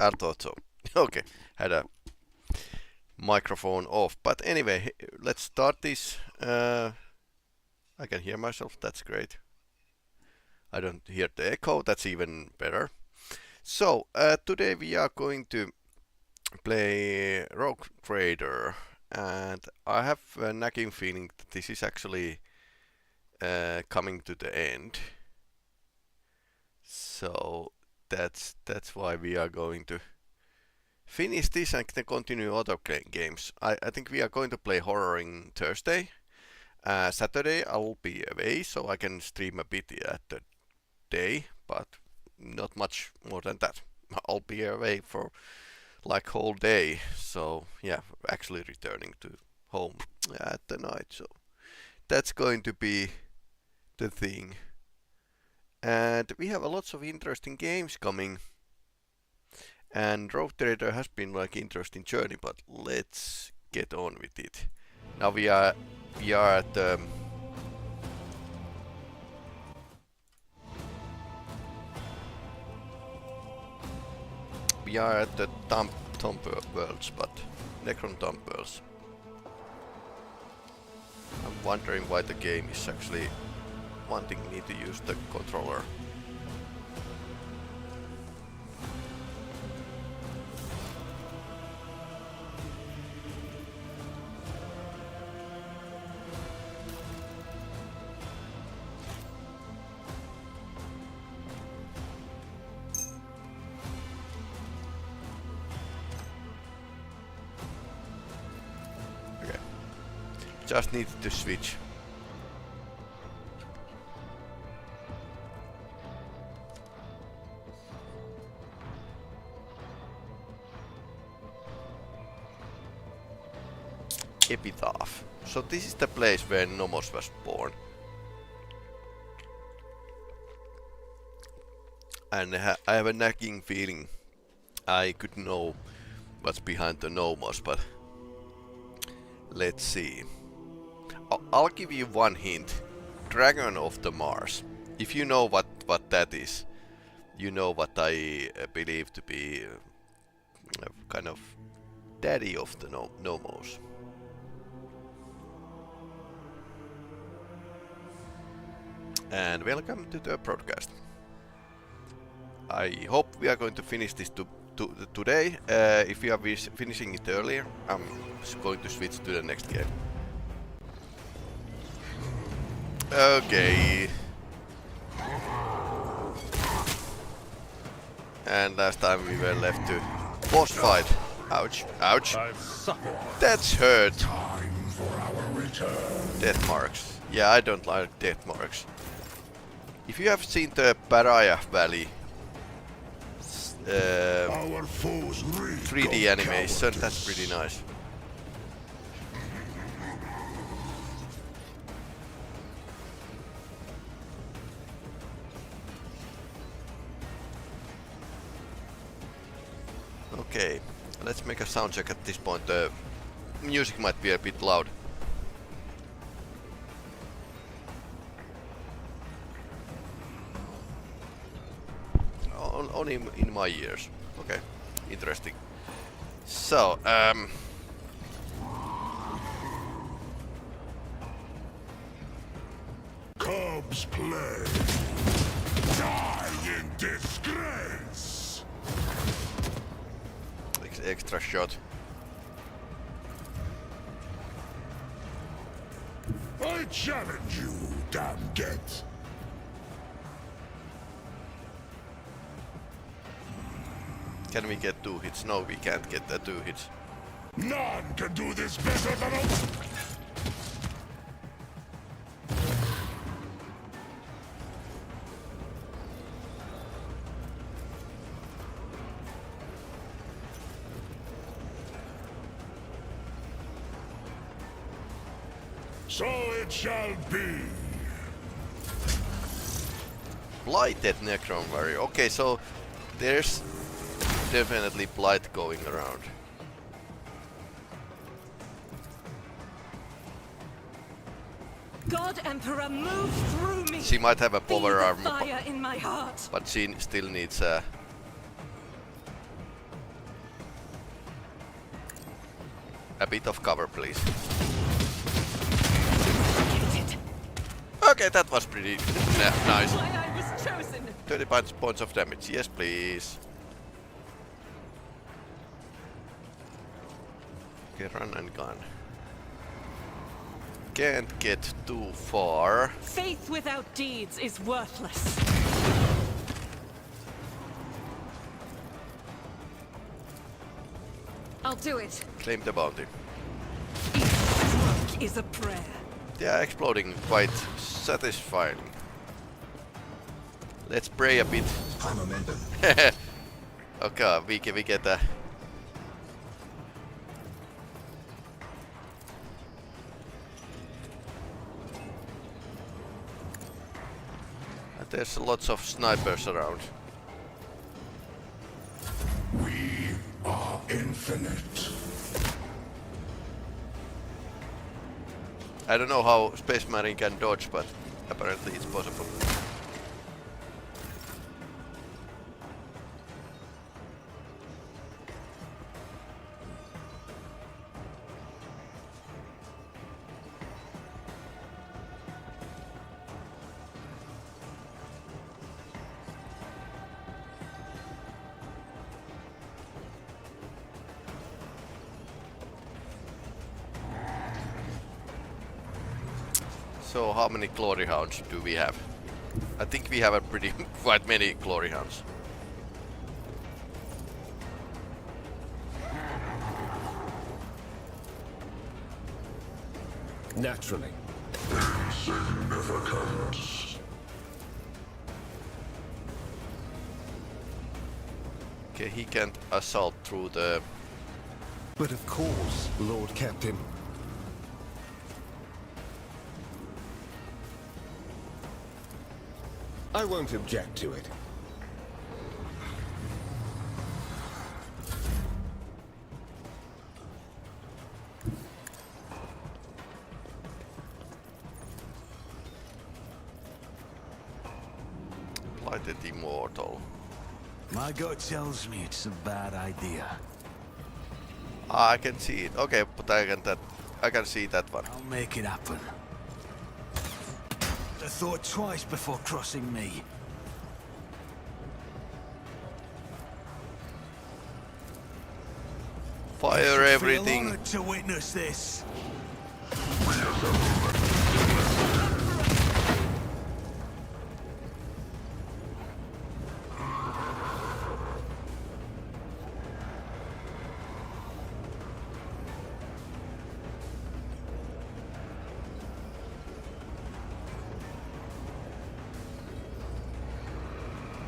I thought so. Okay, had a microphone off. But anyway, let's start this. I can hear myself, that's great. I don't hear the echo, that's even better. So, today we are going to play Rogue Trader, and I have a nagging feeling that this is actually coming to the end. So that's why we are going to finish this and then continue other games. I think we are going to play Horroring Thursday. Saturday I'll be away, so I can stream a bit at the day, but not much more than that. I'll be away for like whole day, so yeah, actually returning to home at the night, so that's going to be the thing. And we have lots of interesting games coming, and Rogue Trader has been like interesting journey, but let's get on with it. Now we are at the Tomb Worlds, but Necron Tomb Worlds. I'm wondering why the game is actually wanting me to use the controller. Okay, just needed to switch. Epitaph. So this is the place where Nomos was born. And I have a nagging feeling I could know what's behind the Nomos, but let's see. I'll give you one hint. Dragon of the Mars. If you know what that is, you know what I believe to be kind of daddy of the Nomos. And welcome to the broadcast. I hope we are going to finish this today. If we are finishing it earlier, I'm going to switch to the next game. Okay. And last time we were left to boss fight. Ouch, ouch. That's hurt. Death marks. Yeah, I don't like death marks. If you have seen the Pariah Valley 3D animation, that's pretty nice. Okay, let's make a sound check at this point. The music might be a bit loud. Only in my ears. Okay, interesting. So, Cubs play. Die in disgrace. Extra shot. I challenge you, damn get. Can we get 2 hits? No, we can't get the 2 hits. None can do this better than a... So it shall be. Blighted Necron Warrior. Okay, so there's definitely blight going around. God Emperor, move through me. She might have a power armor, fire in my heart. but she still needs a A bit of cover, please. Get it. Okay, that was pretty nice. Why I was chosen. 30 points of damage. Yes, please. Okay, run and gun. Can't get too far. Faith without deeds is worthless. I'll do it. Claim the bounty. Each stroke is a prayer. They are exploding quite satisfying. Let's pray a bit. High momentum. Okay, we get a... There's lots of snipers around. We are infinite. I don't know how Space Marine can dodge, but apparently it's possible. So how many glory hounds do we have? I think we have a pretty quite many glory hounds. Naturally. Significance. Okay, he can't assault through the... But of course, Lord Captain. I won't object to it. Blighted Immortal. My gut tells me it's a bad idea. Ah, I can see it. Okay, but I can see that one. I'll make it happen. I thought twice before crossing me. Fire Feel everything. honored to witness this.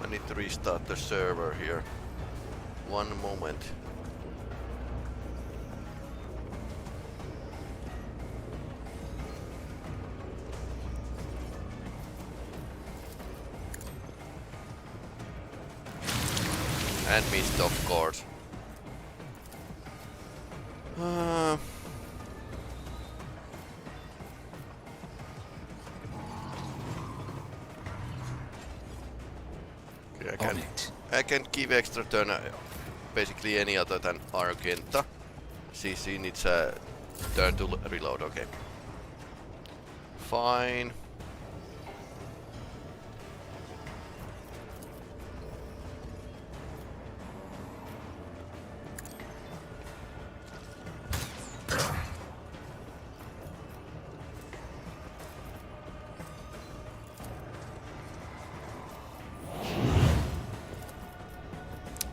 I need to restart the server here. One moment. And missed, of course. Okay, On it. I can give extra turn basically any other than Argenta. CC needs a turn to reload, okay. Fine.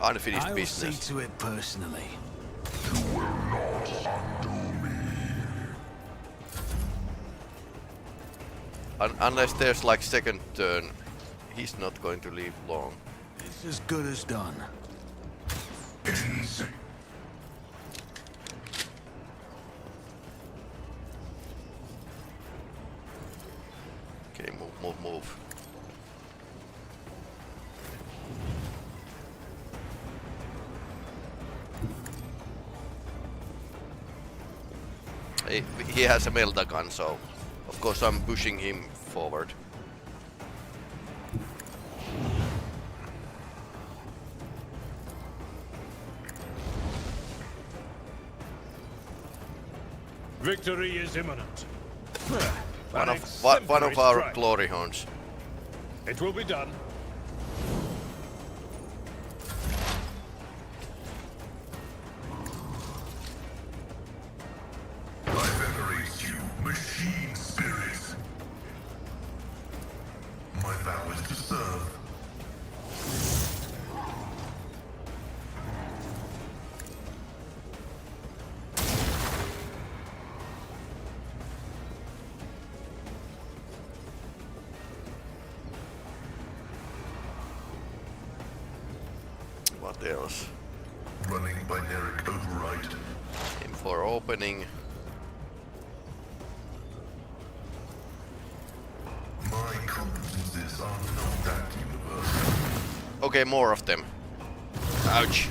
Unfinished I'll business. see to it personally. You will not undo me. Unless there's like second turn, he's not going to leave long. It's as good as done. Easy. Okay, move. He has a melta gun, so of course I'm pushing him forward. Victory is imminent. One An of exemplary our strike. glory horns. It will be done. I venerate you, machine spirit. My vow is to serve. What else? Running binaric override. Aim for opening. My competences are not that universal. Okay, more of them. Ouch.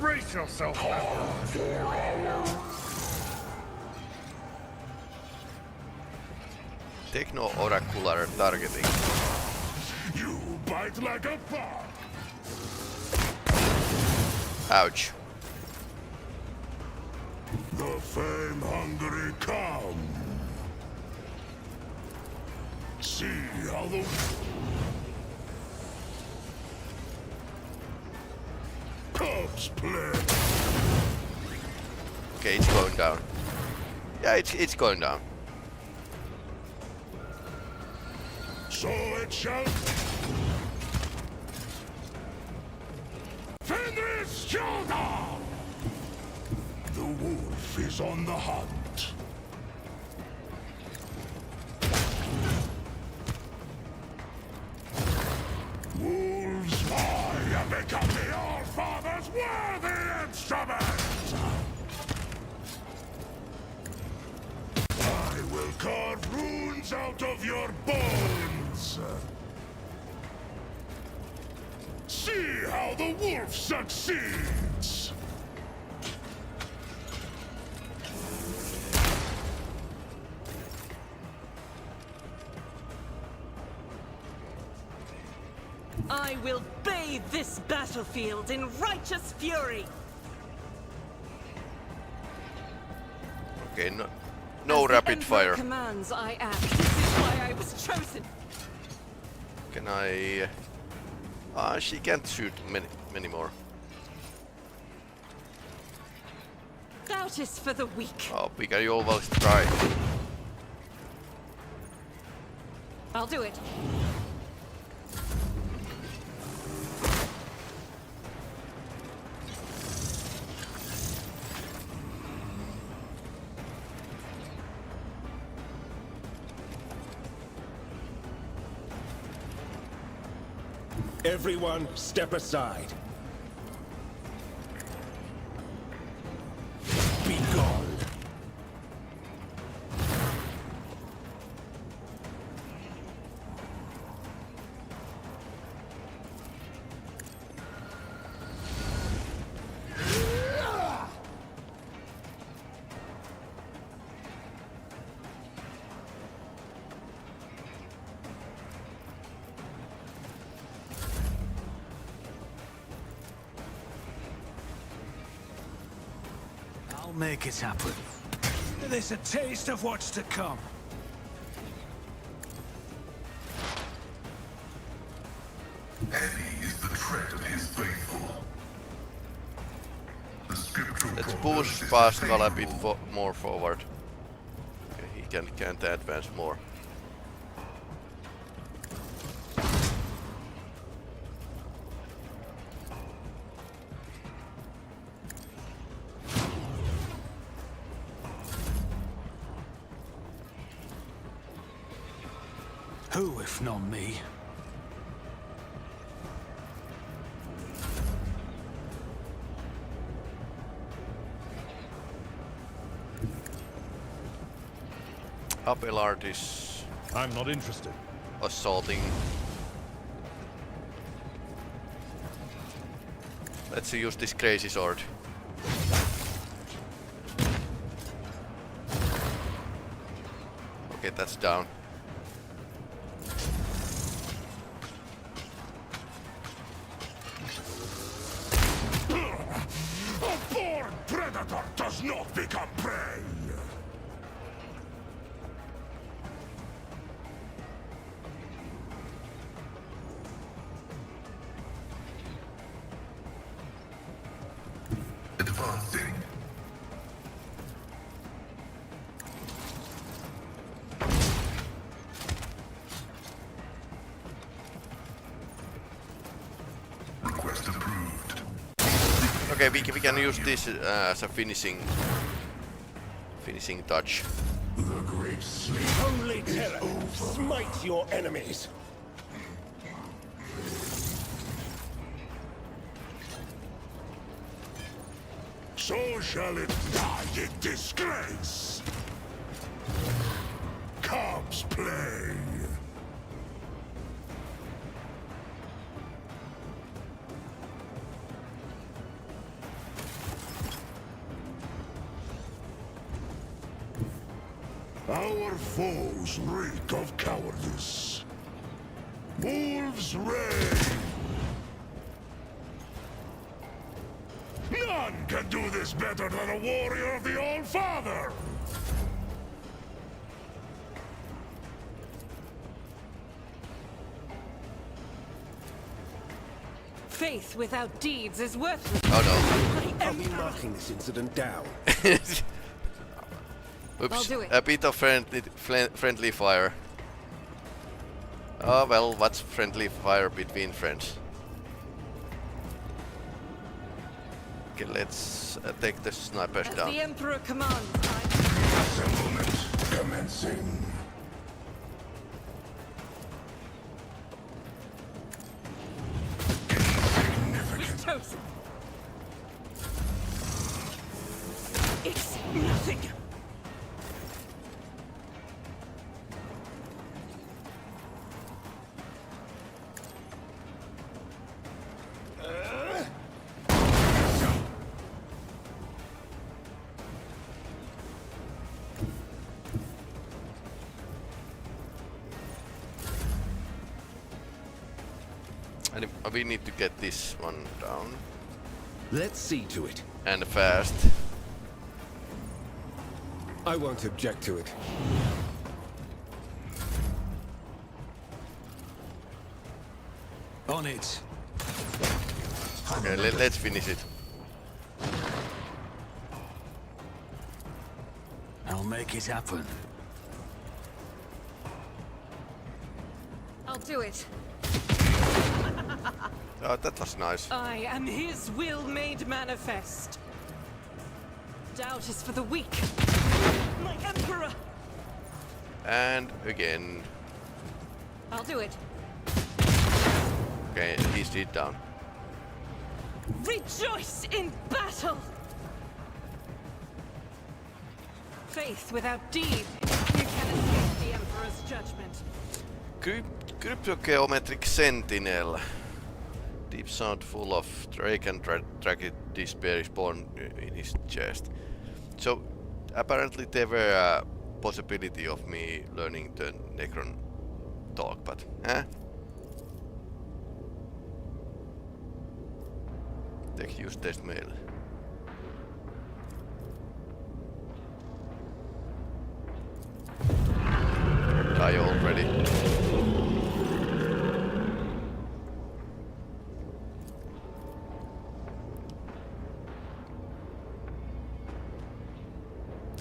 Brace yourself, Emperor. Techno-oracular targeting. You bite like a bug. Ouch. The fame-hungry come. See how the... Cubs play. Okay, it's going down. Yeah, it's going down. So it shall... Fenris shoulder! The wolf is on the hunt. Wolves fly and become the All-Father's worthy instrument! I will carve runes out of your bones! See how the wolf succeeds! I will bathe this battlefield in righteous fury. Okay, no As the rapid Emperor fire. commands, I act. This is why I was chosen. Can I... she can't shoot many more. Doubt is for the weak. Oh, Pika, you always try. I'll do it. Everyone, step aside. Be gone. I'll make it happen. There's a taste of what's to come. Heavy is the tread of his faithful. The scriptural Let's prognosis push is Pascal a bit favorable. more forward. Okay, he can't advance more. Who, if not me? Abelard is I'm not interested. assaulting. Let's use this crazy sword. Okay, that's down. A born predator does not become prey! Advancing. Request approved. Okay, we can use this as a finishing touch. The great sleep. Holy terror! Smite your enemies! So shall it die in disgrace. Cubs play. Our foes reek of cowardice. Wolves reign. None can do this better than a warrior of the All-Father! Faith without deeds is worthless. Oh My I'll be emperor. marking this incident down. no. I'll Oops, do it. a bit of friendly fire. Oh well, what's friendly fire between friends? Okay, let's take the snipers As down. the emperor commands, I... Assemblement commencing. We've chosen. It's nothing. And we need to get this one down. Let's see to it. And fast. I won't object to it. On it. Okay, let's finish it. I'll make it happen. I'll do it. Oh, that was nice. I am his will made manifest. Doubt is for the weak. My emperor! And again. I'll do it. Okay, he's dead down. Rejoice in battle! Faith without deed. You can escape the emperor's judgment. Cryptogeometric Sentinel. Deep sound full of drake and tragic despair is born in his chest. So apparently there were a possibility of me learning the Necron talk, but Tech use test mail. Die already.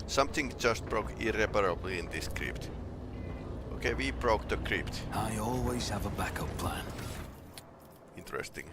Something just broke irreparably in this crypt. Okay, we broke the crypt. I always have a backup plan. Interesting.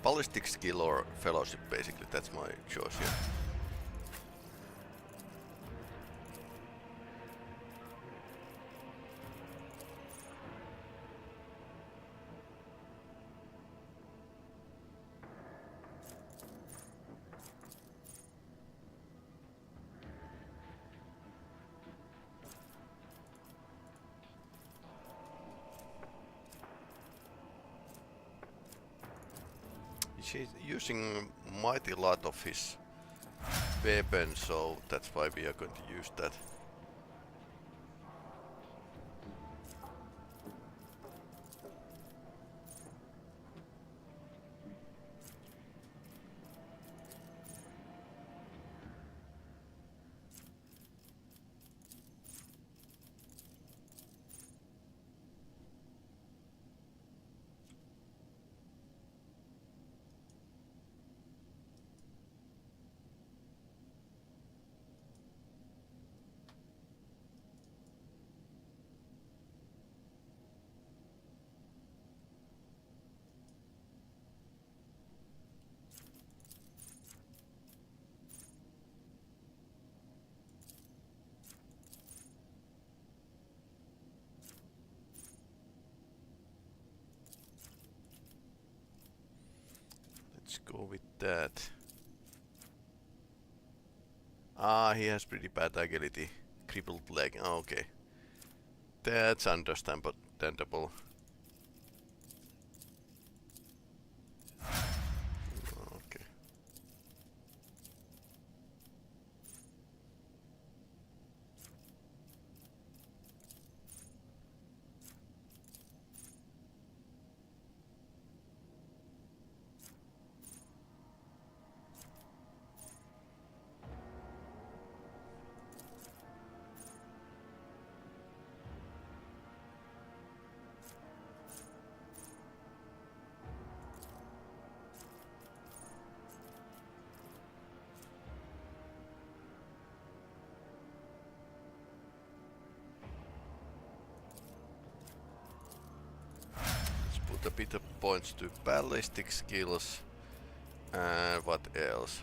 ballistic skill or fellowship, basically. That's my choice here. He's using mighty lot of his weapons, so that's why we are going to use that. Let's go with that. Ah, he has pretty bad agility. Crippled leg. Oh, okay. That's understandable. Okay. Let's put a bit of points to ballistic skills. And what else?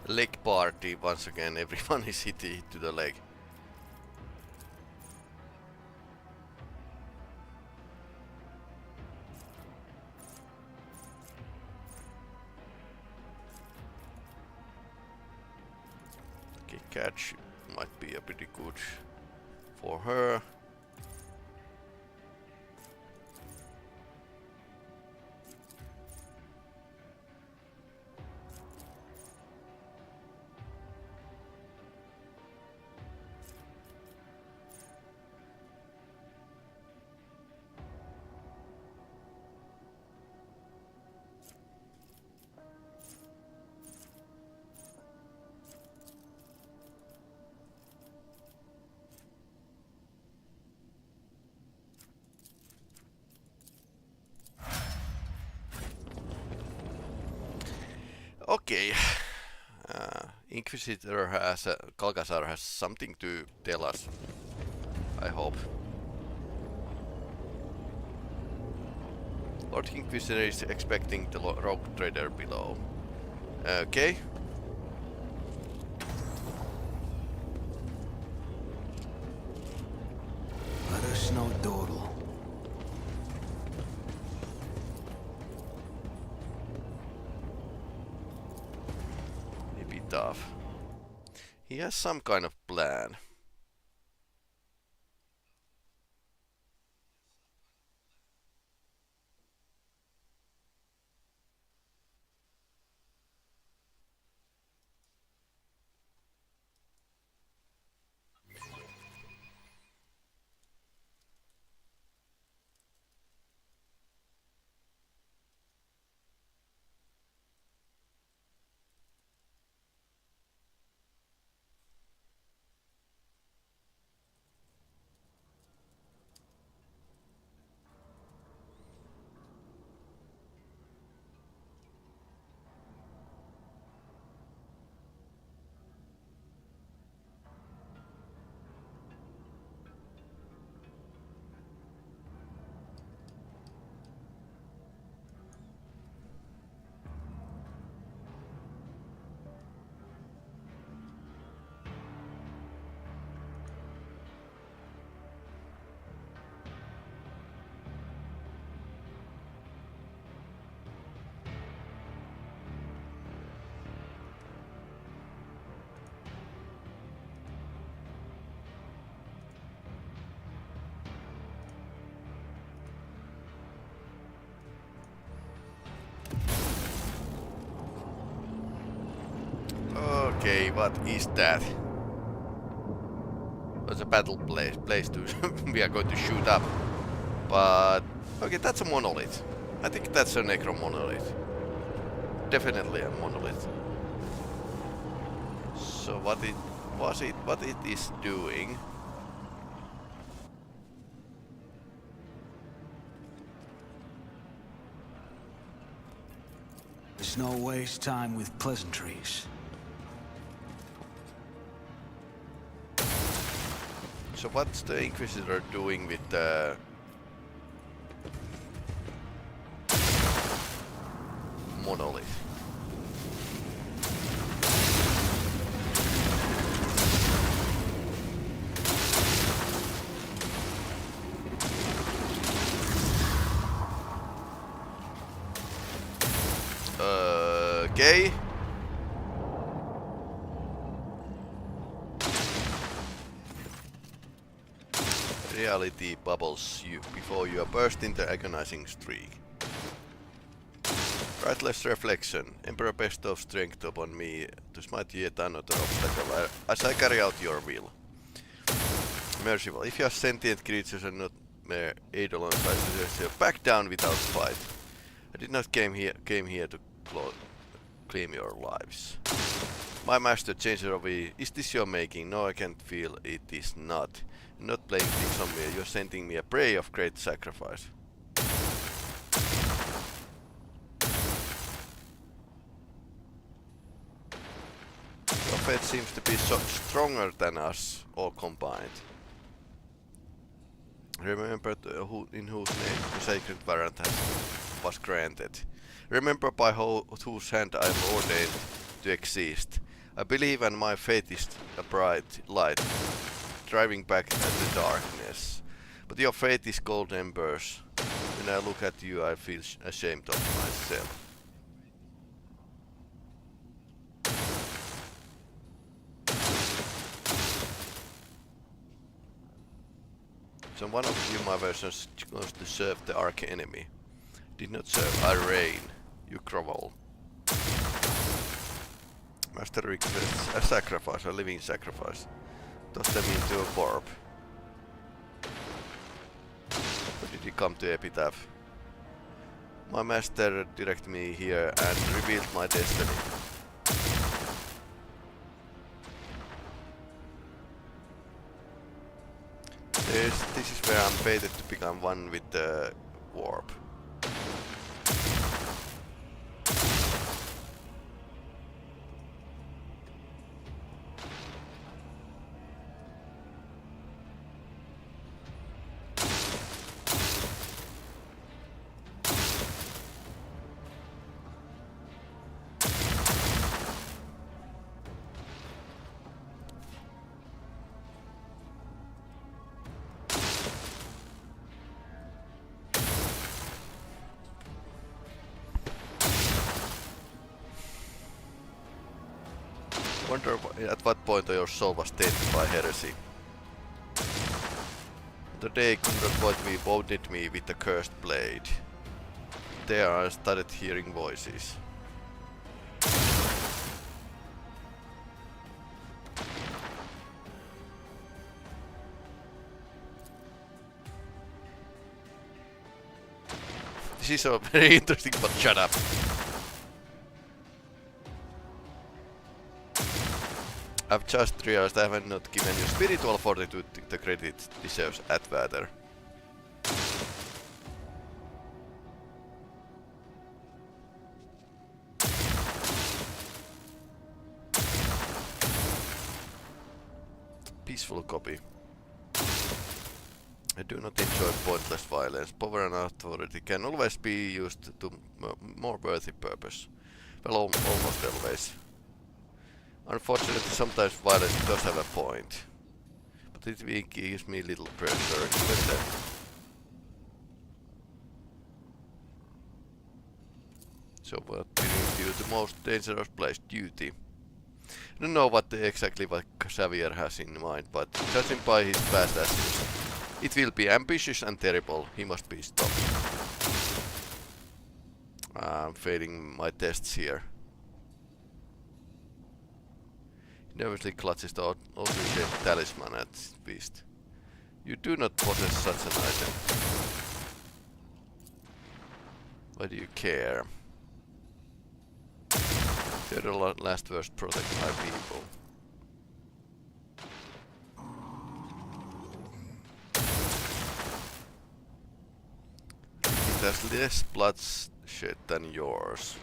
Leg party once again. Everyone is hit to the leg. Okay, catch might be a pretty good for her. Okay. Inquisitor has Calcazar has something to tell us. I hope. Lord Inquisitor is expecting the rogue trader below. Okay. Let us know, Dordle. Maybe tough. He has some kind of plan. Okay, what is that? It's a battle place to we are going to shoot up. But okay, that's a monolith. I think that's a necro monolith. Definitely a monolith. So what it is doing? There's no waste time with pleasantries. So what's the Inquisitor doing with the monolith? Okay. Reality bubbles you before you are burst into agonizing streak. Rightless reflection. Emperor bestows strength upon me to smite yet another obstacle as I carry out your will. Merciful. If you are sentient creatures and not mere eidolons, I suggest you back down without fight. I did not came here to claim your lives. My master, changer of E, is this your making? No, I can't feel it is not. You're not playing things on me, you're sending me a prey of great sacrifice. Your fate seems to be so stronger than us, all combined. Remember in whose name the sacred warrant was granted. Remember by whose hand I am ordained to exist. I believe and my fate is a bright light, driving back at the darkness. But your fate is cold embers. When I look at you, I feel ashamed of myself. So one of you, my versions, goes to serve the arch enemy. Did not serve, I reign. You grovel. Master requests a sacrifice, a living sacrifice. Toss them into a warp. Or did he come to Epitaph? My master directed me here and revealed my destiny. This is where I'm fated to become one with the warp. Wonder at what point your soul was tainted by heresy. The day Kundrat wounded me with the cursed blade. There I started hearing voices. This is a very interesting, but shut up. I've just realized I have not given you spiritual fortitude the credit it deserves at Vader. Peaceful copy. I do not enjoy pointless violence. Power and authority can always be used to more worthy purpose. Well, almost always. Unfortunately, sometimes violence does have a point, but it gives me little pressure even then. So what brings you the most dangerous place? Duty. I don't know exactly what Xavier has in mind, but judging by his past actions, it will be ambitious and terrible. He must be stopped. I'm failing my tests here. Nervously clutches the oddly shaped talisman at his beast. You do not possess such an item. Why do you care? They're the last verse protect my people. It has less bloodshed than yours.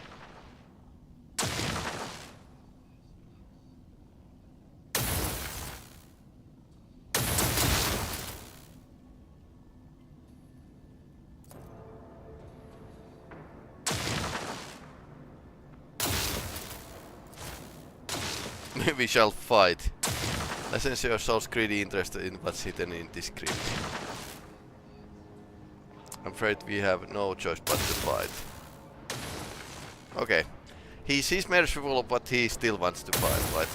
We shall fight. I sense your soul's greedy interest in what's hidden in this crypt. I'm afraid we have no choice but to fight. Okay. He's merciful, but he still wants to fight, right?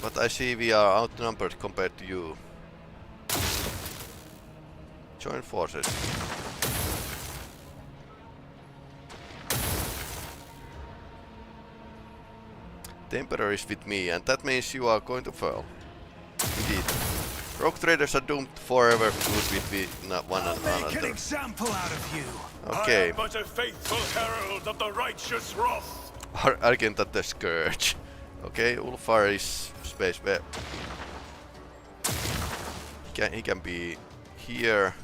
But I see we are outnumbered compared to you. Join forces. The Emperor is with me, and that means you are going to fall. Indeed. Rogue traders are doomed forever to feud with one I'll make an another. example out of you. Okay. I am but a faithful herald of the righteous wrath. Argent the Scourge. Okay, Ulfar is space web. He can be here.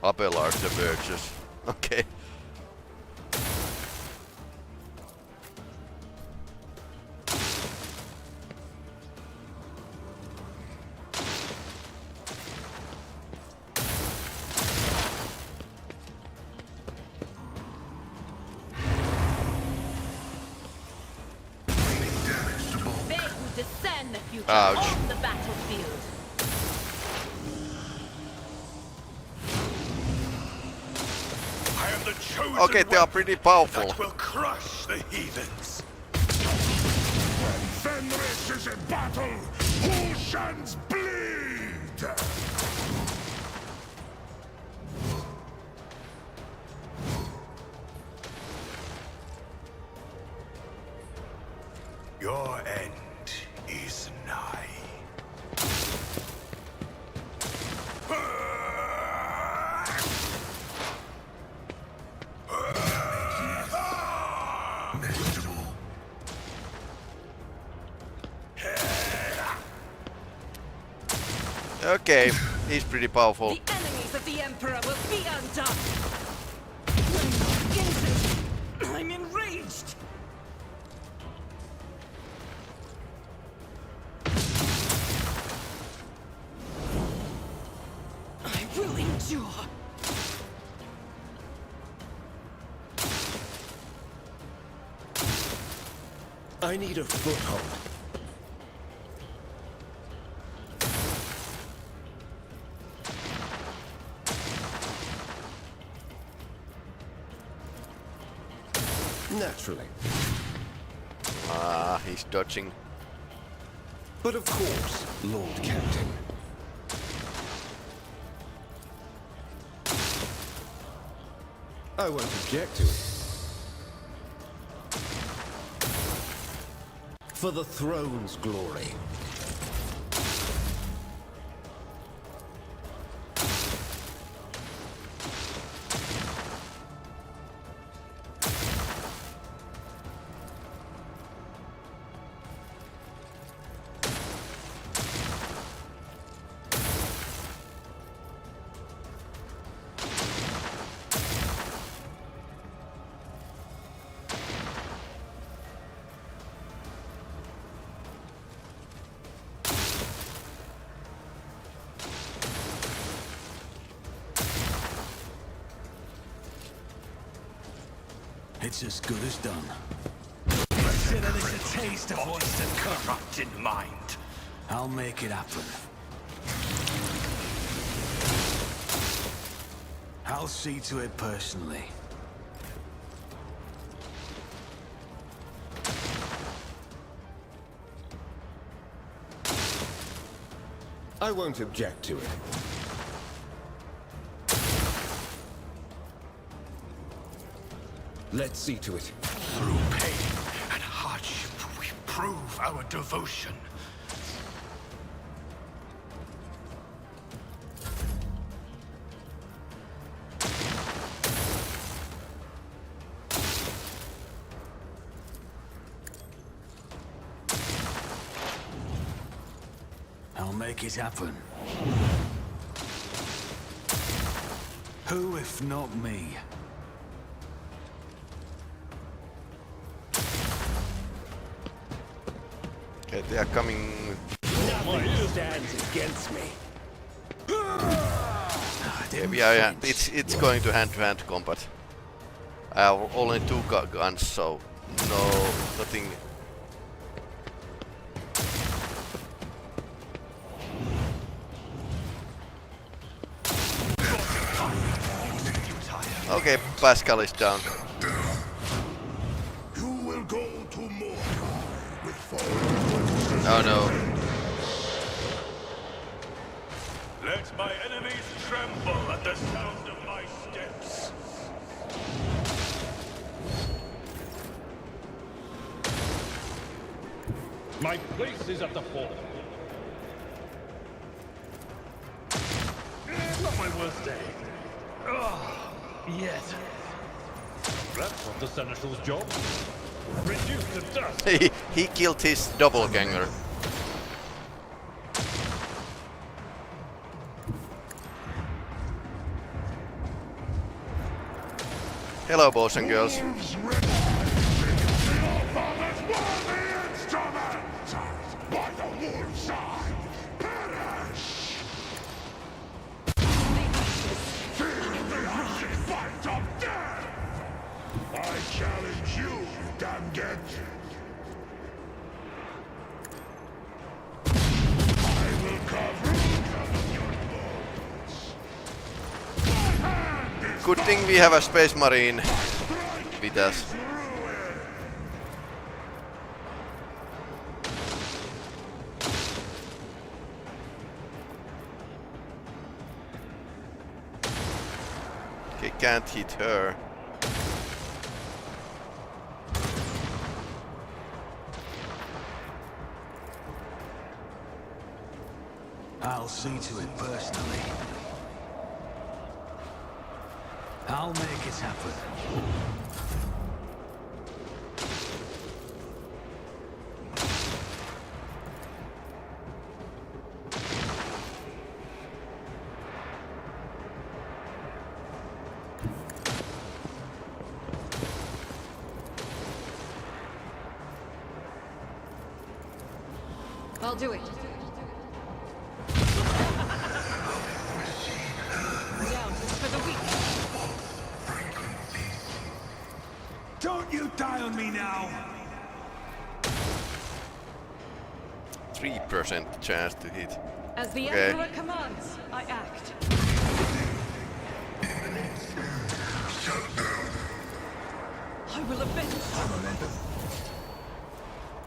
Abelard the Virtuous. Okay. They who discern the future Ouch. on the battlefield. I am the chosen Okay, they are weapon pretty powerful. that will crush the heathens. When Fenris is in battle, oceans bleed. Your end is nigh. Negligible. Okay, he's pretty powerful. The enemies of the Emperor will be undone! I'm injured! I'm enraged! I will endure! I need a foothold. Naturally. Ah, he's dodging. But of course, Lord Captain. I won't object to it. For the throne's glory. It's as good as done. Consider this a taste of what's to come. Corrupted mind. I'll make it happen. I'll see to it personally. I won't object to it. Let's see to it. Through pain and hardship, we prove our devotion. I'll make it happen. Who if not me? Okay, they are coming. Nothing stands against me. Maybe it's going to hand-to-hand combat. I have only 2 guns, so nothing. Okay, Pascal is down. You will go to Mordor with followers. Oh no. Let my enemies tremble at the sound of my steps. My place is at the fort. Not my worst day. Yet. That's not the Seneschal's job. Reduced to dust. he killed his doppelganger. Hello, boys and girls. By the wolf's eye, perish! Feel the ashes fight of death! I challenge you, Ganget! I will carve roots out of your bones! My hand is Good thing we have a space marine with us. ruin! Okay, can't hit her. I'll see to it personally. I'll make it happen. I'll do it. Doubt is for the weak. Don't you die on me now! 3% chance to hit. As the Okay. Emperor commands, I act. I will avenge.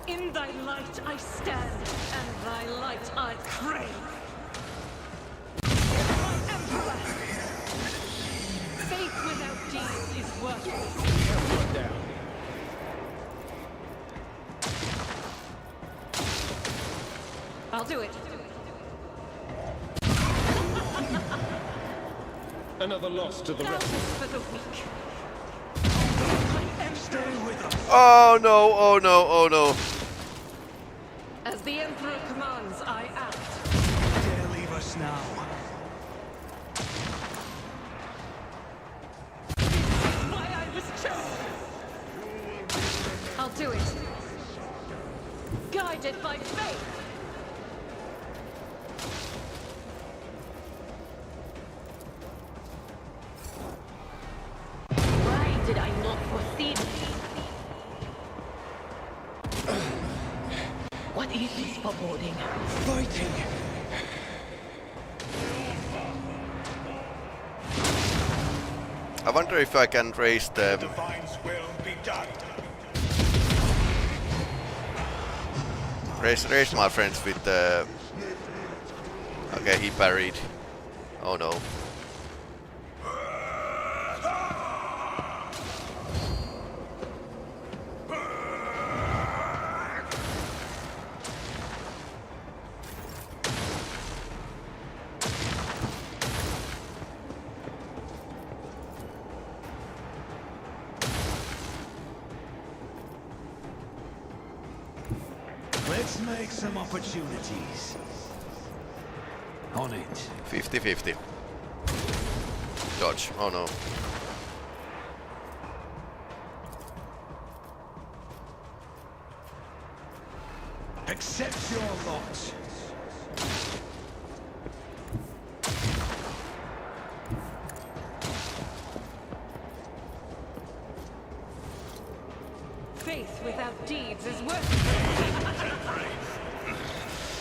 In thy light I stand, and thy light I crave. My Emperor! Faith without deeds is worthless. I'll do it. Another loss to the Doubt rest. is for the weak. Stay with us! Oh no, oh no, oh no. As the Emperor commands, I act. Dare leave us now. Why I was chosen. I'll do it. Guided by faith. Why did I not foresee this? I wonder if I can raise the... Divine's will be done. Raise my friends with the... Okay, he parried. Oh no. Let's make some opportunities. On it. 50-50. Dodge. Oh no. Accept your lot. Faith without deeds is worthless.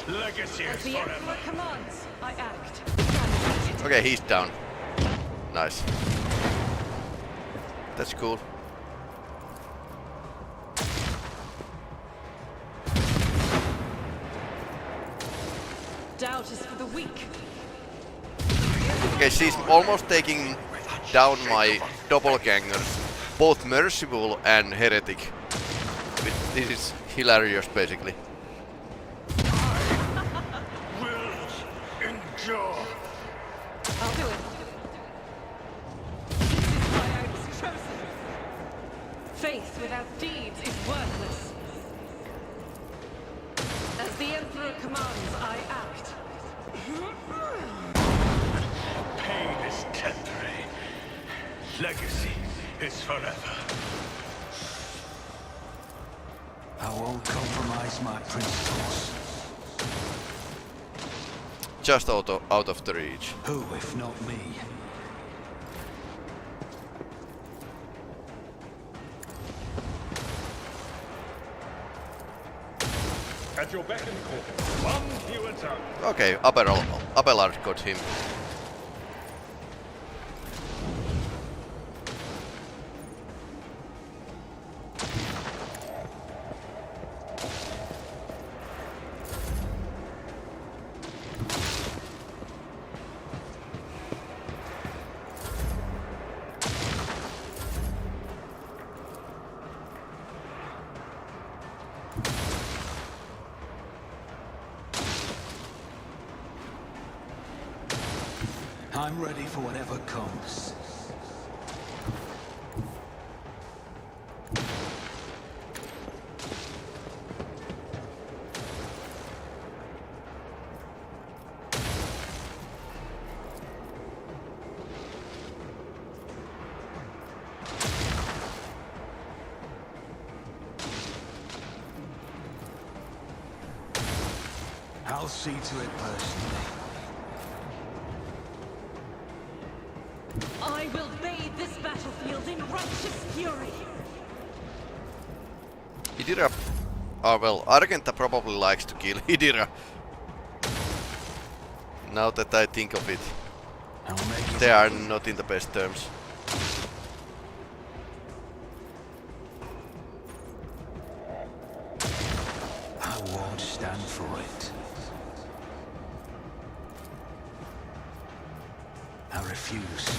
Legacy As is the forever. Emperor commands, I act. Okay, he's down. Nice. That's cool. Doubt is for the weak. Okay, she's almost taking down my doppelgangers. Both Merciful and Heretic. This is hilarious, basically. Will endure. I'll do it. This is why I was chosen. Faith without deeds is worthless. As the Emperor commands, I act. Pain is temporary. Legacy is forever. I won't compromise my principles. Just out of the reach. Who, if not me? At your beck and call. One fewer tongue. Okay, Abelard got him. I'm ready for whatever comes. I'll see to it personally. I will bathe this battlefield in righteous fury. Hydra. Oh well, Argenta probably likes to kill Hydra. Now that I think of it, I'll make it. they are not in the best terms. I won't stand for it. I refuse.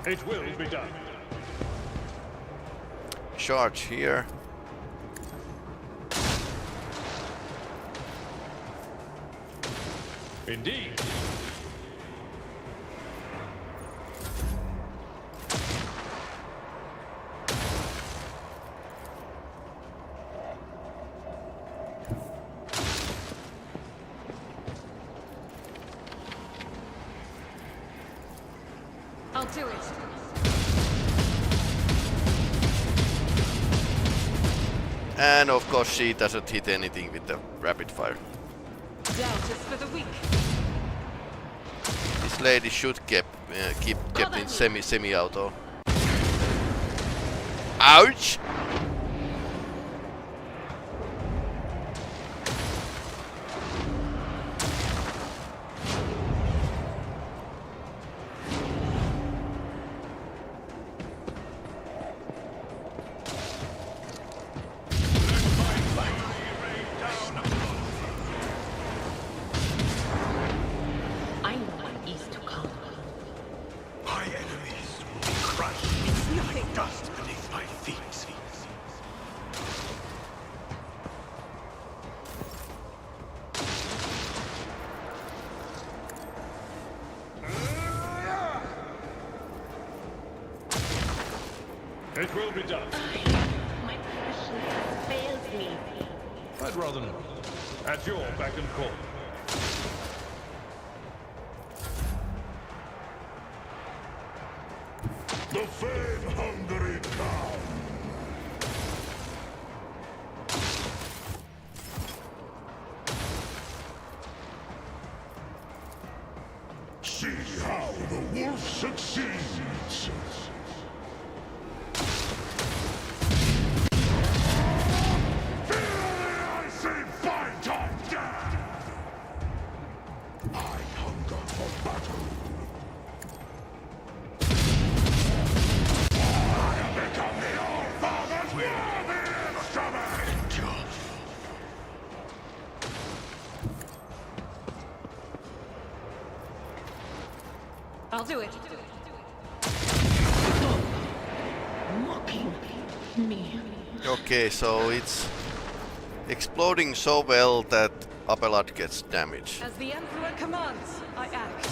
It will be done. Charge here. Indeed. I'll do it. And of course she doesn't hit anything with the rapid fire. Doubt is for the weak. This lady should keep kept in semi-auto. Ouch! It will be done. My passion has failed me. I'd rather not. At your beck and call. The fame-hungry come. See how the wolf succeeds. I say fight on death. I hunger for battle. I have become the All-Father's worthy instrument. I'll do it. Mocking me. Okay, so it's exploding so well that Abelard gets damaged. As the Emperor commands, I act.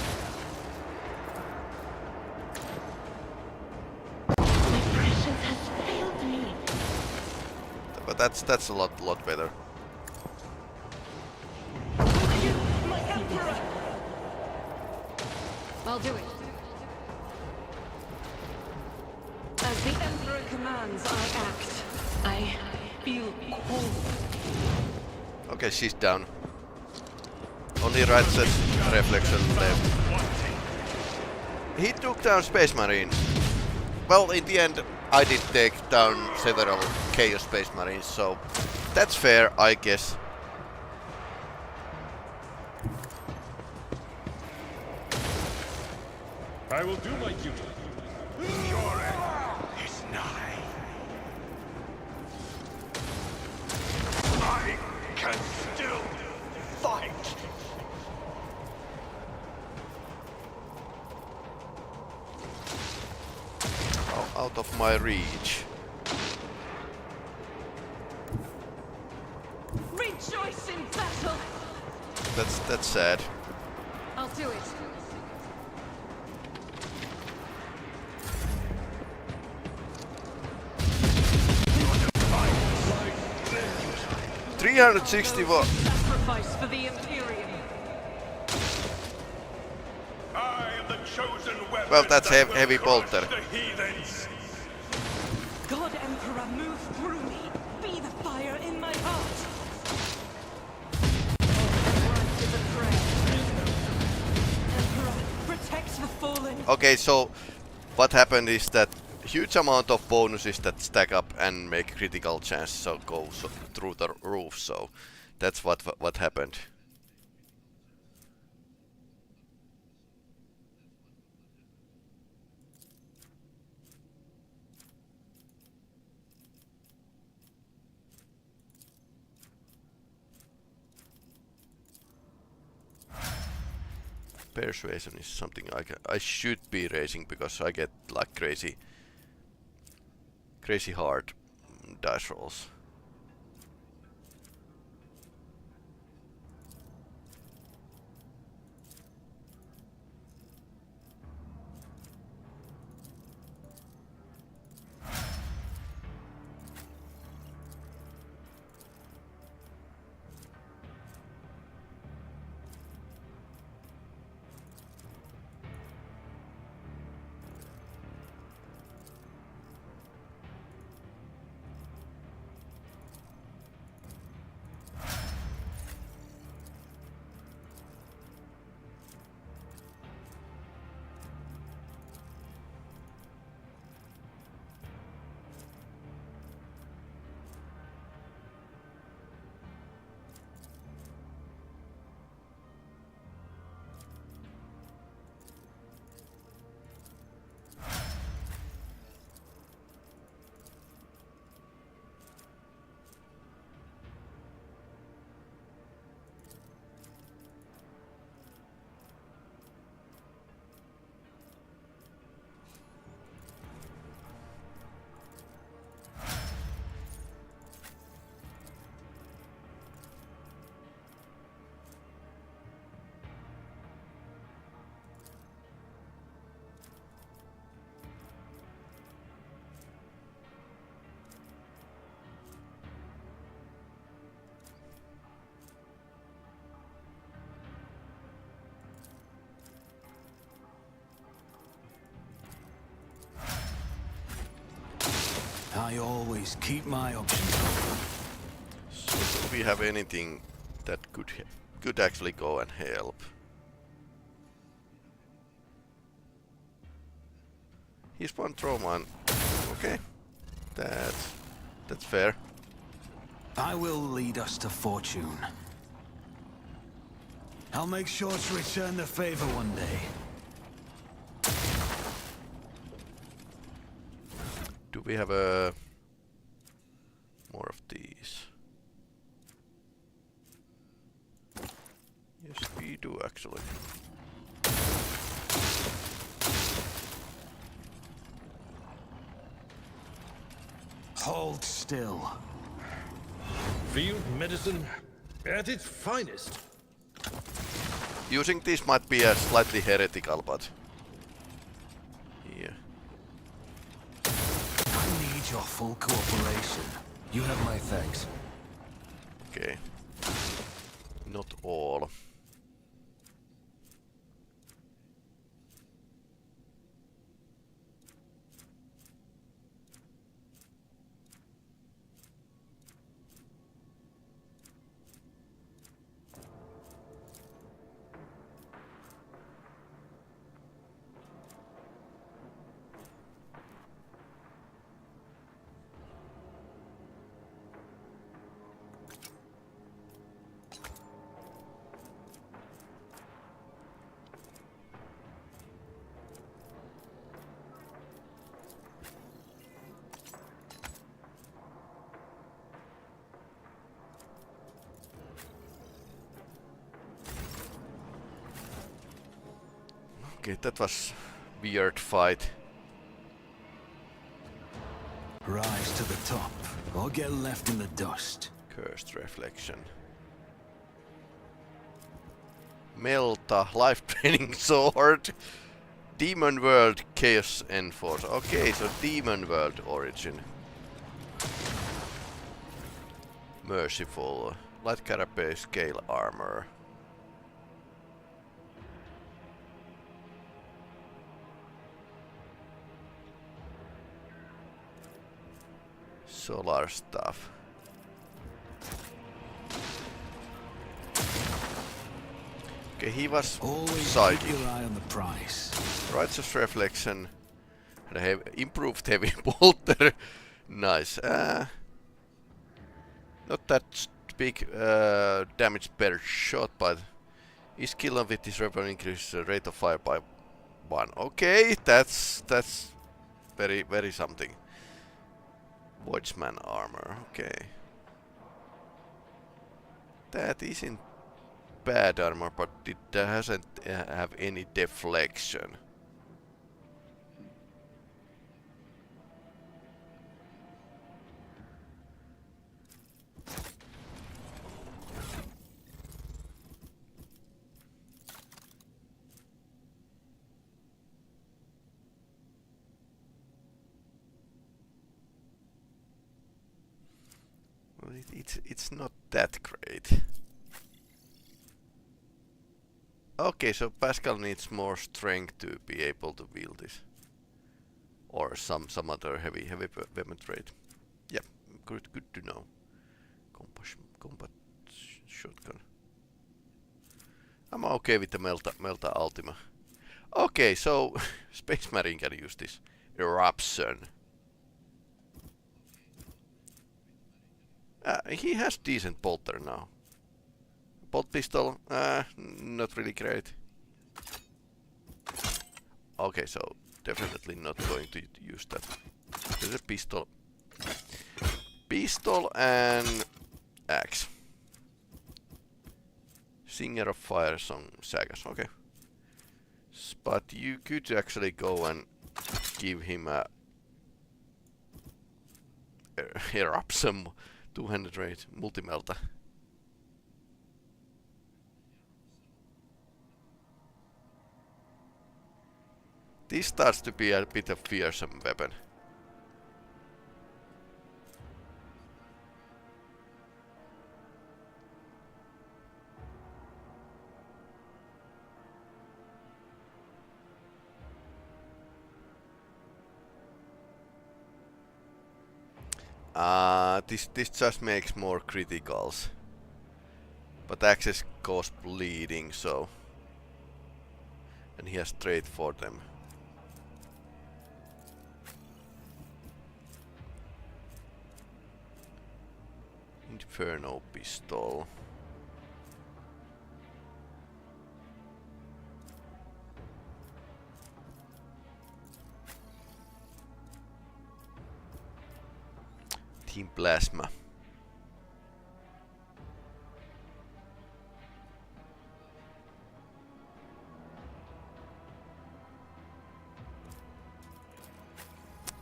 My passion has failed me. But that's a lot better. My Emperor! I'll do it. As the Emperor commands, I act. I feel cold. Okay, she's down. Only Ratchet's reflection left. He took down Space Marine. Well, in the end, I did take down several Chaos Space Marines, so that's fair, I guess. I will do my duty. Your end is nigh. I can still fight. Oh, out of my reach. Rejoice in battle! That's sad. I'll do it. 361. Sacrifice for the Imperium. I am the chosen weapon. Well, that's that will heavy crush bolter. the heathens. God Emperor, move through me. Be the fire in my heart. Christ is a prayer. Emperor, protect the fallen. Okay, so what happened is that huge amount of bonuses that stack up and make critical chance so go through the roof, so that's what happened. Persuasion is something I should be raising because I get like crazy hard dice rolls. I always keep my options open. So do we have anything that could actually go and help? He's one trauma. Okay, that's fair. I will lead us to fortune. I'll make sure to return the favor one day. Do we have a more of these? Yes, we do actually. Hold still. Field medicine at its finest. Using this might be a slightly heretical, but yeah. I need your full cooperation. You have my thanks. Okay. Not all. Okay, that was weird fight. Rise to the top, or get left in the dust. Cursed reflection. Melta, life training sword. Demon world chaos enforcer. Okay, so demon world origin. Merciful. Light carapace scale armor. Solar stuff. Okay, he was Always psychic. keep your eye on the price. Righteous reflection. And improved heavy bolter. Nice. Not that big damage per shot, but his skill with this weapon increases the rate of fire by 1. Okay, that's very something. Watchman armor. Okay. That isn't bad armor, but it doesn't have any deflection. Well, it's not that great. Okay, so Pascal needs more strength to be able to wield this, or some other heavy weapon trait. Yeah, good to know. Combat shotgun. I'm okay with the Melta Ultima. Okay, so Space Marine can use this eruption. He has decent bolter now. Bolt pistol, not really great. Okay, so definitely not going to use that. There's a pistol. Pistol and axe. Singer of Fire Song Sagas, okay. But you could actually go and give him a eruption 200 rate multi-melta. This starts to be a bit of fearsome weapon. This just makes more criticals. But access causes bleeding, so... And he has trade for them. Inferno pistol. Team Plasma.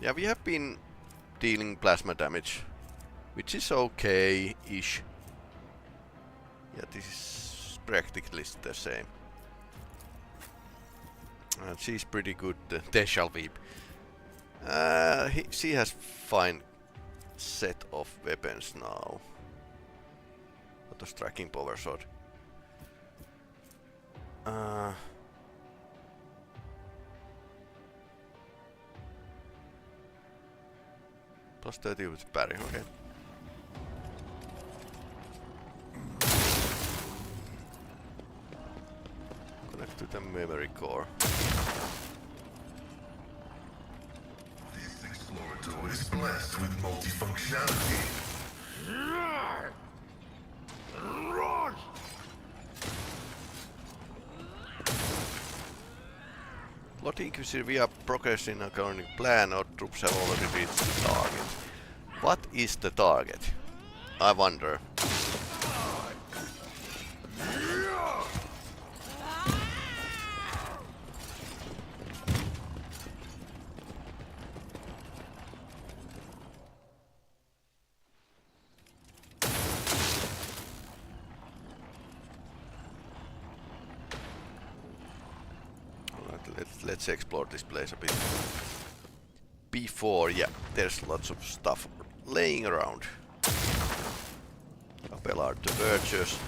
Yeah, we have been dealing plasma damage, which is okay-ish. Yeah, this is practically the same. And she's pretty good, they shall weep. She has fine set of weapons now. What was tracking power sword? Plus 30 with parry, okay. Connect to the memory core. This explorator is blessed with multifunctionality. Lord Inquisitor, we are progressing according to plan. Our troops have already reached the target. What is the target? I wonder. Let's explore this place a bit. Before, yeah, there's lots of stuff laying around. Abelard the Virtuous.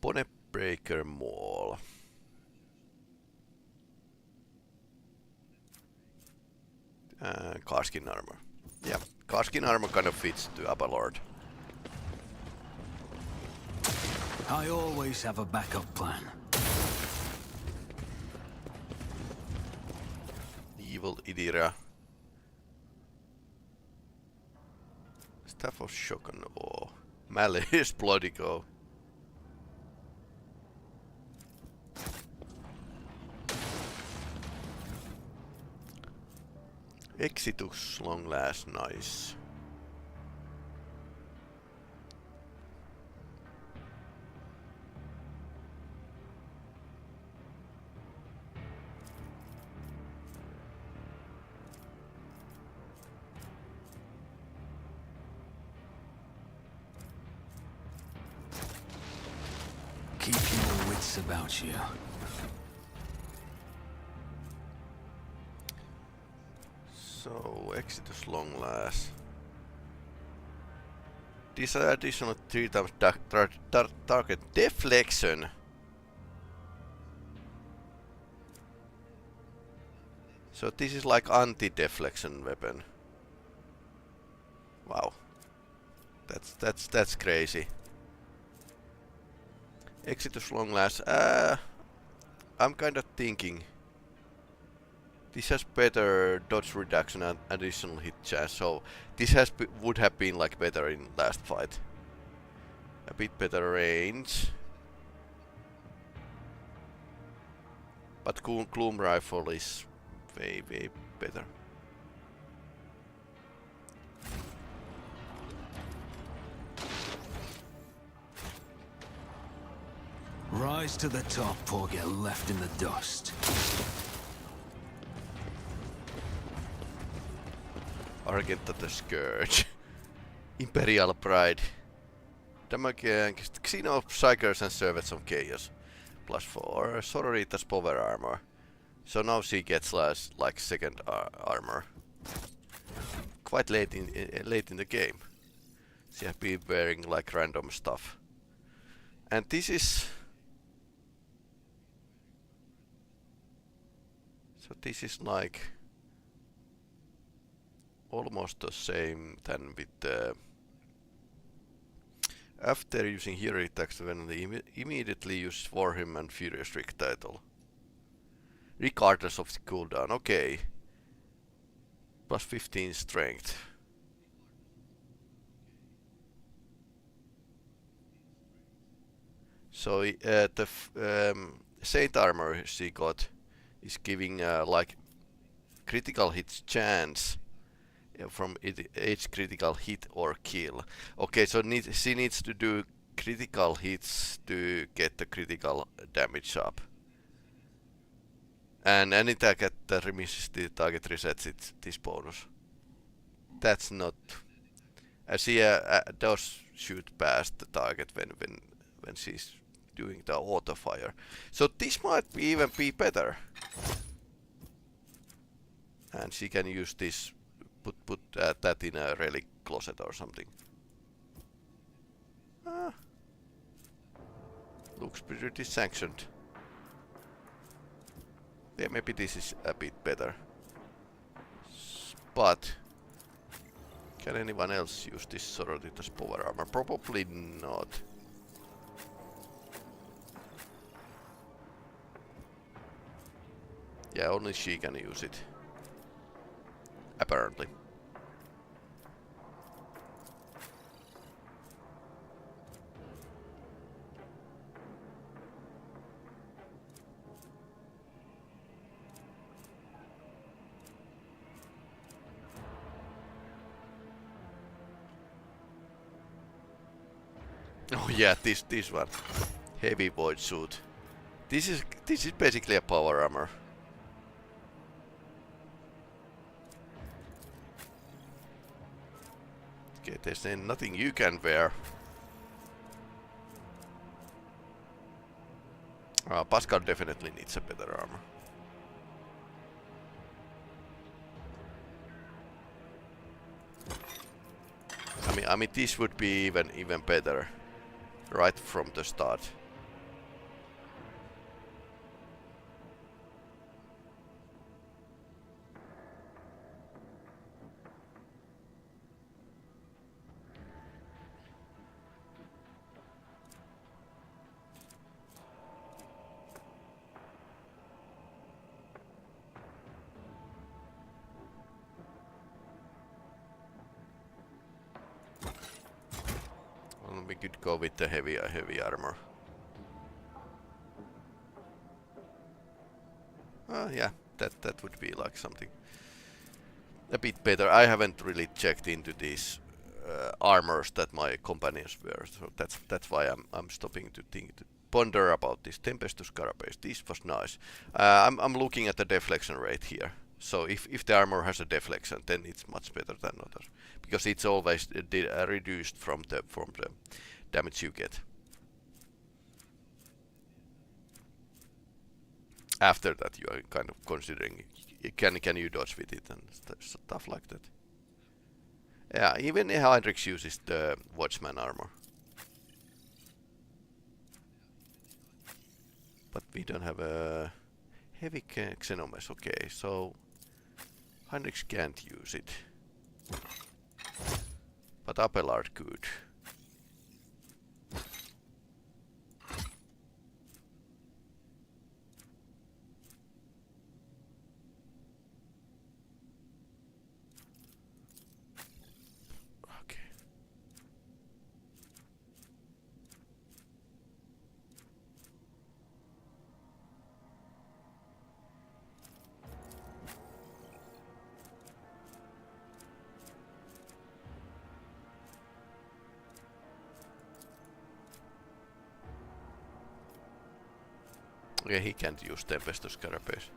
Bonebreaker Mall. Carskin armor. Yeah, Carskin armor kind of fits to Abelard. I always have a backup plan. Evil Idira. Staff of Shogun or Malleus Bloodigo. Exitus long last, nice. Keep your wits about you. So, Exitus long last. These are additional 3 times target deflection. So this is like anti-deflection weapon. Wow. That's crazy. Exitus long last. I'm kind of thinking this has better dodge reduction and additional hit chance, so this would have been like better in last fight. A bit better range, but Gloom Rifle is way better. Rise to the top or get left in the dust. Argent the Scourge. Imperial Pride. Damage Xeno Psychers and Servants of Chaos. +4. Sororita's Power Armor. So now she gets like second armor. Quite late in the game. She has been wearing like random stuff. And this is... So this is like... almost the same than with the... After using hero attacks, when they immediately use for him and Furious Rick title. Regardless of the cooldown, okay. Plus 15 strength. So the Saint armor she got is giving like critical hits chance from each critical hit or kill. Okay, so she needs to do critical hits to get the critical damage up. And any target that misses the target resets this bonus. That's not... I see does shoot past the target when she's doing the auto fire. So this might even be better. And she can use this, put that in a relic closet or something. Looks pretty sanctioned. Yeah, maybe this is a bit better. But can anyone else use this Sororitas power armor? Probably not. Yeah, only she can use it. Apparently. Oh yeah, this one. Heavy void suit. This is basically a power armor. Okay, there's nothing you can wear. Pascal definitely needs a better armor. I mean, this would be even better, right from the start. We could go with the heavy armor. Yeah, that would be like something a bit better. I haven't really checked into these armors that my companions wear, so that's why I'm stopping to ponder about this Tempestus Carapace. This was nice. I'm looking at the deflection rate here. So if the armor has a deflection, then it's much better than others, because it's always reduced from the damage you get. After that, you are kind of considering can you dodge with it and stuff like that. Yeah, even Heinrich uses the Watchman armor, but we don't have a heavy Xenomes. Okay, so Heinrich can't use it, but Abelard could. Okay, he can't use Tempestus Carapace.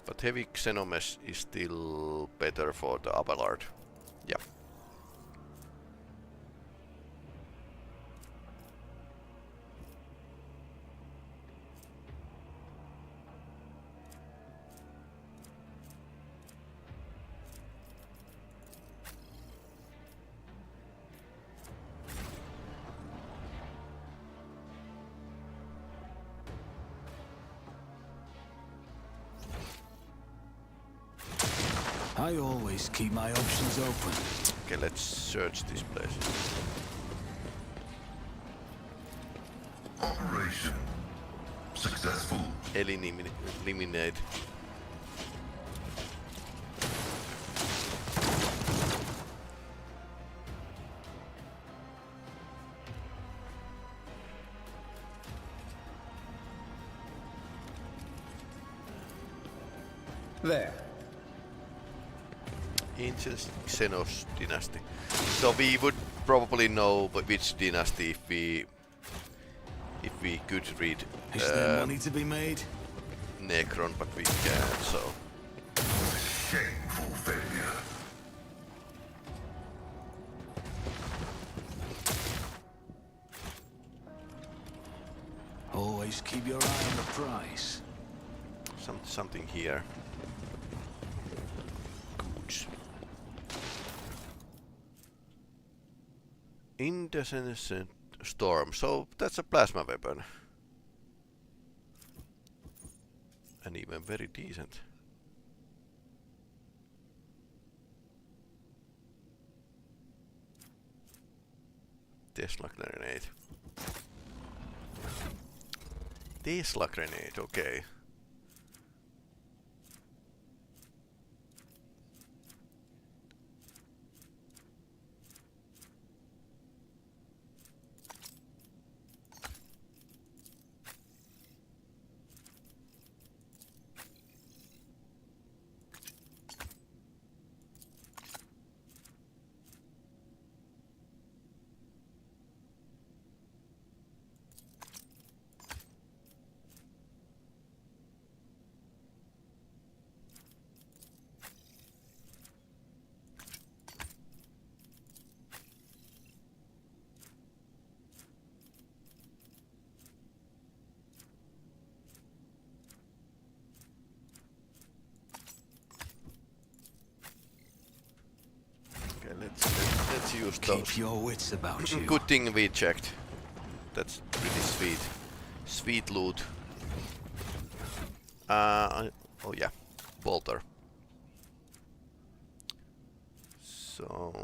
But heavy Xenomes is still better for the Abelard. Yeah. I always keep my options open. Okay, let's search this place. Operation successful. Eliminate. There. Ancient Xenos dynasty. So we would probably know which dynasty if we could read Is there money to be made? Necron, but we can't. So Shameful failure. Always keep your eye on the prize. something here. Goods. Incandescent storm. So that's a plasma weapon. And even very decent. Tesla grenade. Tesla grenade, okay. Let's use those. Keep your wits about you. Good thing we checked. That's pretty sweet. Sweet loot. Oh yeah, bolter. So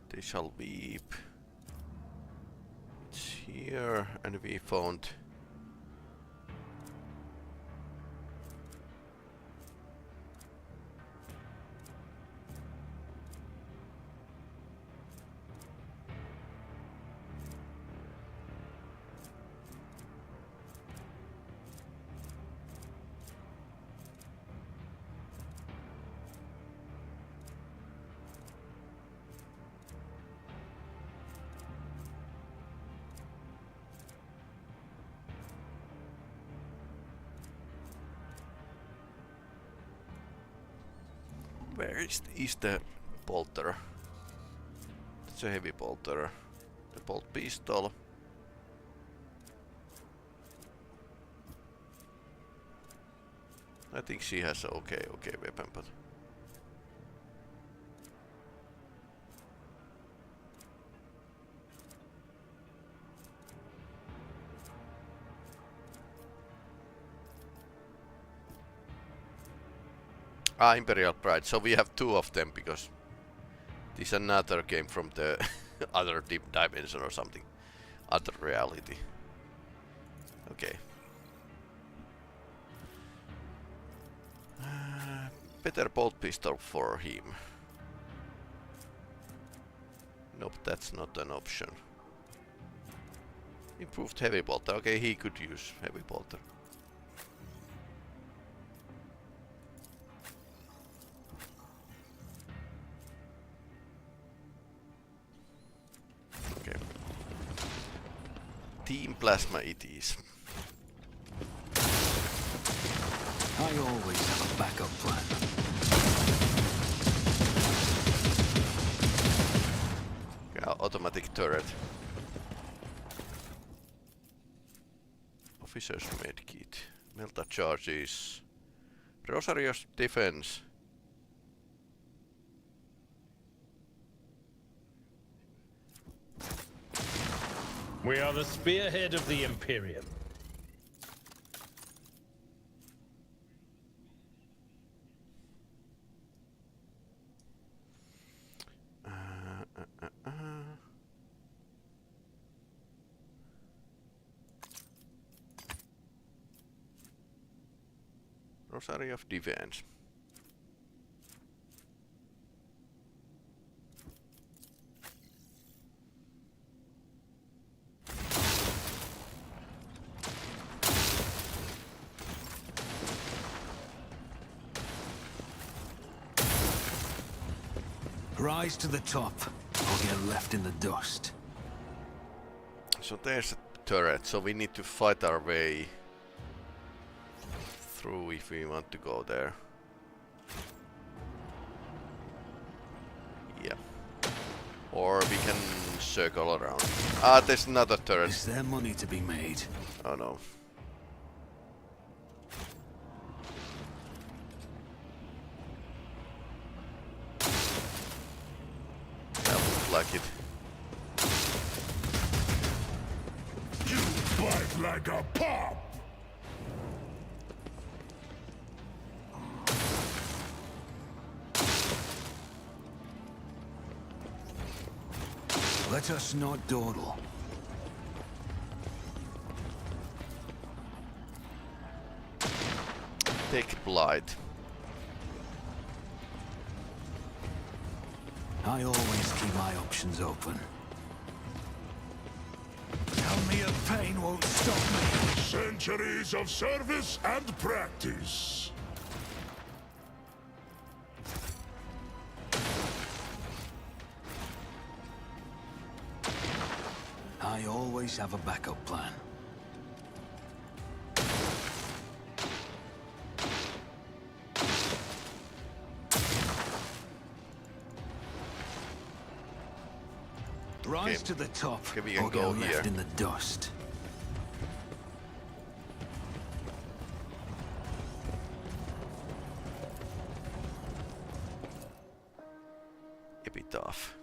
they shall weep. It's here, and we found. Where is the bolter? It's a heavy bolter. The bolt pistol. I think she has a okay weapon, but Imperial Pride. So we have two of them because this is another game from the other dimension or something, other reality. Okay. Better bolt pistol for him. Nope, that's not an option. Improved heavy bolter. Okay, he could use heavy bolter. Okay. Team Plasma it is. I always have a backup plan. Okay, automatic turret. Officer's medkit. Melta charges. Rosario's defense. We are the spearhead of the Imperium. Rosary of Defense. Rise to the top, or get left in the dust. So there's a turret, so we need to fight our way through if we want to go there. Yeah. Or we can circle around. Ah, there's another turret. Is there money to be made? Oh no. That looks like it. You bite like a pop! Let us not dawdle. Take Blight. I always keep my options open. Tell me of pain won't stop me. Centuries of service and practice. I always have a backup plan. Rise Okay. to the top, Okay, we can or go get here. left in the dust. Epitaph.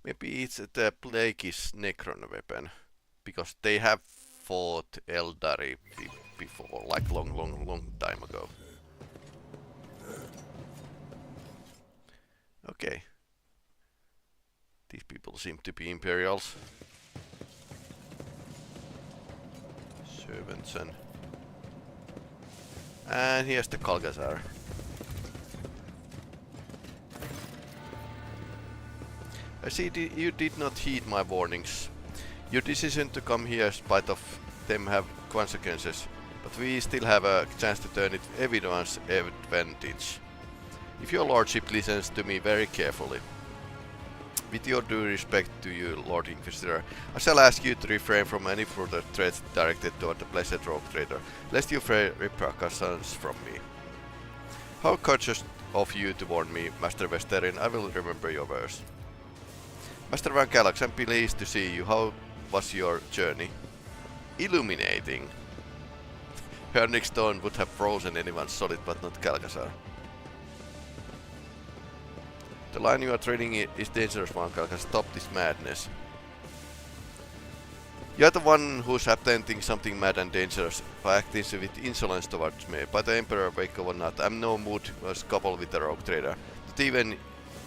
Maybe it's the Plagueis Necron weapon, because they have fought Eldari before, like long time ago. Okay. These people seem to be Imperials. Servants and here's the Calcazar. I see you did not heed my warnings. Your decision to come here in spite of them have consequences, but we still have a chance to turn it everyone's advantage. If your lordship listens to me very carefully. With your due respect to you, Lord Inquisitor, I shall ask you to refrain from any further threats directed toward the Blessed Rogue Trader, lest you fear repercussions from me. How courteous of you to warn me, Master Westerin. I will remember your words. Master Van Galax, I'm pleased to see you. How was your journey? Illuminating. Hernic Stone would have frozen anyone solid, but not Calcazar. The line you are treading is dangerous, Van Calcazar. Stop this madness. You are the one who's attempting something mad and dangerous by acting with insolence towards me. By the Emperor, wake or not, I'm no mood was coupled with the Rogue Trader. Not even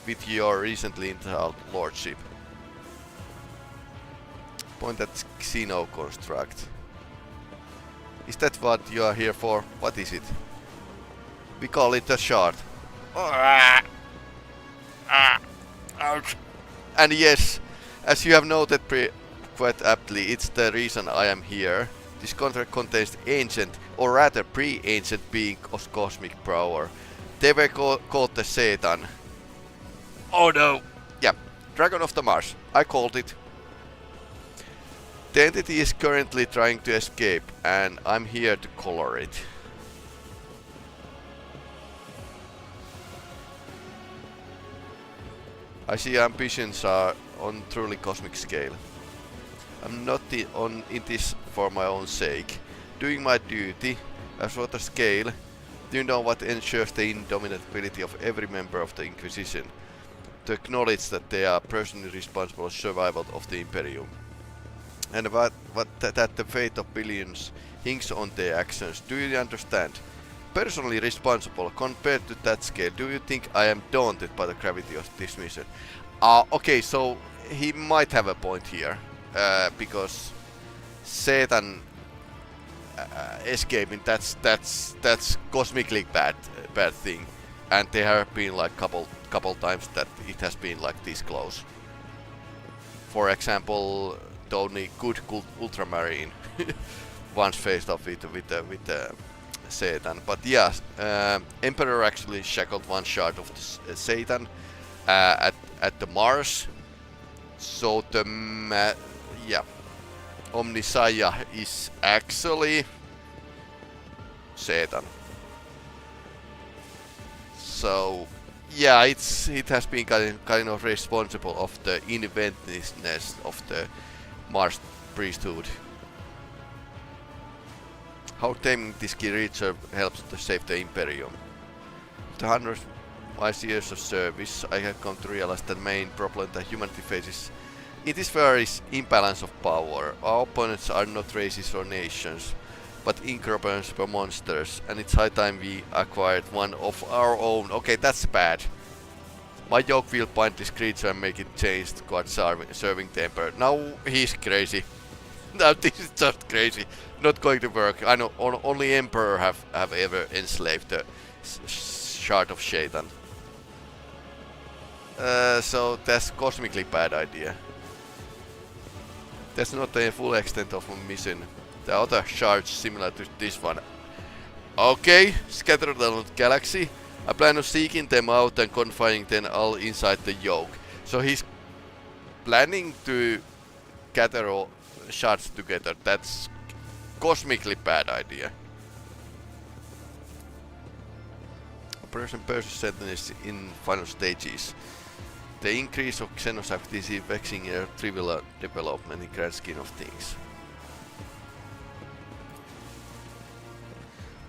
with your recently installed lordship. Point at Xeno construct. Is that what you are here for? What is it? We call it a shard. Ouch. And yes, as you have noted quite aptly, it's the reason I am here. This contract contains ancient, or rather pre-ancient being of cosmic power. They were called the Satan. Oh no! Yeah, Dragon of the Mars. I called it. The entity is currently trying to escape, and I'm here to color it. I see ambitions are on truly cosmic scale. I'm not in this for my own sake. Doing my duty, as for the scale, do you know what ensures the indomitability of every member of the Inquisition? To acknowledge that they are personally responsible for the survival of the Imperium. And that the fate of billions hinges on their actions. Do you understand? personally responsible compared to that scale. Do you think I am daunted by the gravity of this mission? Okay, so he might have a point here, because Satan escaping, that's cosmically bad thing, and there have been like couple times that it has been like this close. For example, the only good Ultramarine once faced off with Satan. But yeah, Emperor actually shackled one shard of the Satan at the Mars. So the Omnisaya is actually Satan. So yeah, it has been kind of responsible of the inventiveness of the Mars priesthood. How taming this creature helps to save the Imperium. After hundreds of years of service, I have come to realize that the main problem that humanity faces in this war is imbalance of power. Our opponents are not races or nations, but incomprehensible monsters, and it's high time we acquired one of our own. Okay, that's bad. My yoke will bind this creature and make it change towards serving the Emperor. Now he's crazy. Now this is just crazy. Not going to work. I know only Emperor have ever enslaved the shard of Satan. So that's cosmically bad idea. That's not the full extent of a mission. The other shards similar to this one. Okay, scattered around the galaxy. I plan on seeking them out and confining them all inside the yoke. So he's planning to gather all shards together. That's cosmically bad idea. Operation Perseus Sentinel is in final stages. The increase of Xenos activity is vexing a trivial development in grand scheme of things.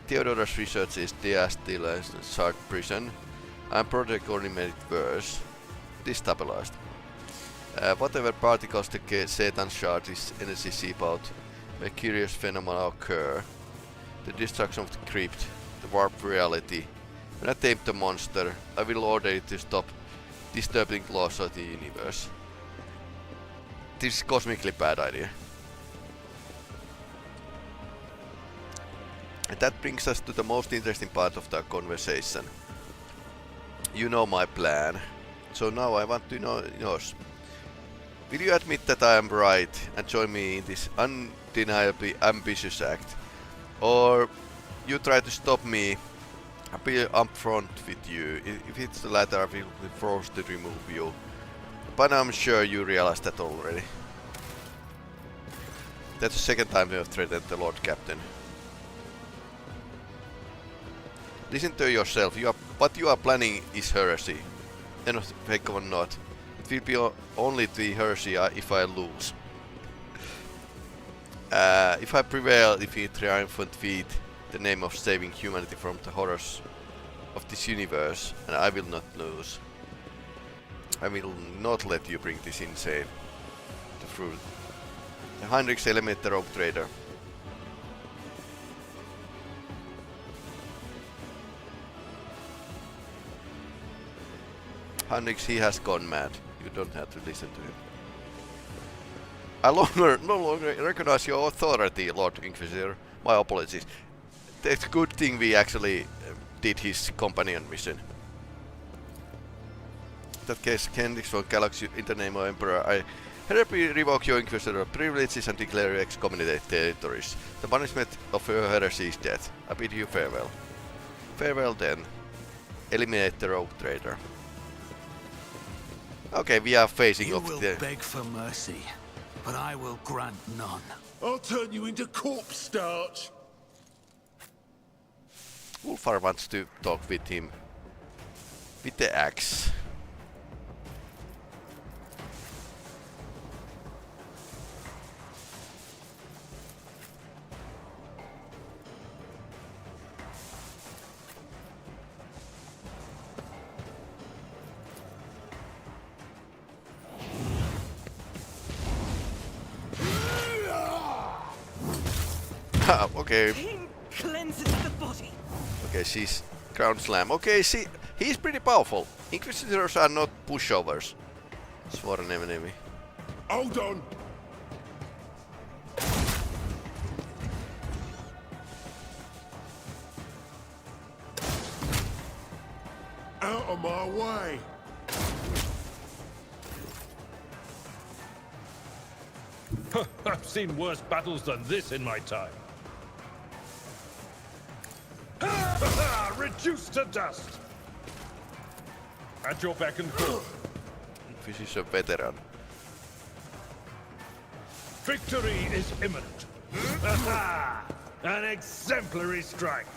Theodora's research is destabilized shard prison and project only made it worse. Destabilized. Whatever particles the Satan shard is energy seep out, a curious phenomena occur. The destruction of the crypt, the warped reality. When I tame the monster, I will order it to stop disturbing laws of the universe. This is cosmically bad idea. And that brings us to the most interesting part of the conversation. You know my plan. So now I want to know yours. Will you admit that I am right and join me in this undeniably ambitious act? Or you try to stop me? I'll be upfront with you. If it's the latter, I will be forced to remove you. But I'm sure you realize that already. That's the second time you have threatened the Lord Captain. Listen to yourself. What you are planning is heresy. And fake or not. It will be only the heresy if I lose. If I prevail, if you triumphant feat the name of saving humanity from the horrors of this universe, and I will not lose. I will not let you bring this insane to fruit. The Heinrich's Elemental Rope Trader. Heinrich, he has gone mad. You don't have to listen to him. I no longer recognize your authority, Lord Inquisitor. My apologies. It's a good thing we actually did his companion mission. In that case, Kendricks from Galaxy in the name of Emperor, I hereby revoke your Inquisitor privileges and declare you excommunicated territories. The punishment of your heresy is death. I bid you farewell. Farewell then. Eliminate the rogue trader. Okay, we are facing You off will the... beg for mercy, but I will grant none. I'll turn you into corpse starch. Wolfar wants to talk with him. With the axe. Okay. Pain cleanses the body. Okay, she's ground slam. Okay, he's pretty powerful. Inquisitors are not pushovers. Sworn enemy. Hold on. Out of my way. I've seen worse battles than this in my time. Reduced to dust! At your beck and call. This is a veteran. Victory is imminent. An exemplary strike.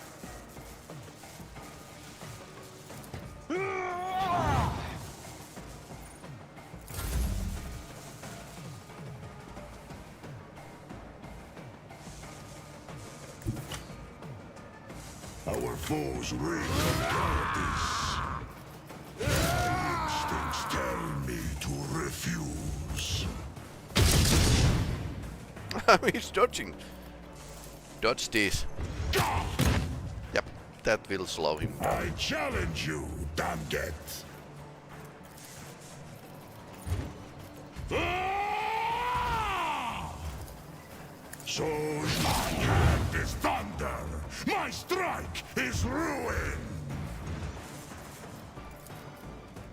Our foes reek of cowardice. Instincts tell me to refuse. He's dodging. Dodge this. Yep, that will slow him down. I challenge you, damned. So my hand is thunder, my strike is ruin.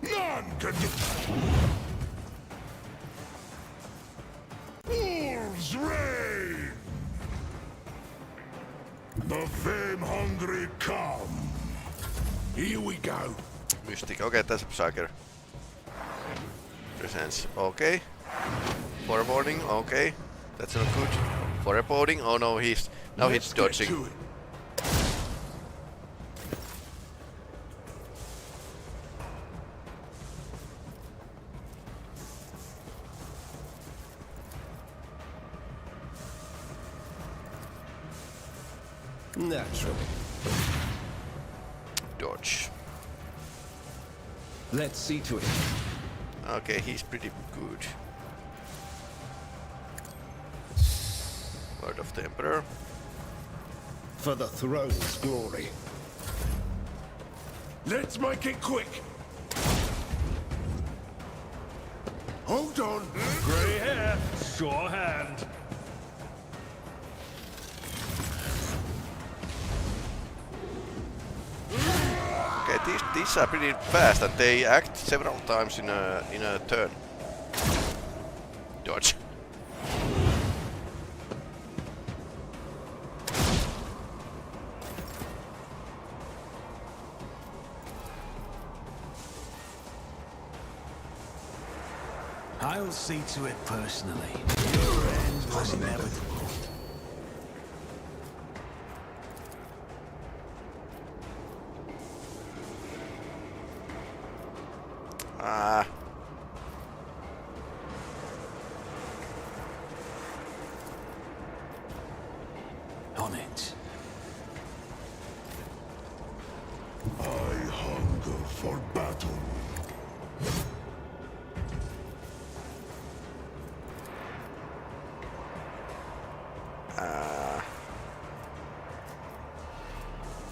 None can do. Wolves reign. The fame-hungry come. Here we go. Mystic. Okay, that's a Psyker. Presence. Okay. Forwarding. Okay. That's not good. Forwarding. Oh no, he's dodging. To it. Naturally. Dodge. Let's see to it. Okay, he's pretty good. Word of the Emperor. For the throne's glory. Let's make it quick. Hold on. Grey hair, sure hand. Okay, these are pretty fast and they act several times in a turn. Dodge. I'll see to it personally. Your end was inevitable. Ah. On it. I hunger for battle.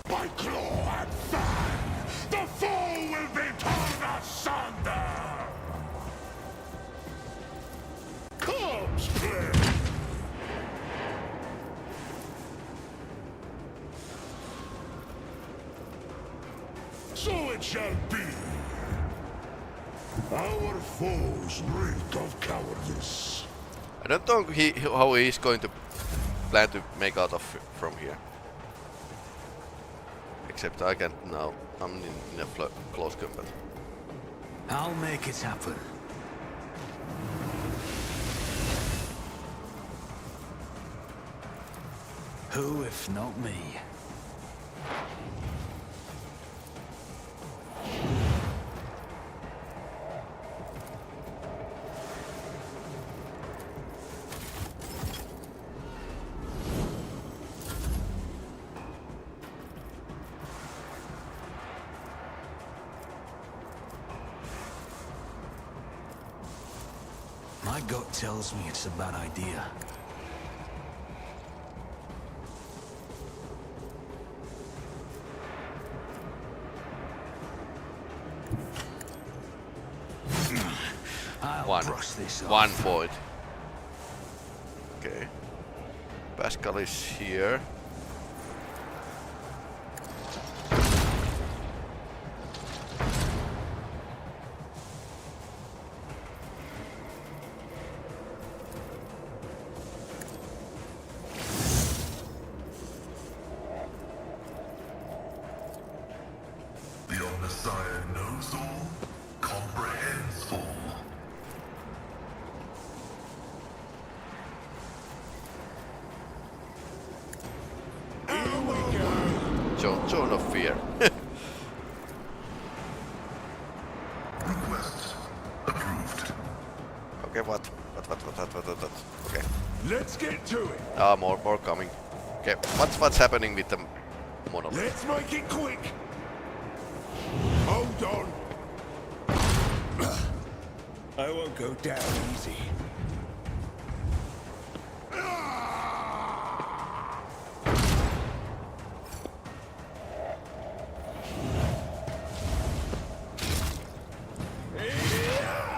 By claw and fang, the foe will be torn asunder! Corpse play! So it shall be. Our foes reek of cowardice. I don't know how he's going to plan to make out of from here. Except I can't now. I'm in a close combat. I'll make it happen. Who, if not me? My gut tells me it's a bad idea. I'll brush this off. 1 point. Okay. Pascal is here. The Omnissiah knows all, comprehends all. Zone of fear. Request approved. Okay, what? Okay. Let's get to it. Ah, more coming. Okay, what's happening with the monolith? Let's make it quick. Hold on. I won't go down easy.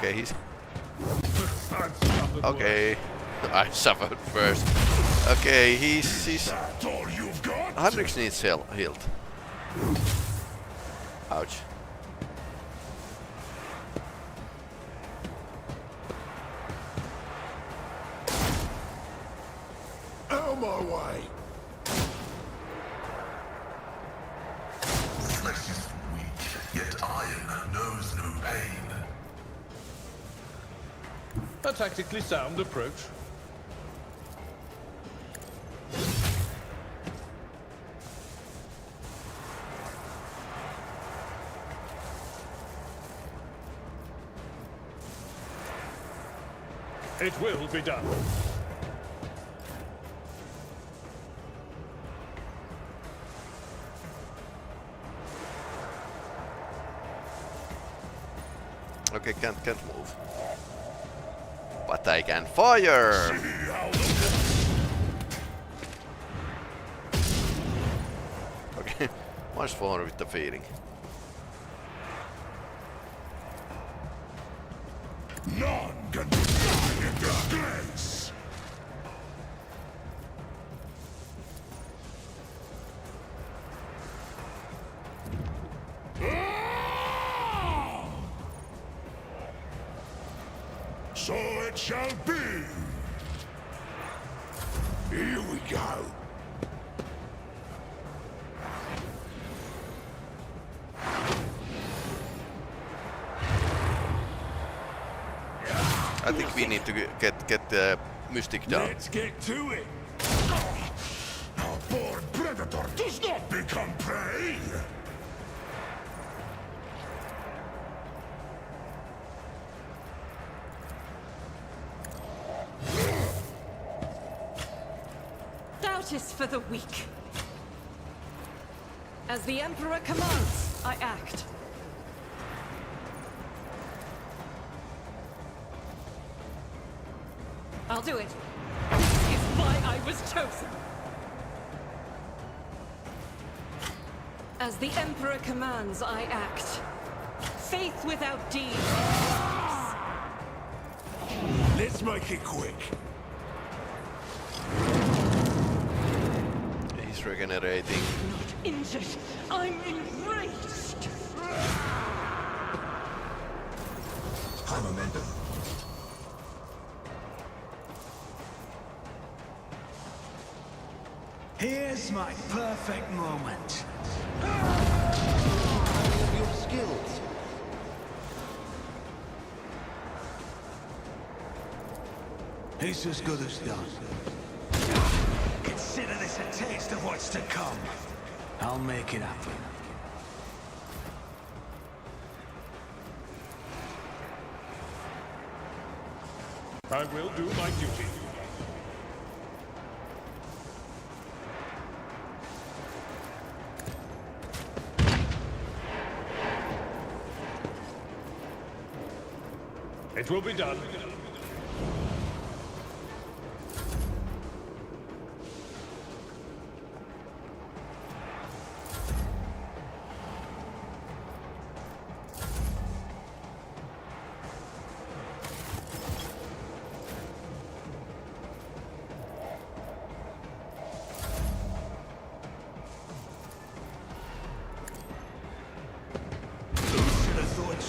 Okay, he's okay. I suffered first. Okay, he's That's all you've got? Hendrix needs healed. Ouch. Out my way. Flesh is weak, yet iron knows no pain. A tactically sound approach. It will be done. Okay, can't move. But I can fire! Okay, much fun with the feeding. None can stand in this place. So it shall be. Here we go. I think we need to get the Mystic down. Let's get to it. A born predator does not become prey. Doubt is for the weak. As the Emperor commands, I act. I'll do it. This is why I was chosen. As the Emperor commands, I act. Faith without deeds is useless. Let's make it quick. He's regenerating. Not injured. I'm enraged. High momentum. Here's my perfect moment. Your skills. It's as good as done. Consider this a taste of what's to come. I'll make it happen. I will do my duty. It will be done.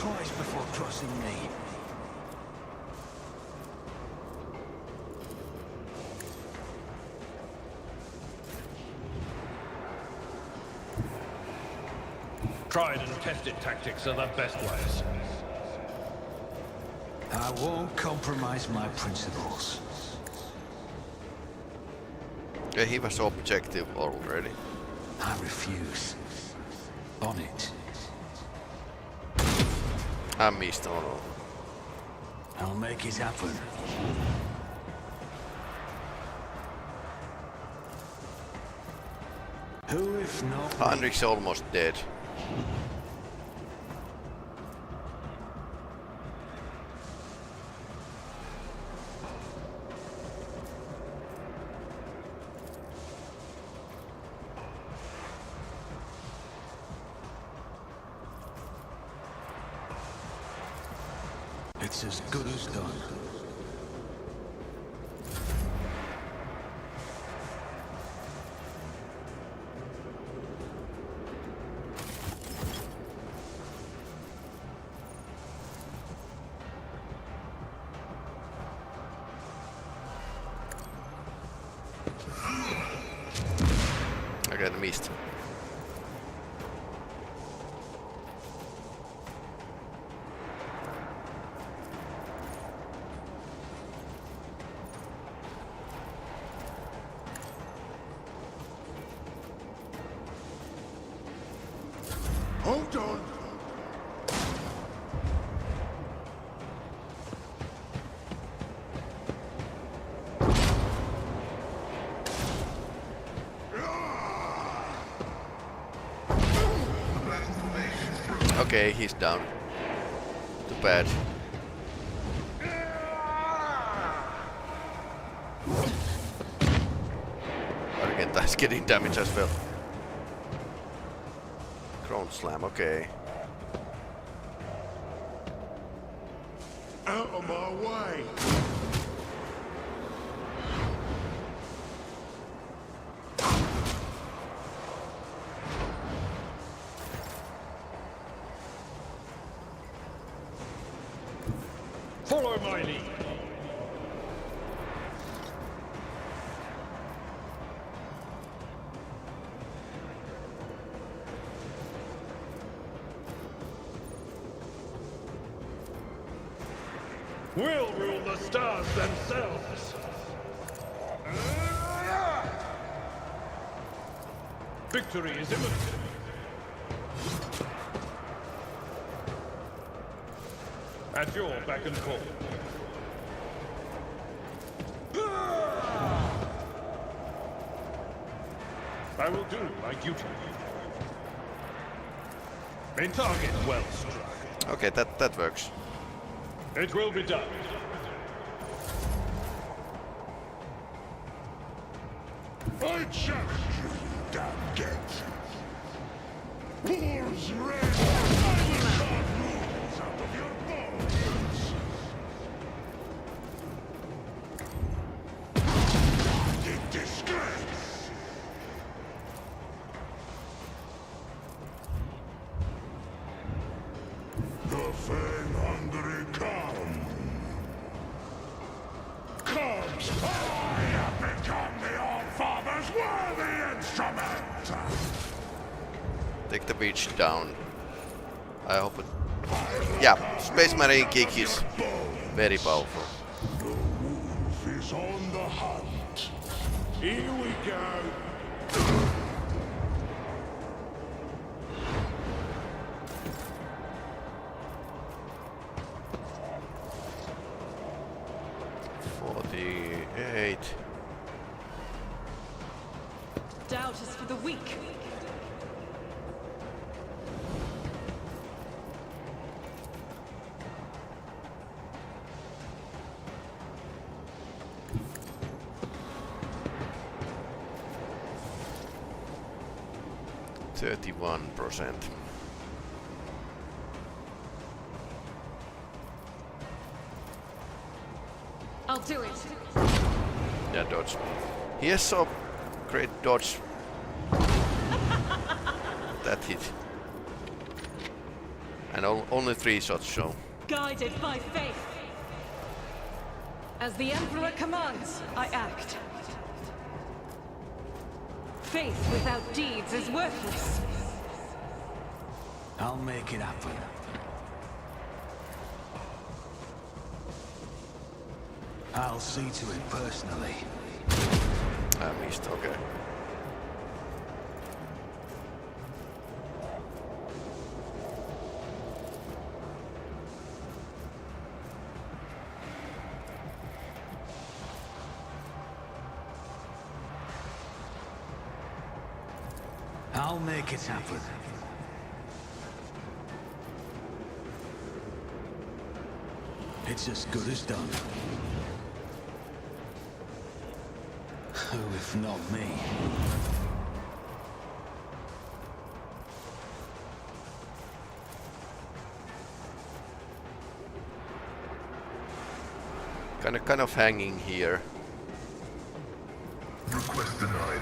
twice before crossing me. Tried and tested tactics are the best ways. I won't compromise my principles. Yeah, he was objective already. I refuse. On it. I missed, oh no. I'll make it happen. Who if not me? Heinrich's almost dead. It's as good as done. Okay, I missed. Hold on. Okay, he's down. Too bad. Argenta's getting damage as well. Crown slam, okay. Out of my way. Follow my lead. We'll rule the stars themselves. Victory is imminent. At your beck and call. I will do my duty. Main target well struck. Okay, that works. It will be done. I challenge you, damn get. War's red. I will carve rules out of your bones. In disgrace. The Fang-hungry come. Comes, I have become the All-Father's worthy instrument! Take the beach down. I hope it... Yeah, Space Marine kick is very powerful. The wolf is on the hunt. Here we go. Doubt is for the weak. %. I'll do it. Yeah, dodge. He has so great dodge. That hit. And only 3 shots show. Guided by faith. As the Emperor commands, I act. Faith without deeds is worthless. I'll make it happen. I'll see to it personally. I missed, okay. I'll make it happen. It's as good as done. Who if not me? Kind of hanging here. Request denied.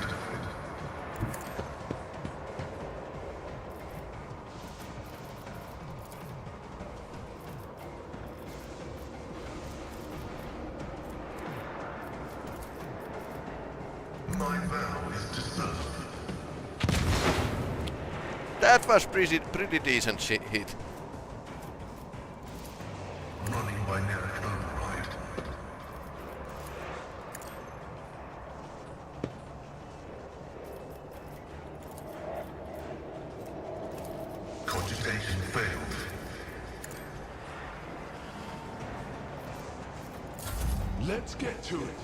My vow is to serve. That was pretty decent hit. Running binaric override. Cogitation failed. Let's get to it.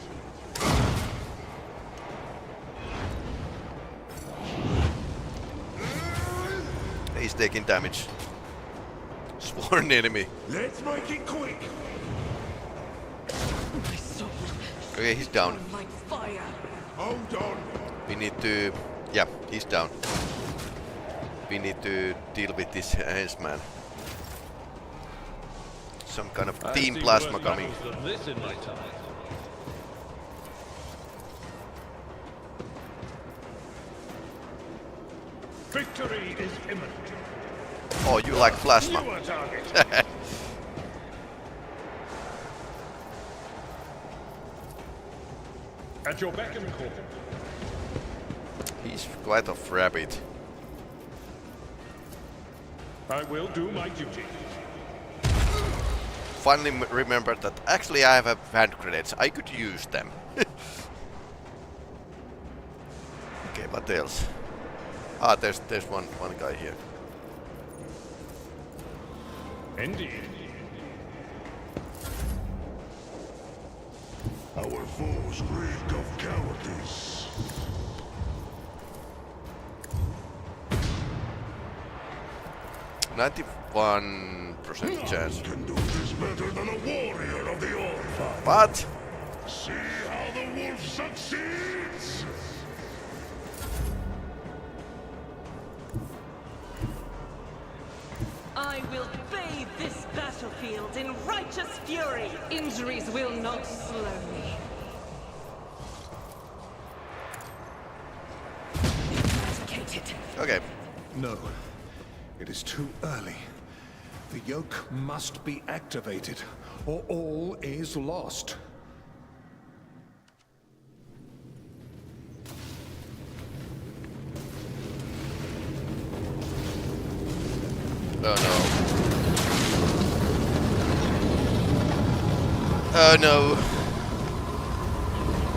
He's taking damage. Sworn enemy. Let's make it quick. My soul Okay, he's down. burn like fire. Hold on. We need to... Yeah, he's down. We need to deal with this henchman. Some kind of I've team seen plasma worse coming. battles than this in my time. Victory is imminent. Oh, you like plasma. You are target. At your beck and call. He's quite a rabbit. I will do my duty. Finally remembered that actually I have a hand grenades. I could use them. Okay, what else? Ah, there's one guy here. Indeed. Our foes reek of cowardice. %91 chance. Can do this better than a warrior of the All-Father. But See how the wolf succeeds? I will bathe this battlefield in righteous fury. Injuries will not slow me. Eradicated. okay. No. It is too early. The yoke must be activated, or all is lost. Oh no. Oh no.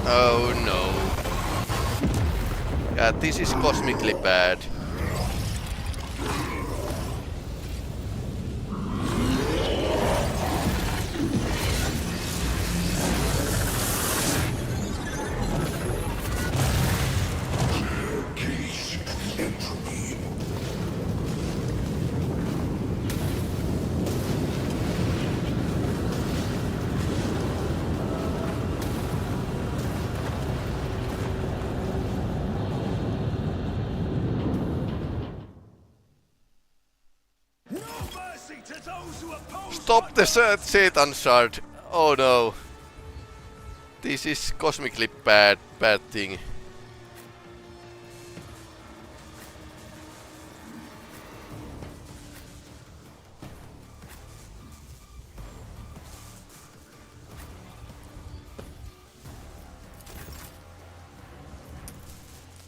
Oh no. Yeah, this is cosmically bad. Stop the Satan shard. Oh no. This is cosmically bad thing.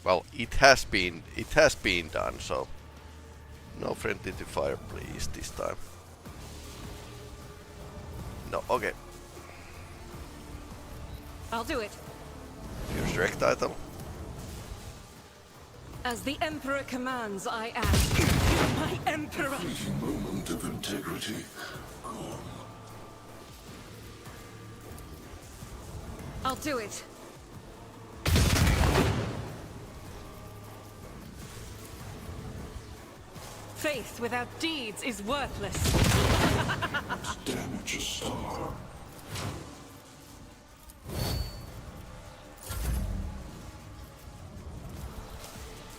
Well, it has been done, so no friendly to fire, please, this time. No, okay. I'll do it. Use rec title. As the Emperor commands, I act. My Emperor! Moment of integrity. I'll do it. Faith without deeds is worthless. Damage a star.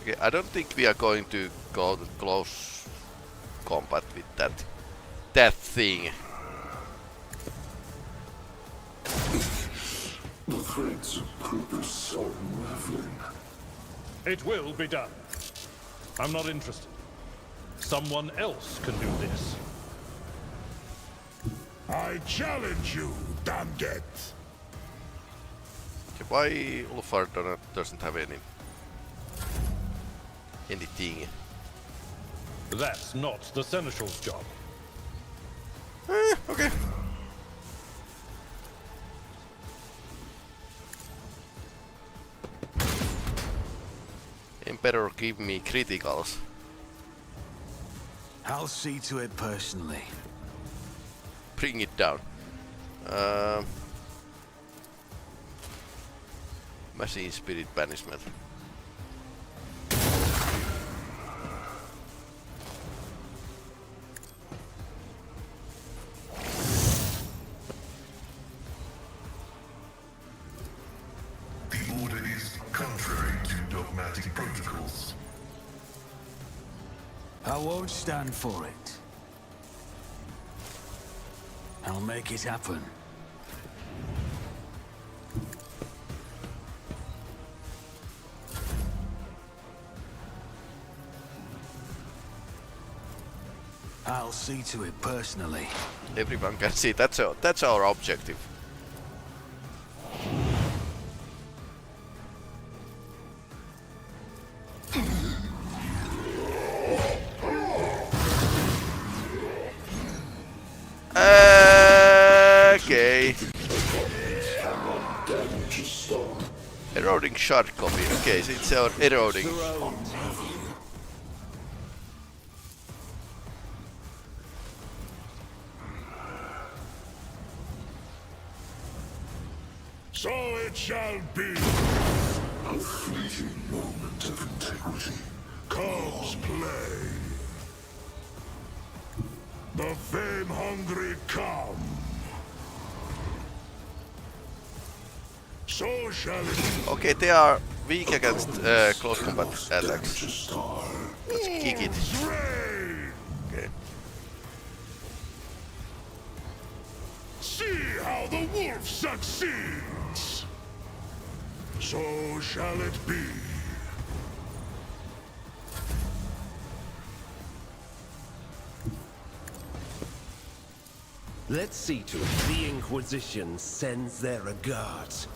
Okay, I don't think we are going to go to close combat with that thing. The threads of purpose are unraveling. It will be done. I'm not interested. Someone else can do this. I challenge you, damned it! Okay, why Ulfar doesn't have anything? That's not the Seneschal's job. Okay. Emperor, give me criticals. I'll see to it personally. Bring it down. Machine spirit banishment. The order is contrary to dogmatic protocols. I won't stand for it. I'll make it happen. I'll see to it personally. Everyone can see that's our objective. Okay. Eroding shard copy. Okay, so it's our eroding. So it shall be. A fleeting moment of integrity. Comes play. The fame-hungry come. So shall it be. Okay, they are weak against close combat attacks. A star. Let's kick it. Rain. Okay. See how the wolf succeeds. So shall it be. Let's see to it the Inquisition sends their regards.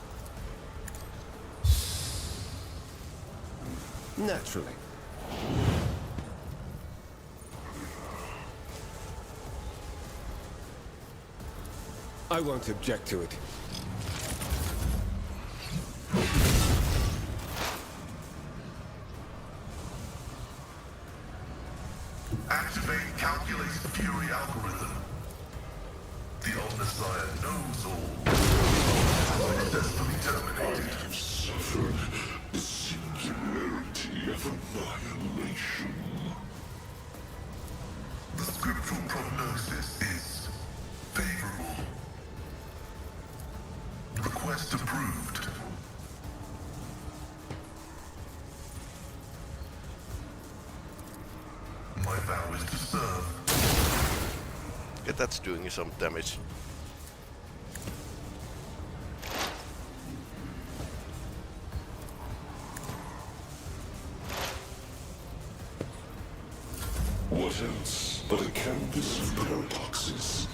Naturally. I won't object to it. Activate Calculate Fury algorithm. The Omnissiah knows all. Successfully terminated. I have suffered the singularity of annihilation. The scriptural prognosis is favorable. Request approved. My vow is to serve. Okay, that's doing some damage. What else but a canvas of paradoxes?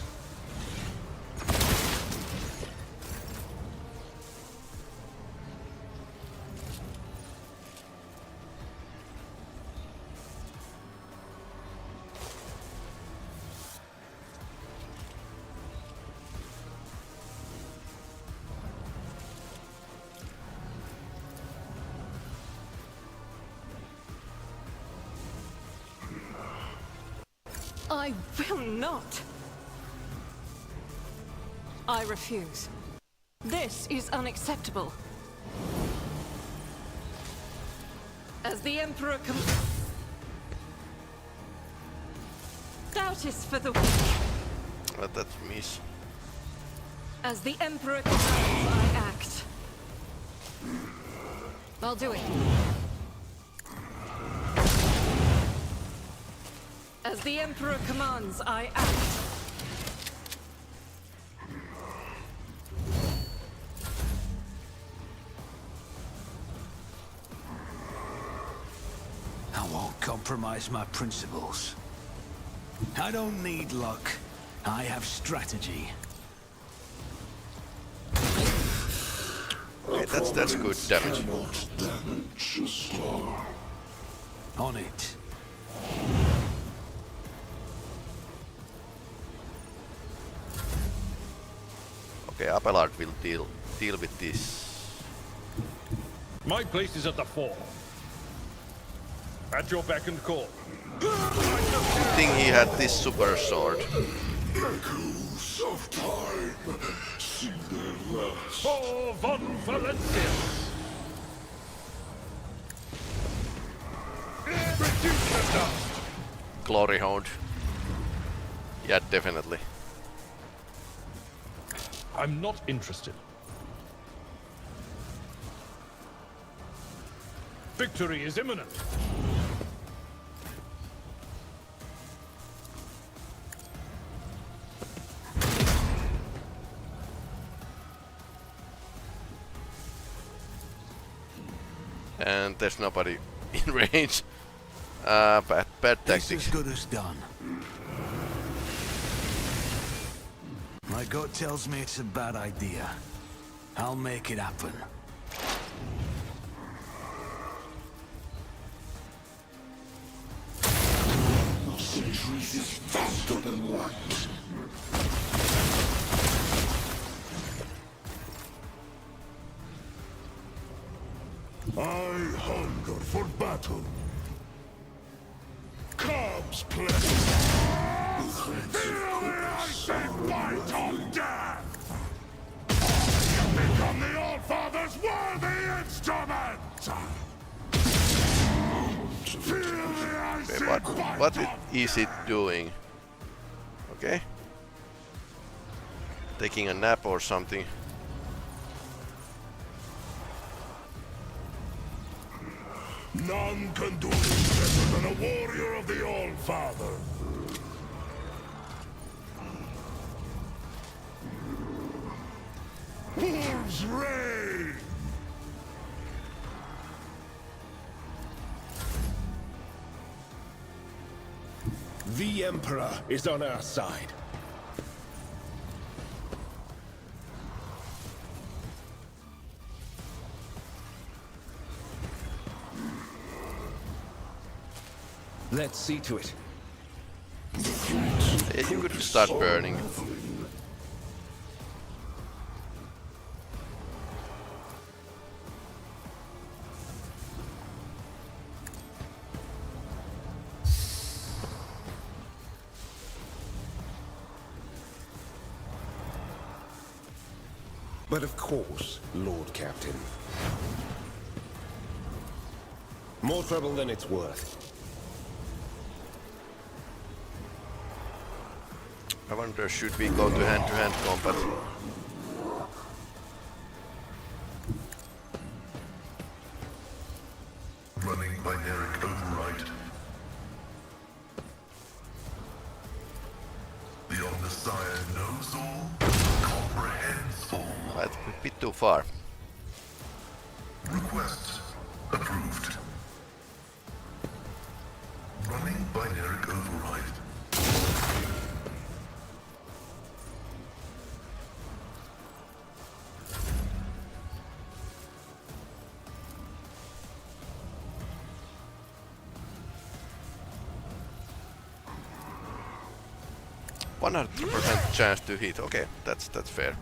I will not. I refuse. This is unacceptable. As the Emperor Doubt is for the weak. But that's miss. As the Emperor commands, I act. I'll do it. As the Emperor commands, I act. I won't compromise my principles. I don't need luck. I have strategy. Okay, that's good damage. Cannot damage a star. On it. Okay, Abelard will deal with this. My place is at the fore. At your beck and call. Good thing he had this super sword. Echoes of time see their last. For von Valencia! Reduce the dust! Glory Hound. Yeah, definitely. I'm not interested. Victory is imminent. And there's nobody in range. Bad This tactics. as good as done. My gut tells me it's a bad idea. I'll make it happen. Centuries is faster than light. I hunger for battle. Cubs play. Feel the icy bite of death! Become the All-Father's worthy instrument! Feel the icy Okay, bite what of is it doing? Okay. Taking a nap or something. None can do this better than a warrior of the All-Father. Wolves reign! The Emperor is on our side. Let's see to it. Yeah, you could start burning. But of course, Lord Captain. More trouble than it's worth. I wonder, should we go to hand combat? Running binaric override. The Omnissiah knows all, comprehends all. That's a bit too far. Request approved. Running binaric override. %100% chance to hit. Okay, that's fair.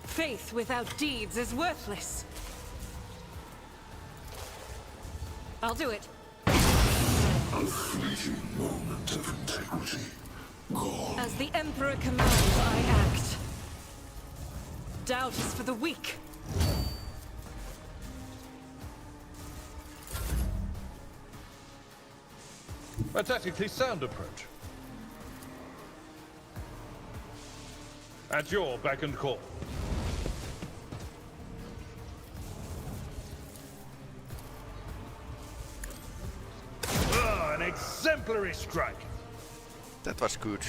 Faith without deeds is worthless. I'll do it. A fleeting moment of integrity. As the Emperor commands, I act. Doubt is for the weak. A tactically sound approach. At your beck and call. An exemplary strike. That was good.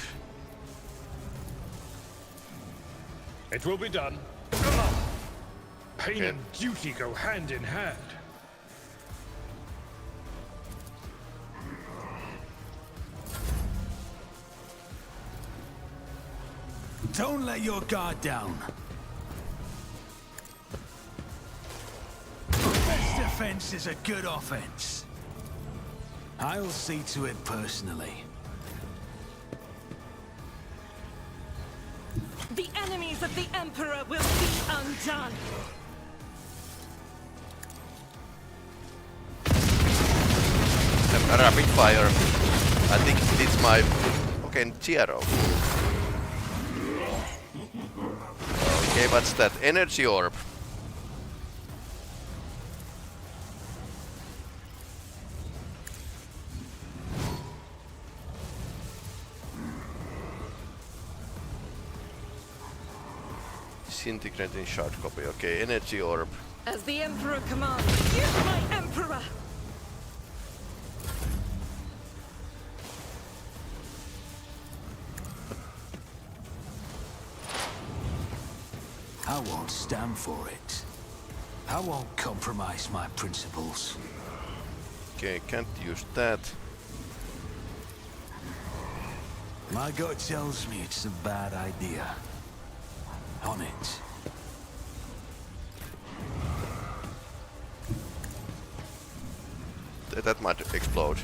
It will be done. Pain Okay. and duty go hand in hand. Don't let your guard down. Best defense is a good offense. I'll see to it personally. The enemies of the Emperor will be undone. A rapid fire. I think it's my... Okay, Zero. Okay, what's that? Energy orb. Disintegrating shard copy. Okay, energy orb. As the Emperor commands, use my Emperor! I won't stand for it. I won't compromise my principles. Okay, can't use that. My gut tells me it's a bad idea. On it. That might explode.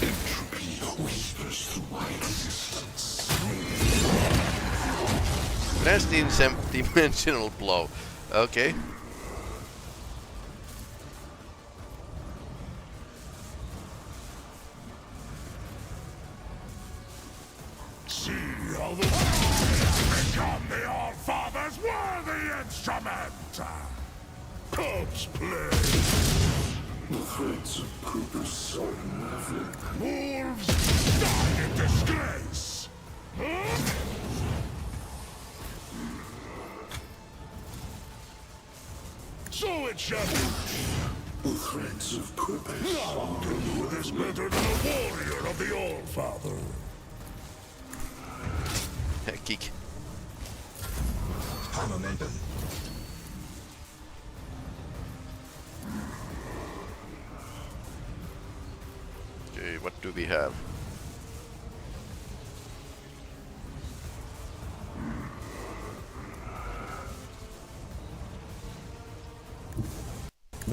Entropy whispers through my existence. Trans-dimensional blow. Okay. See how the become the All-Father's worthy instrument! Corpse play! The threads of purpose so unraveling. Wolves die in disgrace! So it shall be. The threads of purpose. None can do this better than a warrior of the All-Father. Kick. Momentum. Okay, what do we have?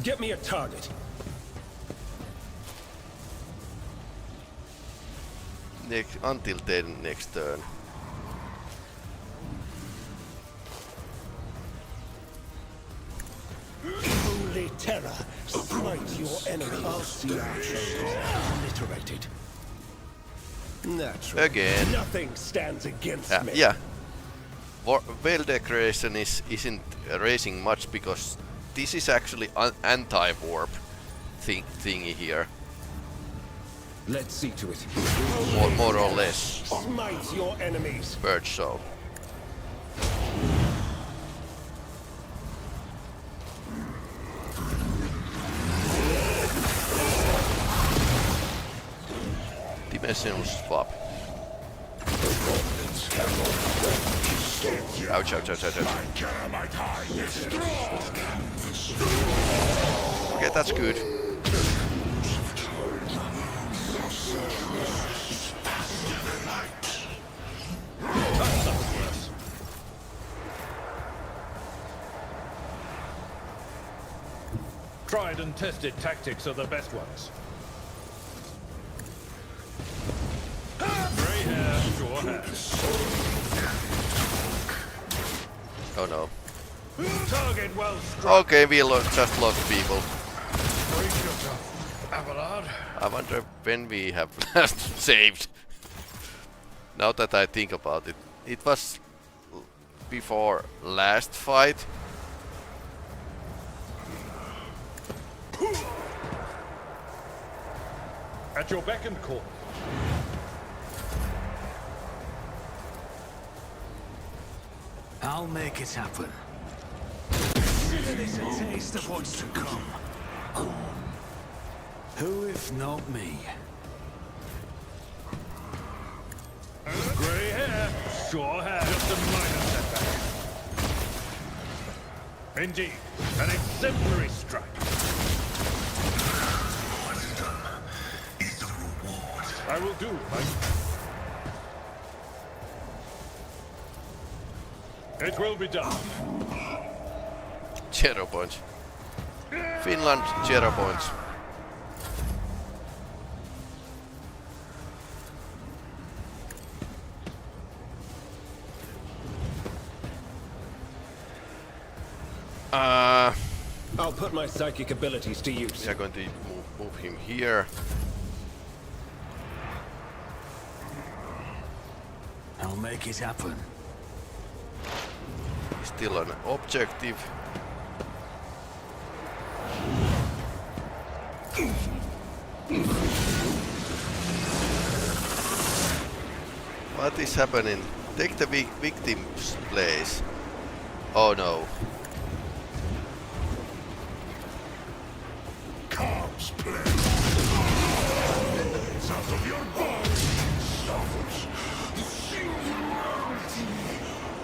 Get me a target. Until then, next turn. Holy terror, smite your enemy. I'll see our shoulders obliterated. Naturally. Again. Nothing stands against me. Yeah. Veil decoration isn't raising much because this is actually anti-warp thingy here. Let's see to it. More or less. Smite your enemies. Bird show. Dimensional swap. Ouch, ouch, ouch, ouch, ouch. Okay, that's good. Tried and tested tactics are the best ones. Grey hair, sure has. Oh no. Target well struck. Okay, we just lost people. Brace yourself. Abelard. I wonder when we have last saved. Now that I think about it, it was before last fight. At your beck and call. I'll make it happen. Consider this a taste of what's to come. Who if not me? Grey hair. Sure hair. Just a minor setback. Indeed, an exemplary strike. Wisdom is the reward. I will do, Mike. It will be done. Zero points. Finland, 0 points. I'll put my psychic abilities to use. We are going to move him here. I'll make it happen. Still an objective. What is happening? Take the victim's place. Oh no. Corpse play. Out of your body suffers the singularity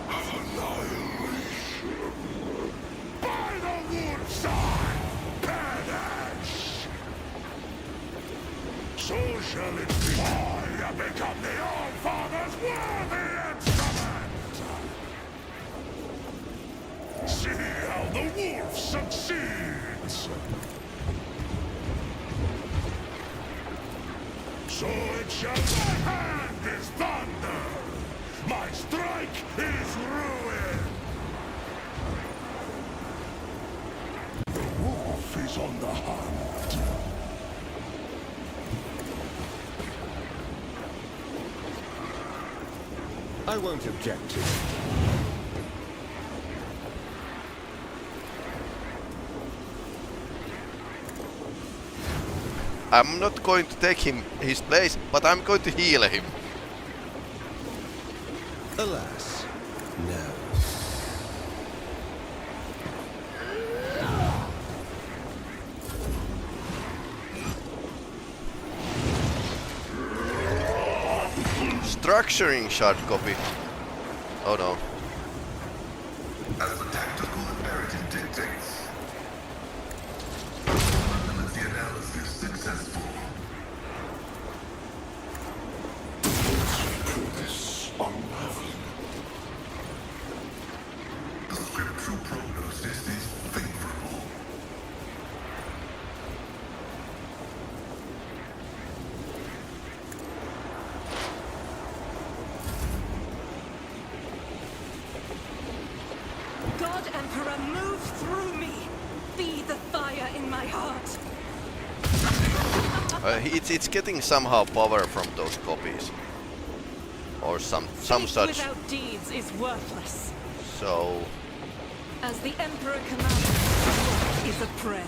of annihilation. By the wolf's eye, perish! So shall it be. I have become the All-Father's worthy instrument! See how the wolf succeeds! So it shall. My hand is thunder! My strike is ruin! The wolf is on the hunt. I won't object to it. I'm not going to take his place, but I'm going to heal him. Alas, no. Structuring shard copy. Oh no. As the tactical imperative dictates. Probability analysis successful. This unraveling. The scriptural prognosis is favorable. God Emperor, move through me! Be the fire in my heart! It's getting somehow power from those copies. Or some Faith such. without deeds is worthless. So As the Emperor commands, is a prayer.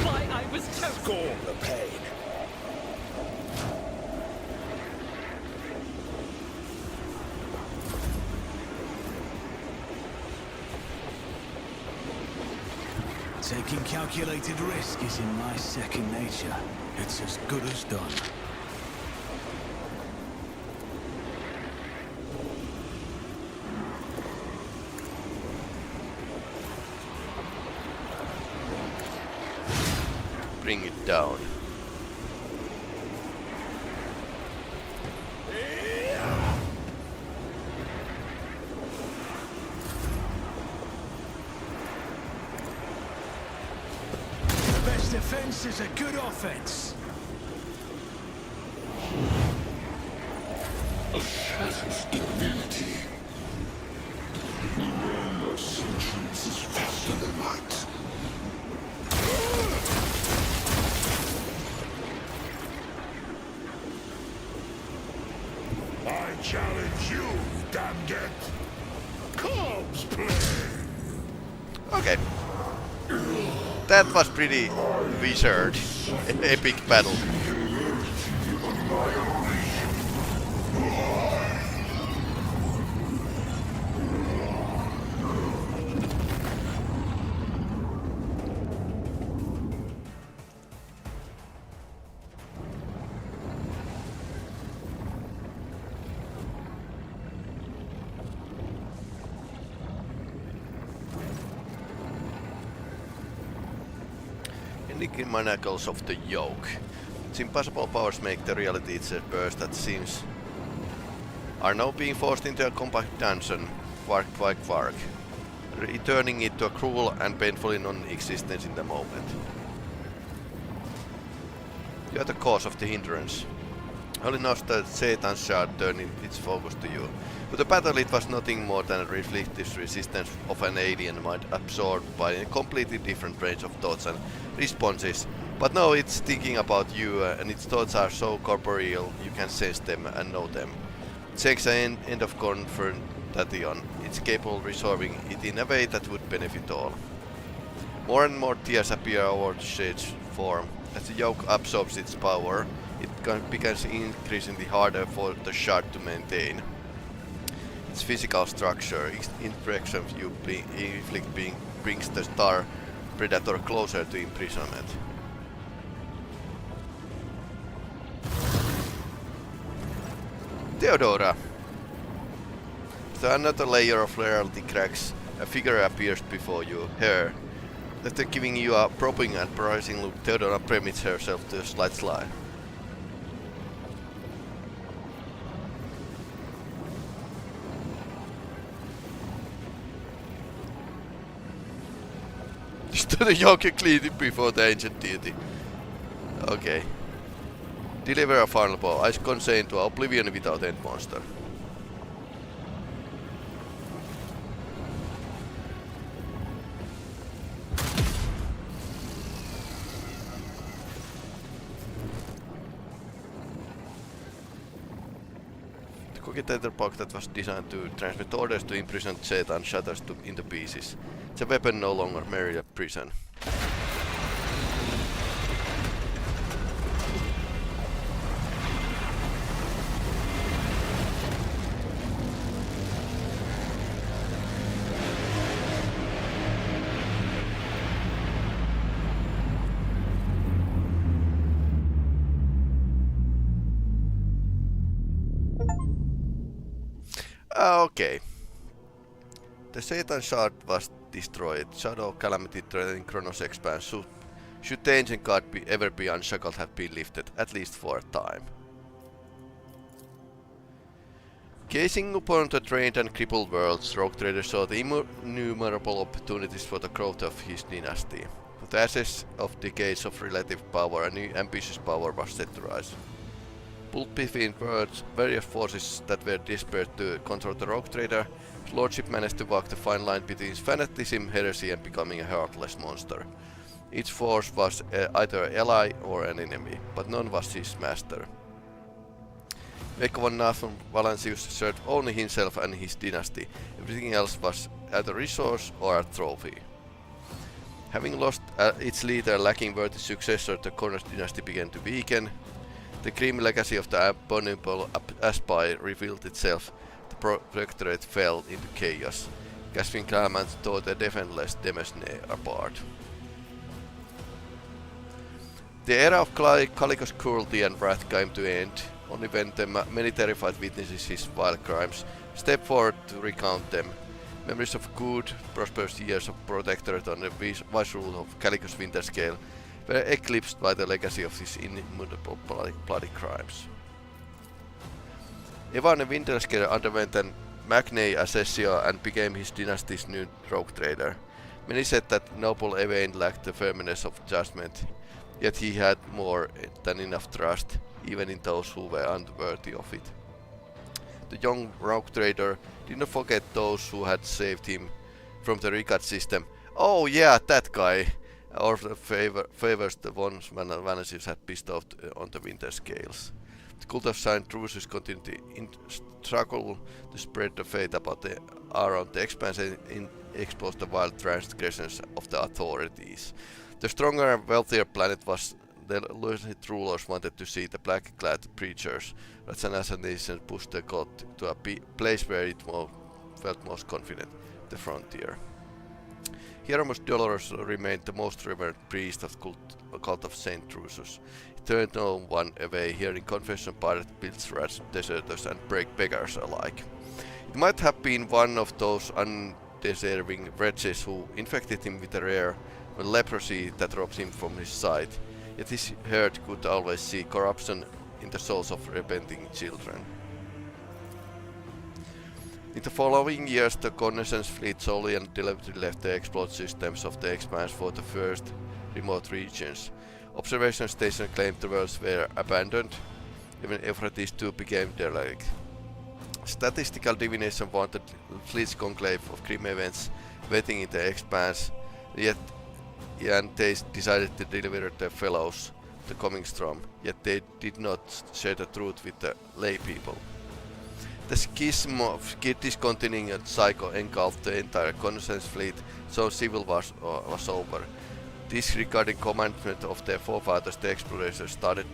Why I was chosen. Scorn the pain. Taking calculated risk is in my second nature. It's as good as done. bring it down. The best defense is a good offense. A shattered divinity. The realm of sentience is faster than light. I challenge you, damned. Comes play. Okay. That was pretty wizard. Epic battle. Enigmatic manacles of the yoke. Its impossible powers make the reality itself burst that seems are now being forced into a compact dungeon, Wh40k, returning it to a cruel and painfully non-existence in the moment. You are the cause of the hindrance. Only now that Satan's shard turned its focus to you. With the battle it was nothing more than a reflective resistance of an alien mind absorbed by a completely different range of thoughts and responses. But now it's thinking about you and its thoughts are so corporeal you can sense them and know them. It takes an end of confrontation. It's capable of resolving it in a way that would benefit all. More and more tears appear over the shade's form. As the yoke absorbs its power, it becomes increasingly harder for the shard to maintain. Its physical structure, its interaction of you brings the star predator closer to imprisonment. Theodora! With another layer of reality cracks, a figure appears before you, her. After giving you a probing and prizing look, Theodora permits herself to a slight slide. To the yoke clean before the ancient deity. Okay. Deliver a final blow. I consent to oblivion without end monster. The cogitator box that was designed to transmit orders to imprisoned Satan shatters into pieces. The weapon no longer merely a prison. Okay. The Satan shard was destroyed. Shadow calamity threatening Chronos expanse. Should the ancient god ever be unshackled have been lifted, at least for a time. Gazing upon the drained and crippled worlds, Rogue Trader saw the innumerable opportunities for the growth of his dynasty. With the access of decades of relative power, a new ambitious power was set to rise. Pulled between worlds, various forces that were desperate to control the Rogue Trader, his lordship managed to walk the fine line between fanaticism, heresy and becoming a heartless monster. Each force was either an ally or an enemy, but none was his master. Vekvan Nathan Valancius served only himself and his dynasty. Everything else was either a resource or a trophy. Having lost its leader, lacking worthy successor, the Connors dynasty began to weaken. The grim legacy of the abominable Aspire revealed itself. The Protectorate fell into chaos. Gasping claimants tore the defenseless Demesne apart. The era of Calico's cruelty and wrath came to an end, only when the many terrified witnesses his vile crimes stepped forward to recount them. Memories of good, prosperous years of Protectorate on the wise rule of Calico's Winterscale were eclipsed by the legacy of his inimitable bloody crimes. Evan Winterscale underwent an Magnae Accessio and became his dynasty's new rogue trader. Many said that noble Evain lacked the firmness of judgment, yet he had more than enough trust, even in those who were unworthy of it. The young rogue trader did not forget those who had saved him from the Rigat system. Oh yeah, that guy! Or the favors the ones Valancius had bestowed on the Winter Scales. The cult of Saint Drusus continued to struggle to spread the faith about around the expanse and expose the wild transgressions of the authorities. The stronger and wealthier planet was the Lucid rulers wanted to see the black-clad preachers, but an assassination pushed the cult to a place where it felt most confident, the frontier. Hieronymus Dolorous remained the most revered priest of the cult of Saint Drusus. He turned no one away, hearing confession pirates, pills, rats, deserters, and beggars alike. It might have been one of those undeserving wretches who infected him with a rare leprosy that robbed him from his sight, yet his heart could always see corruption in the souls of repenting children. In the following years, the Reconnaissance fleet solely and deliberately left the exploit systems of the Expanse for the first remote regions. Observation stations claimed the worlds were abandoned, even Euphrates II became derelict. Statistical divination wanted fleet's conclave of grim events waiting in the Expanse, and they decided to deliver their fellows the coming storm, yet they did not share the truth with the lay people. The schism of discontinuing a cycle engulfed the entire Reconnaissance fleet, so civil war was over. Disregarding commandment of their forefathers, the explorators started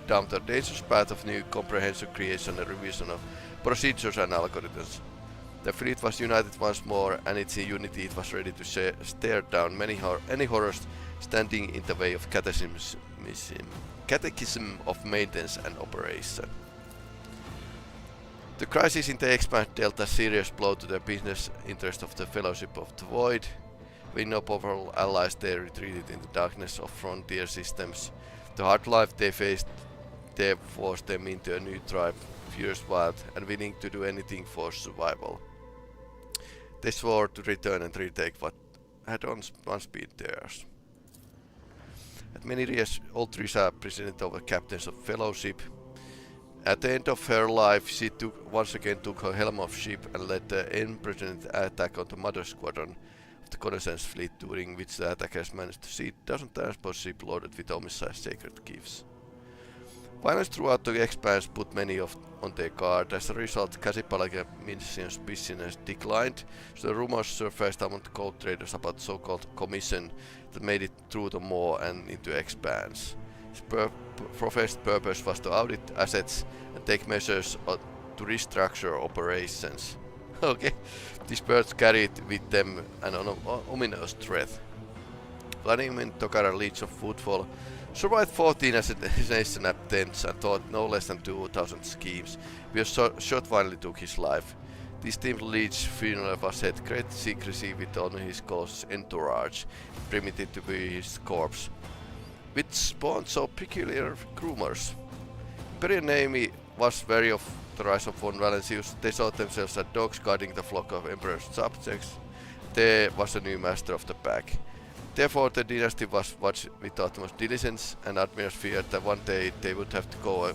down the dangerous path of new comprehensive creation and revision of procedures and algorithms. The fleet was united once more, and its unity it was ready to stare down any horrors standing in the way of catechism of maintenance and operation. The crisis in the Expanse dealt a serious blow to the business interest of the Fellowship of the Void. With no powerful allies, they retreated in the darkness of frontier systems. The hard life they faced there forced them into a new tribe, fierce, wild, and willing to do anything for survival. They swore to return and retake what had once been theirs. At many years, old Trisha presided over captains of Fellowship. At the end of her life, she once again took her helm of ship and led the unprecedented attack on the Mother Squadron of the Reconnaissance fleet, during which the attackers managed to see dozens of transport ships loaded with homicide sacred gifts. Violence throughout the Expanse put many on their guard. As a result, Casipalaga Minsion's business declined, so the rumors surfaced among the gold traders about the so-called commission that made it through the Maw and into Expanse. Its professed purpose was to audit assets and take measures to restructure operations. Okay, these birds carried with them an ominous threat. Vladimir Tokara, Leech of Footfall, survived 14 assassination attempts and thought no less than 2,000 schemes. Shot finally took his life. This team's Leech's funeral was held great secrecy with only his close entourage, permitted to be his corpse, which spawned so peculiar rumors. Imperial Navy was wary of the rise of von Valentius. They saw themselves as dogs guarding the flock of Emperor's subjects. There was a new master of the pack. Therefore, the dynasty was watched with utmost diligence, and admirals feared that one day they would have to go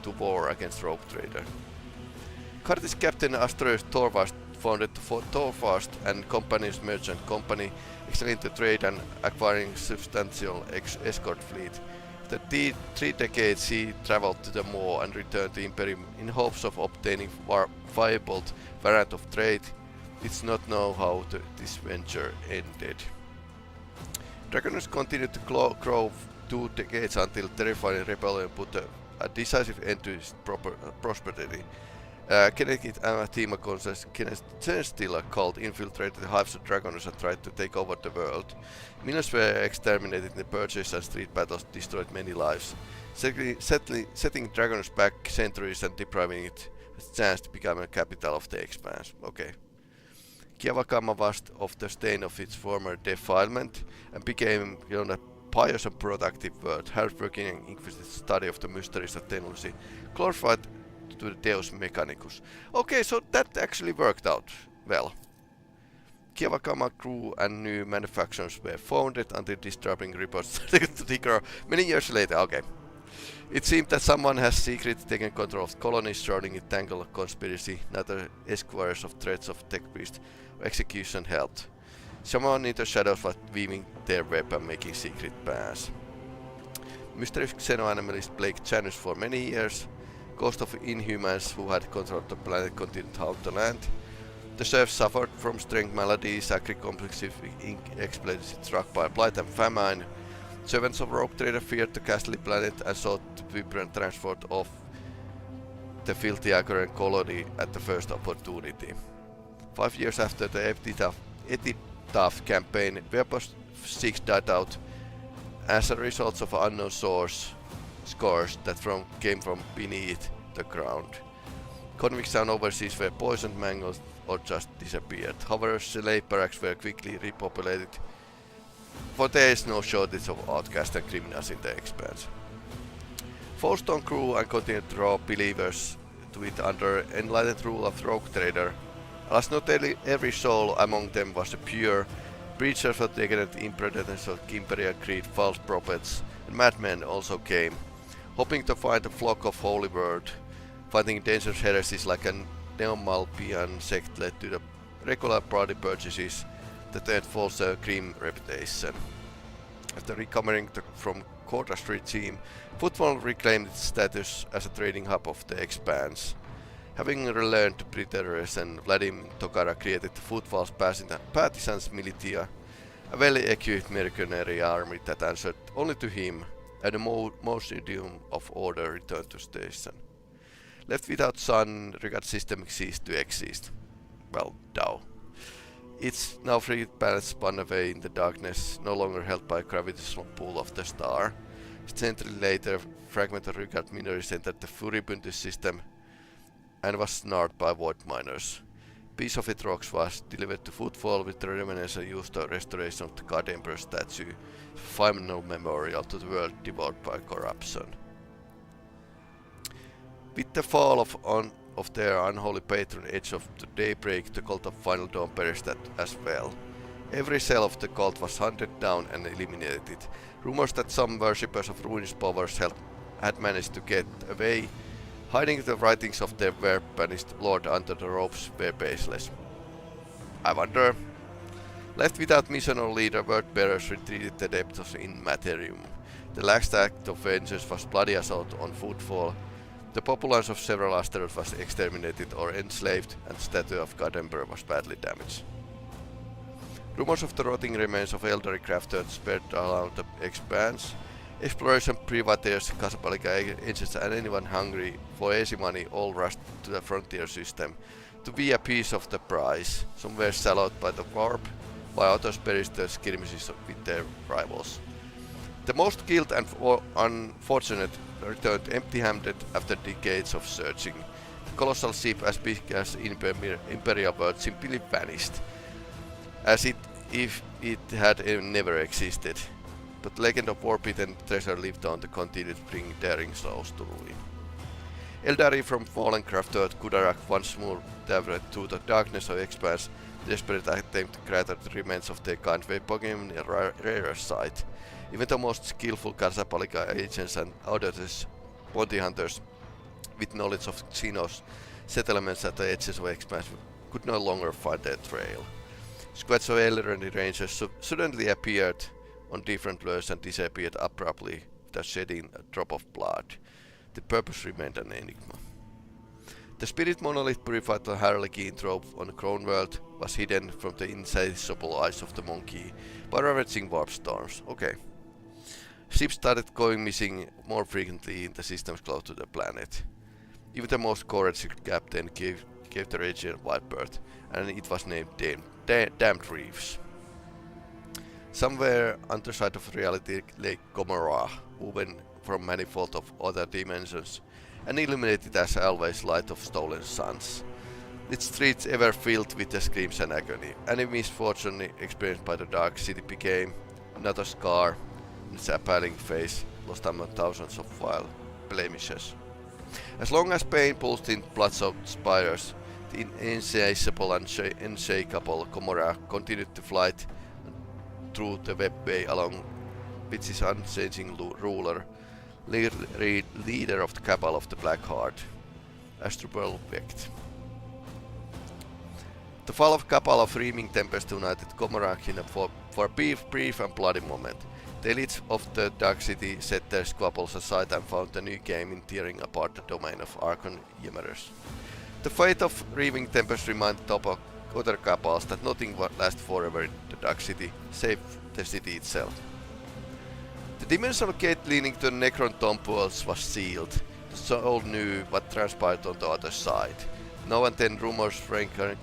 to war against rogue trader. Carthage captain Astroeus Thorvast founded the Thorvast and Company's merchant company, excelling the trade and acquiring substantial escort fleet. After 3 decades, he traveled to the Maw and returned to Imperium in hopes of obtaining viable variant of trade. It's not known how this venture ended. Dragonus continued to grow 2 decades until terrifying rebellion put a decisive end to its prosperity. Kenneth Anathema Celestial cult infiltrated the hives of Dragonus and tried to take over the world. Millions were exterminated in the purges, and street battles destroyed many lives, setting Dragonus back centuries and depriving it its chance to become a capital of the Expanse. Okay. Kiavakama was of the stain of its former defilement and became a pious and productive world, hardworking and inquisitive study of the mysteries of technology, glorified to the Deus Mechanicus. Okay, so that actually worked out well. Kiavakama grew and new manufacturers were founded until disturbing reports started to occur many years later. Okay. It seemed that someone has secretly taken control of colonies surrounding a tangled conspiracy. Neither esquires of threats of tech priest or execution helped. Someone in the shadows was weaving their web and making secret plans. Mysterious xenoanimalist plagued Janus for many years. ghosts of inhumans who had controlled the planet continued to haunt the land. The serfs suffered from strength maladies, agri-complexive ink explosions struck by blight and famine. Servants of Rogue Trader feared the ghastly planet and sought to be transported off the filthy Agoran colony at the first opportunity. 5 years after the Epitaph campaign, Wh40k 6 died out as a result of unknown scores that came from beneath the ground. Convicts down overseas were poisoned, mangled, or just disappeared. However, slave barracks were quickly repopulated, for there is no shortage of outcasts and criminals in the expanse. Foulstone grew and continued to draw believers to it under enlightened rule of Rogue Trader. Alas, not every soul among them was a pure. Preachers of decadent impredence of Imperial Creed, false prophets, and madmen also came, hoping to find a flock of holy word. Fighting dangerous heresies like a Neomalpian sect led to the regular party purchases that earned false grim reputation. After recovering from Corda's regime, Footfall reclaimed its status as a trading hub of the Expanse. Having relearned to Preterius and Vladimir Tokara created the Footfall's Partisans Militia, a well-equipped mercenary army that answered only to him, and the Mausoleum of Order returned to station. Left without sun, Regard system ceased to exist. Well, Tao. Its now free planet spun away in the darkness, no longer held by a gravitational pull of the star. A century later, fragmented Regard minerals entered the Furibundus system and was snarled by void miners. Piece of it rocks was delivered to Footfall with the remnants used the restoration of the God Emperor statue, a final memorial to the world devoured by corruption. With the fall of their unholy patron Edge of the Daybreak, the cult of Final Dawn perished as well. Every cell of the cult was hunted down and eliminated. Rumors that some worshippers of ruinous powers had managed to get away, hiding the writings of their banished lord under the ropes, were baseless. I wonder. Left without mission or leader, word-bearers retreated the depths in Materium. The last act of vengeance was bloody assault on Footfall. The populace of several asteroids was exterminated or enslaved, and the statue of God Emperor was badly damaged. Rumors of the rotting remains of elderly crafters spread around the Expanse. Exploration privateers, Casablanca agents and anyone hungry for easy money all rushed to the frontier system to be a piece of the prize. Some were swallowed by the warp, while others perished in skirmishes with their rivals. The most skilled and unfortunate returned empty-handed after decades of searching. The colossal ship as big as Imperial World simply vanished, as if it had never existed. But legend of war-beaten treasure lived on to continue to bring daring souls to ruin. Eldari from fallen craft Earth Kudarak once more traveled through the darkness of Expanse, desperate attempt to gather the remains of their kind were becoming a rarer sight. Even the most skillful Casablanca agents and audacious bounty hunters with knowledge of Xenos settlements at the edges of Expanse could no longer find their trail. Squads of elderly rangers suddenly appeared on different lures and disappeared abruptly without shedding a drop of blood. The purpose remained an enigma. The spirit monolith purified the Harlequin trove on the Crown World was hidden from the insatiable eyes of the monkey by ravaging warp storms. Okay. Ships started going missing more frequently in the systems close to the planet. Even the most courageous captain gave the region wide berth, and it was named Damned Reefs. Somewhere on the side of reality lay Gomorrah, woven from manifold of other dimensions, and illuminated as always light of stolen suns. Its streets ever filled with the screams and agony. Any misfortune experienced by the Dark City became another scar in its appalling face, lost among thousands of vile blemishes. As long as pain pulsed in blood-soaked spires, the insatiable and unshakable Gomorrah continued to flight through the webway along with his unchanging ruler, leader of the Cabal of the Black Heart, Asdrubal Vecht. The fall of Cabal of Reaming Tempest united Gomorrah in for a brief and bloody moment. The elites of the Dark City set their squabbles aside and found a new game in tearing apart the domain of Archon Yemerers. The fate of Reaving Tempest reminded other cabals that nothing lasts forever in the Dark City, save the city itself. The dimensional gate leading to the Necron Temples was sealed. The soul knew what transpired on the other side. Now and then rumors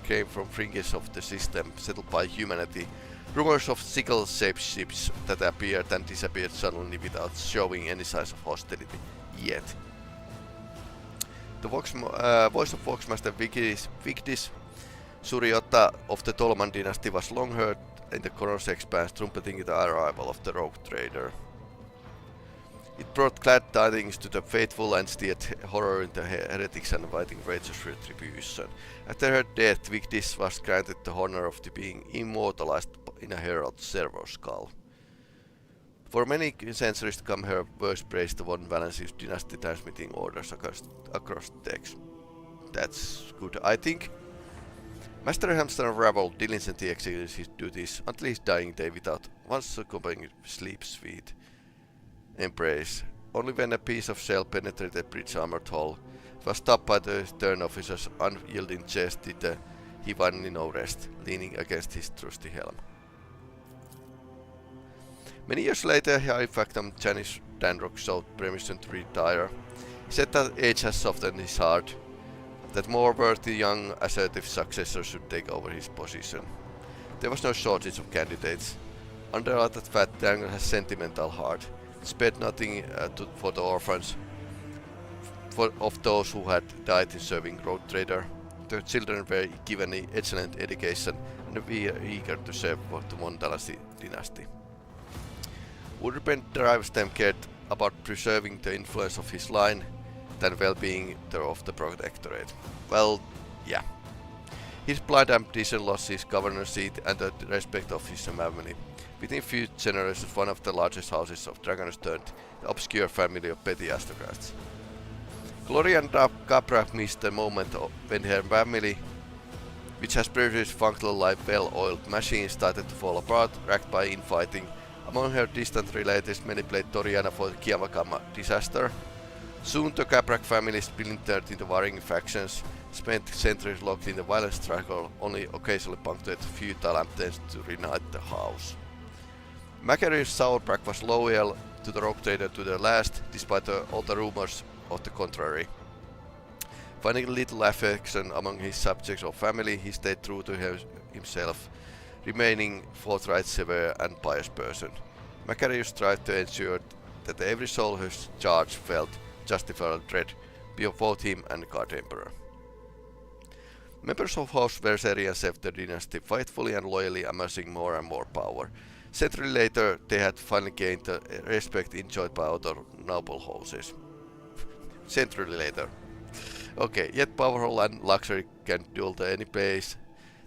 came from fringes of the system settled by humanity. Rumors of sickle-shaped ships that appeared and disappeared suddenly without showing any signs of hostility yet. The voice of Voxmaster Vigdis Suriotta of the Tolman dynasty was long heard in the Koron's expanse, trumpeting the arrival of the rogue trader. It brought glad tidings to the faithful and steered horror in the heretics and inviting righteous retribution. After her death, Vigdis was granted the honor of being immortalized in a herald's servo skull. For many centuries to come, her verse praised the Von Valensius dynasty, transmitting orders across decks. That's good, I think. Master Hamster Ravel diligently executed his duties until his dying day without once succumbing to sleep's sweet embrace. Only when a piece of shell penetrated the bridge armored hull, it was stopped by the stern officer's unyielding chest, did he finally no rest, leaning against his trusty helm. Many years later, High Factum Janice Danrock sought permission to retire. He said that age has softened his heart, that more worthy young assertive successor should take over his position. There was no shortage of candidates. Under that fact, Daniel has sentimental heart. Spared nothing for the orphans of those who had died in serving road trader. The children were given an excellent education and were eager to serve the Von dynasty. Urban Drivestem cared about preserving the influence of his line than well-being of the protectorate. Well, yeah. His blind ambition lost his governor seat and the respect of his family. Within a few generations, one of the largest houses of Dragonus turned the obscure family of petty aristocrats. Gloria and Capra missed the moment when her family, which has previously functioned like well-oiled machines, started to fall apart, racked by infighting. Among her distant relatives, many played Toriana for the Kiavakama disaster. Soon the Caprak family splintered into warring factions, spent centuries locked in the violent struggle, only occasionally punctured futile attempts to reunite the house. Macarius Sauerbrack was loyal to the rogue trader to the last, despite all the rumors of the contrary. Finding little affection among his subjects or family, he stayed true to himself, remaining forthright, severe and pious person. Macarius tried to ensure that every soul whose charge felt justified dread beyond both him and the God Emperor. Members of House Verserian served the dynasty faithfully and loyally, amassing more and more power. Century later, they had finally gained the respect enjoyed by other noble houses. Century later. Okay, yet powerful and luxury can duel to any place.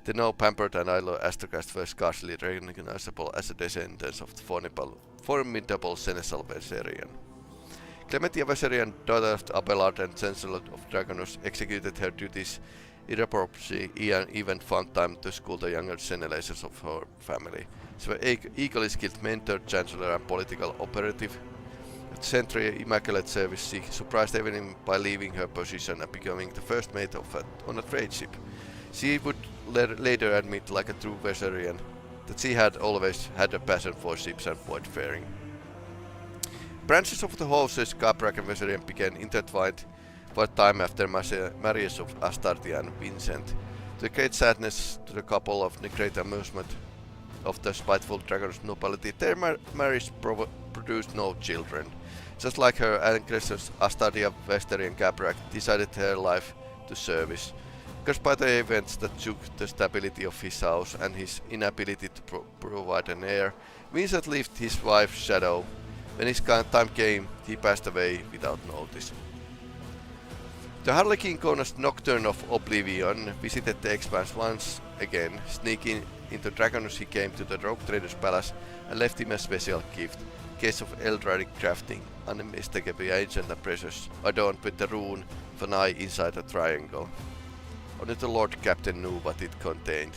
The now pampered and idle aristocrats were scarcely recognizable as the descendants of the formidable Seneschal Verserian. Clementia Verserian, daughter of Abelard and Chancellor of Dragonus, executed her duties irreproachably and even found time to school the younger generations of her family. She was equally skilled mentor, chancellor and political operative. At the century Immaculate Service, she surprised everyone by leaving her position and becoming the first mate on a trade ship. She would later admit, like a true Verserian, that she had always had a passion for ships and voidfaring. Branches of the houses Caprak and Verserian began intertwined for a time after marriage of Astartia and Vincent. To the great sadness to the couple of the great amusement of the spiteful Dragon's nobility, their marriage produced no children. Just like her ancestors, Astartia Vesterian Caprak decided her life to service. Because by the events that shook the stability of his house and his inability to provide an heir, Vincent left his wife's shadow. When his time came, he passed away without notice. The Harlequin Cona's Nocturne of Oblivion visited the Expanse once again. Sneaking into Dragonus, he came to the Rogue Trader's palace and left him a special gift, a case of Eldradic crafting, unmistakably ancient and precious, adorned with the rune of an eye inside a triangle. Only the Lord Captain knew what it contained.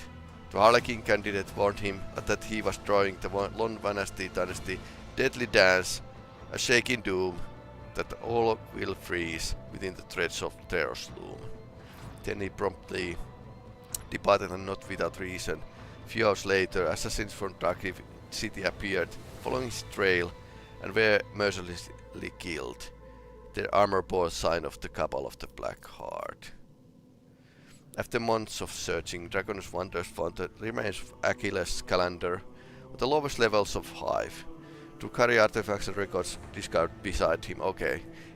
The Harlequin candidate warned him that he was drawing the Lon Vanasti dynasty deadly dance, a shaking doom that all will freeze within the threads of terror's loom. Then he promptly departed, and not without reason. Few hours later, assassins from Dark City appeared, following his trail, and were mercilessly killed. Their armor bore a sign of the Cabal of the Black Heart. After months of searching, Dragon's Wanderers found the remains of Achilles' calendar at the lowest levels of Hive. Drukari artifacts and records discovered beside him,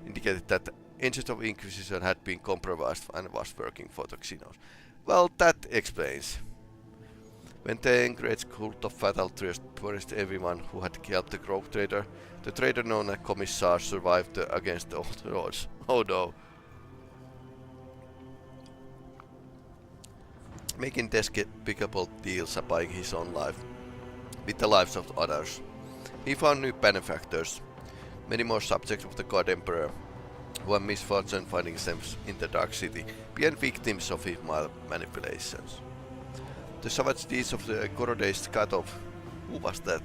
indicated that the engine of Inquisition had been compromised and was working for the Xenos. Well, that explains. When the enraged cult of Fatal Trust punished everyone who had helped the Rogue Trader, the trader known as Commissar survived against all the odds. Oh no. Making despicable deals and buying his own life with the lives of others. He found new benefactors, many more subjects of the God Emperor, who had misfortune finding themselves in the Dark City, being victims of his manipulations. The savage deeds of the Goroday's cutoff. Who was that?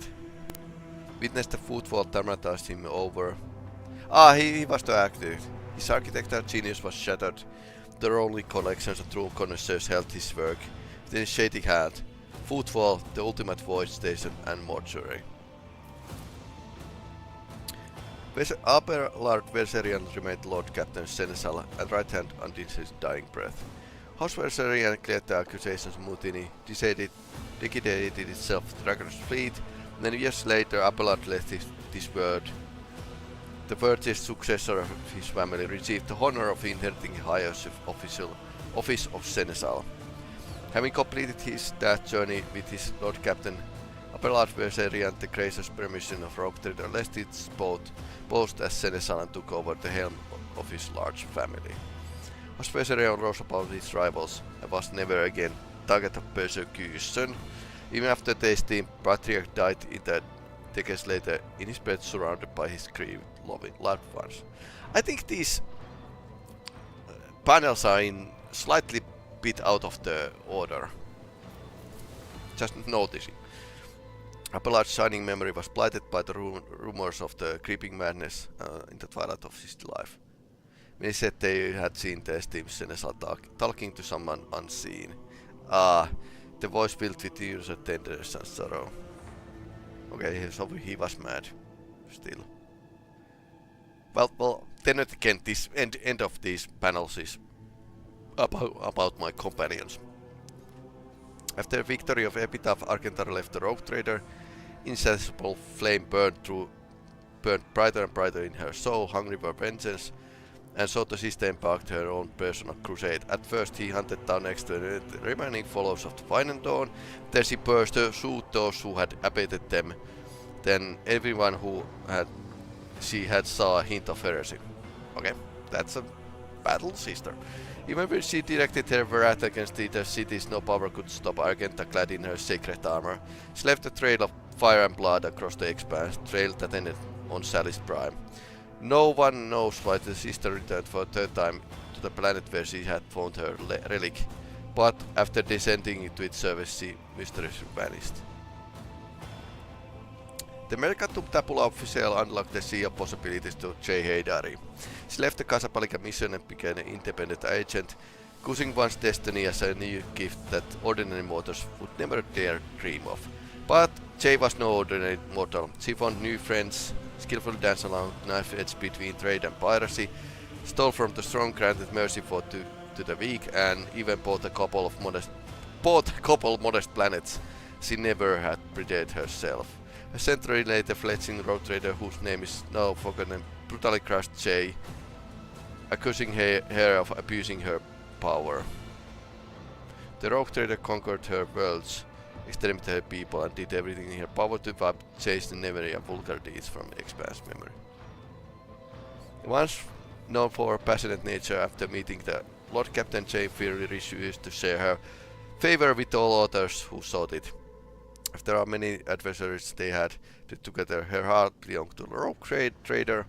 Witnessed the footfall traumatized him over. He was the actor. His architectural genius was shattered. The only collections of true connoisseurs held his work within his shady hand. Footfall, the ultimate void station, and mortuary. Abelard Verserian remained Lord Captain Seneschal and right hand until his dying breath. House Verserian cleared the accusations mutiny, liquidated itself the Dragon's fleet, and then years later Abelard left this world. The virtuous successor of his family received the honor of inheriting the highest office of Seneschal. Having completed his death journey with his Lord Captain, Abelard Verserian, the gracious permission of Rogue Trader, left his post as Seneschal and took over the helm of his large family. As Verserian rose above his rivals and was never again target of persecution, even after the esteemed patriarch died in the decades later in his bed surrounded by his grieved loved ones. I think these panels are in slightly bit out of the order. Just noticing. Abelard's shining memory was blighted by the rumors of the creeping madness in the twilight of his life. Many said they had seen the esteemed Seneschal talking to someone unseen. The voice filled with user tenderness and sorrow. Okay, so he was mad. Still. Well, then again, this end of these panels is about my companions. After the victory of Epitaph, Argentar left the Rogue Trader. Insatiable flame burned brighter and brighter in her soul, hungry for vengeance, and so the sister embarked her own personal crusade. At first he hunted down next to the remaining followers of the Final Dawn, then she burst to shoot those who had abated them, then everyone who she had saw a hint of heresy. Okay, that's a battle sister. Even when she directed her wrath against the cities, no power could stop Argenta clad in her sacred armor. She left a trail of fire and blood across the expanse, trail that ended on Sally's prime. No one knows why the sister returned for a third time to the planet where she had found her relic, but after descending into its service, she mysteriously vanished. The Mercatum Tabula Official unlocked the sea of possibilities to J. Heydari. She left the Casablanca mission and became an independent agent, choosing one's destiny as a new gift that ordinary mortals would never dare dream of. But J was no ordinary mortal. She found new friends, skillfully danced along knife edge between trade and piracy, stole from the strong, granted mercy to the weak, and even bought a couple modest planets she never had predated herself. A century later, fledgling Rogue Trader, whose name is now forgotten, brutally crushed Jay, accusing her of abusing her power. The Rogue Trader conquered her worlds, exterminated her people, and did everything in her power to wipe Jay's memory and vulgar deeds from Expanse memory. Once known for her passionate nature, after meeting the Lord Captain Jay Fury refused to share her favor with all others who sought it. After our many adversaries they had put together, her heart belonged to the Rogue Trader.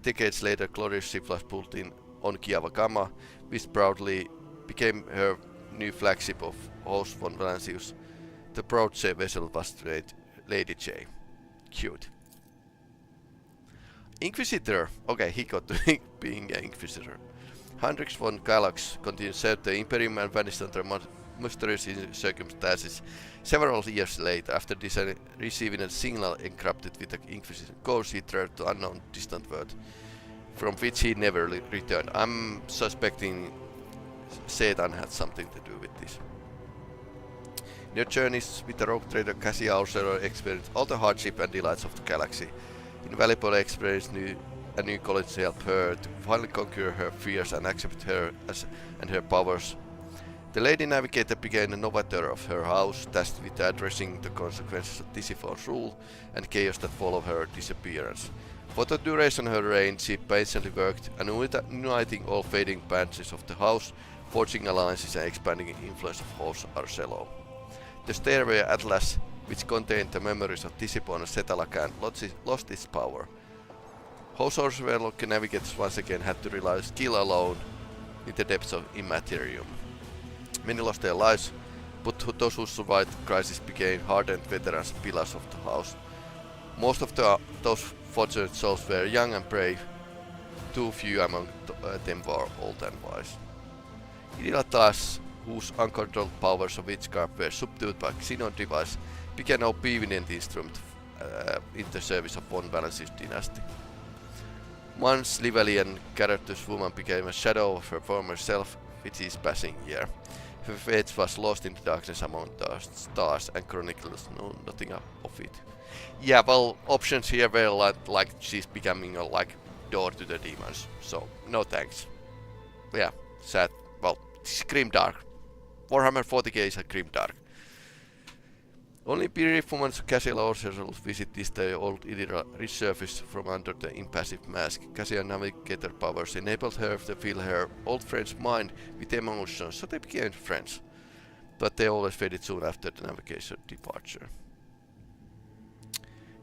Decades later, glorious ship was pulled in on Kiavagama, which proudly became her new flagship of Host von Valancius. The proud vessel was Lady J. Cute. Inquisitor. Okay, he got to being an Inquisitor. Heinrich von Galax continued to serve the Imperium and vanished under mysterious circumstances several years later. After receiving a signal encrypted with the Inquisition codes, he traveled to unknown distant world, from which he never returned. I'm suspecting Satan had something to do with this. In your journeys with the rogue trader Cassia also experienced all the hardship and delights of the galaxy. Invaluable experience a new college helped her to finally conquer her fears and accept her and her powers. The Lady Navigator became a novator of her house, tasked with addressing the consequences of Tisiphon's rule and chaos that followed her disappearance. For the duration of her reign, she patiently worked, uniting all fading branches of the house, forging alliances and expanding the influence of House Arcello. The Stairway Atlas, which contained the memories of Tisiphon and Setalakan, lost its power. House Arcello navigators once again had to rely on skill alone in the depths of Immaterium. Many lost their lives, but those who survived the crisis became hardened veterans and pillars of the house. Most of those fortunate souls were young and brave. Too few among them were old and wise. Irilatas, whose uncontrolled powers of witchcraft were subdued by Xenon device, became an obedient instrument in the service of Von Valence's dynasty. Once Livelian character's woman became a shadow of her former self with his passing year. Her fate was lost in the darkness among the stars, and chronicles know nothing of it. Yeah, well, options here were like she's becoming a door to the demons, so no thanks. Yeah, sad. Well, it's grimdark. Warhammer 40k is a grimdark. Only brief moments of Cassia Orser's visit this day old Idira resurfaced from under the impassive mask. Cassia navigator powers enabled her to fill her old friend's mind with emotions, so they became friends. But they always faded soon after the navigator's departure.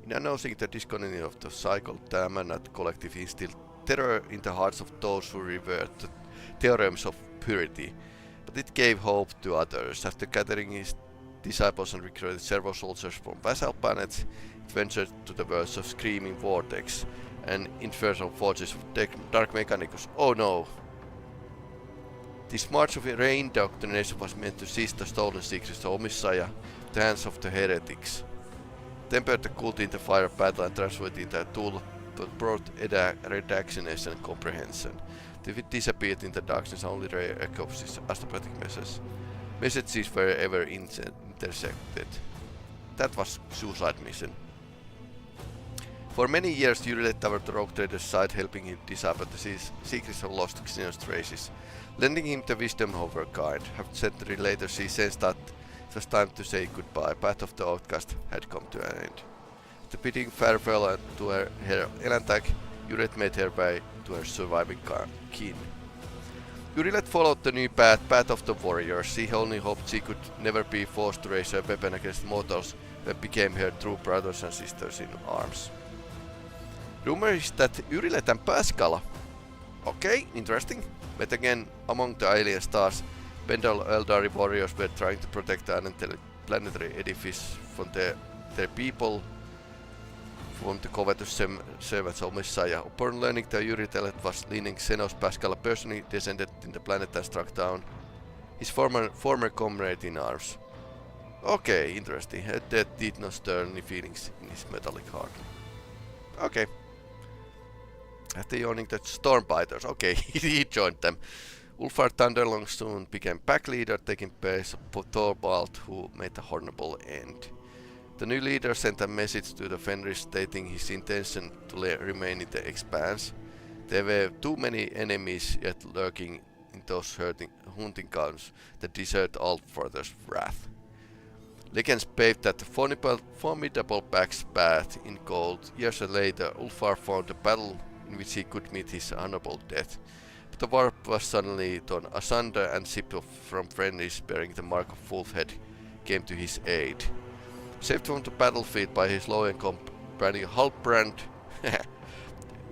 In announcing the discontinuity of the cycle, the Amanat Collective instilled terror in the hearts of those who revered the theorems of purity, but it gave hope to others. After gathering his disciples and recruited several soldiers from vassal planets, it ventured to the worlds of Screaming Vortex and infernal forges of Dark Mechanicus. Oh no! This march of re-indoctrination was meant to seize the stolen secrets of Messiah, the hands of the heretics. Tempered the cult in the fire of battle and transformed it into a tool that brought redaction and comprehension. It disappeared in the darkness, only rare echoes his astropathic messages. Messages were ever intersected. That was suicide mission. For many years, Urilet covered the rogue trader's side, helping him decipher the secrets of lost Xenos traces, lending him the wisdom of her kind. Half a century later, she sensed that it was time to say goodbye. Path of the Outcast had come to an end. After bidding farewell to her Elantag, Urilet made her way to her surviving kin. Urilet followed the new path of the warrior. She only hoped she could never be forced to raise her weapon against mortals that became her true brothers and sisters in arms. Rumor is that Urilet and Pascal, okay, interesting, met again among the alien stars. Pendal Eldari warriors were trying to protect the planetary edifice from their people from the covetous servants of Messiah. Upon learning that Urilet was leading Xenos, Pascal personally descended in the planet and struck down his former comrade in arms. Okay, interesting. Her death did not stir any feelings in his metallic heart. Okay. After joining the Stormbiters, okay, he joined them. Ulfar Thunderlong soon became pack leader, taking place of Thorvald, who made a horrible end. The new leader sent a message to the Fenris stating his intention to remain in the Expanse. There were too many enemies yet lurking in those hunting grounds that deserved Ulfar's wrath. Legends paved that formidable pack's path in gold. Years later, Ulfar found a battle in which he could meet his honorable death. But the warp was suddenly torn asunder, and ship from Fenris bearing the mark of Wolfhead came to his aid. Saved from the battlefield by his loyal companion Halbrand,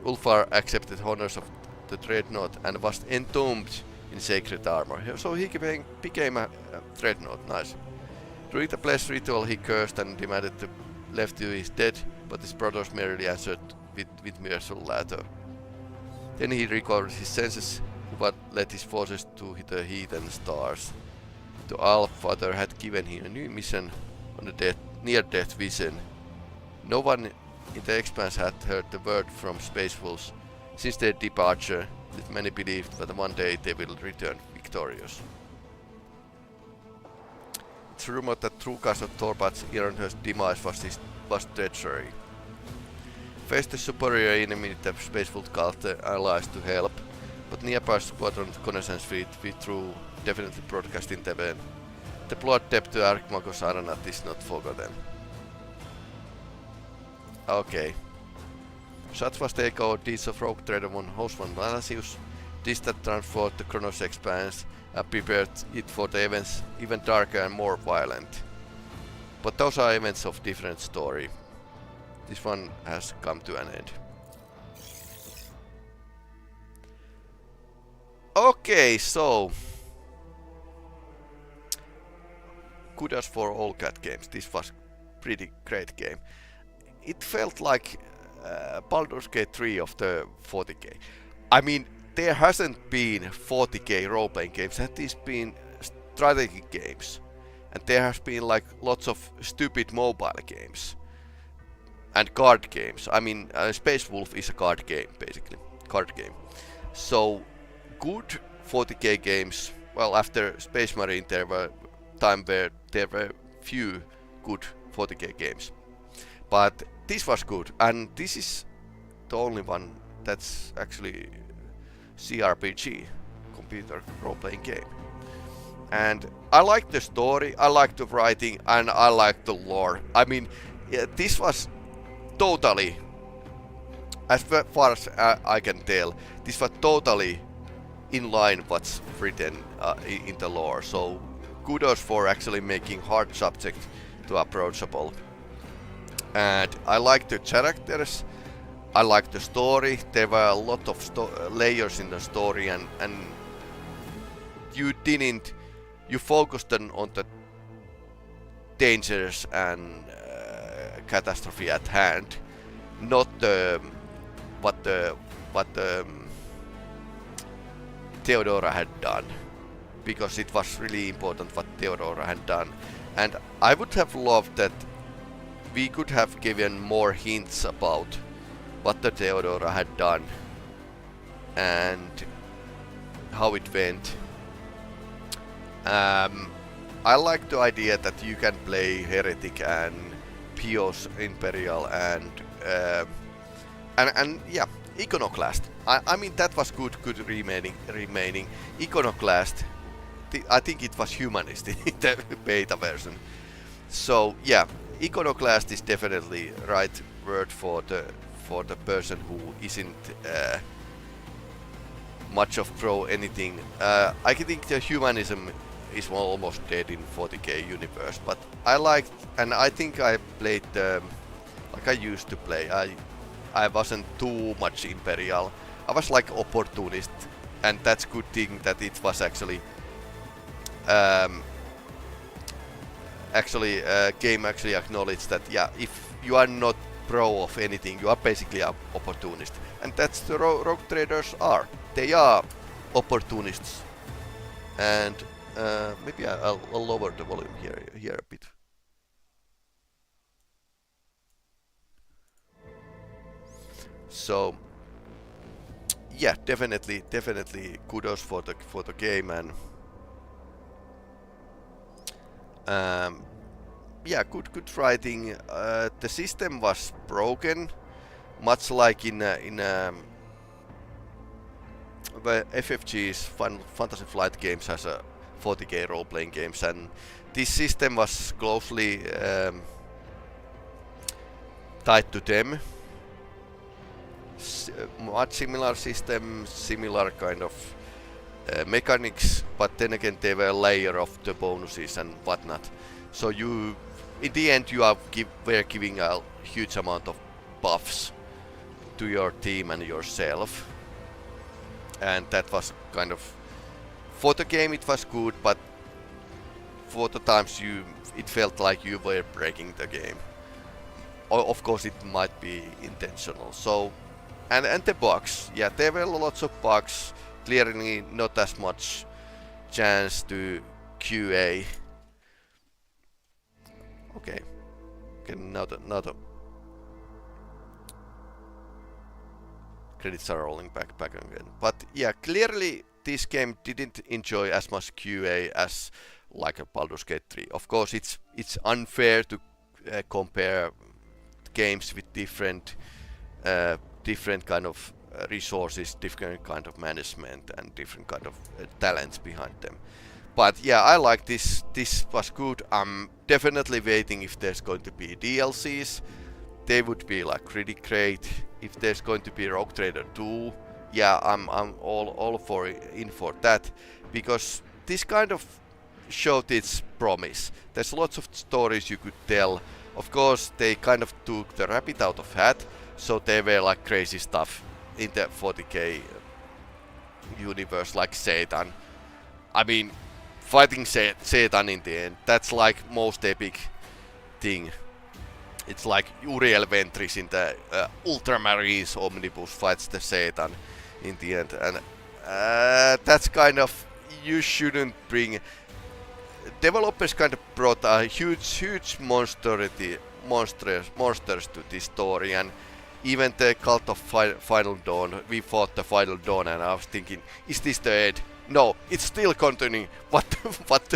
Ulfar accepted honors of the Dreadnought and was entombed in sacred armor. So he became a Dreadnought, nice. During the blessed ritual he cursed and demanded to left to his dead, but his brothers merely answered with Mirsul later. Then he recovered his senses, but led his forces to the heathen stars. The All-Father had given him a new mission on the near-death vision. No one in the Expanse had heard the word from Space Wolves since their departure, yet many believed that one day they will return victorious. It's rumored that true cause of Thorbat's Ironhurst's demise was treachery. Faced the superior enemy, the Space Wolf called the allies to help, but nearby squadron reconnaissance fleet withdrew, definitely broadcasting the event. The blood debt to Archmagos Aranat is not forgotten. Okay. Such was the echo deeds of Rogue Trader von Host von Malasius, this that transformed the Chronos Expanse and prepared it for the events even darker and more violent. But those are events of different story. This one has come to an end. Okay, so kudos for all cat games. This was pretty great game. It felt like Baldur's Gate 3 of the 40k. I mean, there hasn't been 40k role-playing games. There has been strategy games, and there has been like lots of stupid mobile games and card games. I mean, Space Wolf is a card game, basically, card game. So good 40k games. Well, after Space Marine, there were time where there were few good 40k games, but this was good, and this is the only one that's actually CRPG, computer role-playing game. And I like the story, I like the writing, and I like the lore. I mean, yeah, this was totally, as far as I can tell, this was totally in line what's written in the lore. So kudos for actually making hard subject to approachable. And I like the characters, I like the story. There were a lot of layers in the story, and you focused on the dangers and catastrophe at hand, not what Theodora had done, because it was really important what Theodora had done. And I would have loved that we could have given more hints about what the Theodora had done and how it went. I like the idea that you can play Heretic and Pious Imperial and yeah, Iconoclast. I mean, that was good remaining. Iconoclast, I think it was Humanist in the beta version. So yeah, Iconoclast is definitely right word for the person who isn't much of pro anything. I think the humanism is almost dead in 40k universe, but I liked, and I think I played like I used to play. I wasn't too much Imperial. I was like opportunist, and that's good thing that it was actually game actually acknowledged that, yeah, if you are not pro of anything, you are basically an opportunist, and that's the rogue traders are. They are opportunists, and maybe I'll lower the volume here a bit. So yeah, definitely kudos for the game, and yeah, good writing. The system was broken, much like in FFG's Fantasy Flight Games has a 40k role-playing games, and this system was closely tied to them. Much similar system, similar kind of mechanics, but then again they were a layer of the bonuses and whatnot. So you, in the end, you were giving a huge amount of buffs to your team and yourself, and that was kind of, for the game it was good, but for the times it felt like you were breaking the game. of course, it might be intentional. So, and the bugs, yeah, there were lots of bugs. Clearly, not as much chance to QA. Okay, another credits are rolling back again. But yeah, clearly this game didn't enjoy as much QA as like a Baldur's Gate 3. Of course, it's unfair to compare games with different kind of resources, different kind of management, and different kind of talents behind them. But yeah, I like this. This was good. I'm definitely waiting if there's going to be DLCs. They would be like really great. If there's going to be Rogue Trader 2, yeah, I'm all for that, because this kind of showed its promise. There's lots of stories you could tell. Of course, they kind of took the rabbit out of hat, so there were like crazy stuff in the 40k universe, like Satan. I mean, fighting Satan in the end, that's like most epic thing. It's like Uriel Ventris in the Ultramarines Omnibus fights the Satan in the end, and that's kind of, you shouldn't bring. Developers kind of brought a huge monsters to this story, and even the Cult of Final Dawn, we fought the Final Dawn, and I was thinking, is this the end? No, it's still continuing. What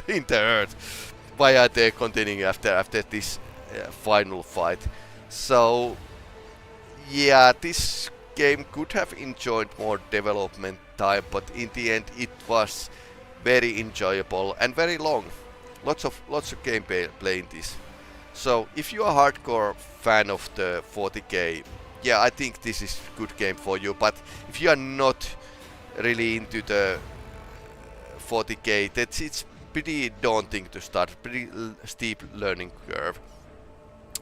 in the earth? Why are they continuing after this final fight? So yeah, this game could have enjoyed more development time, but in the end it was very enjoyable and very long. Lots of gameplay in this. So if you are a hardcore fan of the 40k, yeah, I think this is a good game for you. But if you are not really into the 40k, it's pretty daunting to start, pretty steep learning curve.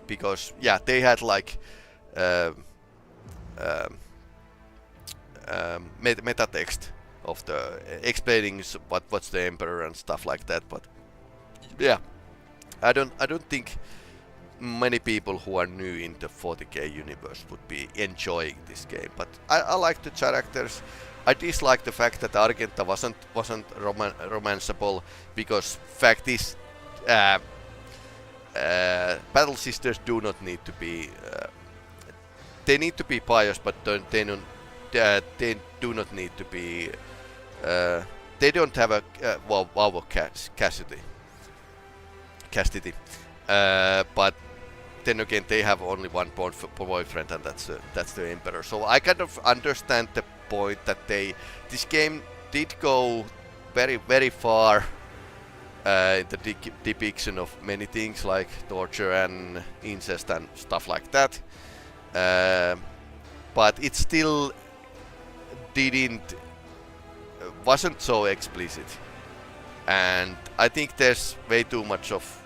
Because yeah, they had like meta text of the explaining what's the Emperor and stuff like that. But yeah, I don't think many people who are new in the 40k universe would be enjoying this game. But I like the characters. I dislike the fact that Argenta wasn't romanceable, because fact is, Battle Sisters do not need to be. They need to be pious, but they do not need to be. They don't have a vow of chastity. But then again, they have only one boyfriend, and that's the Emperor. So I kind of understand the point that this game did go very far in the depiction of many things like torture and incest and stuff like that. But it still wasn't so explicit, and I think there's way too much of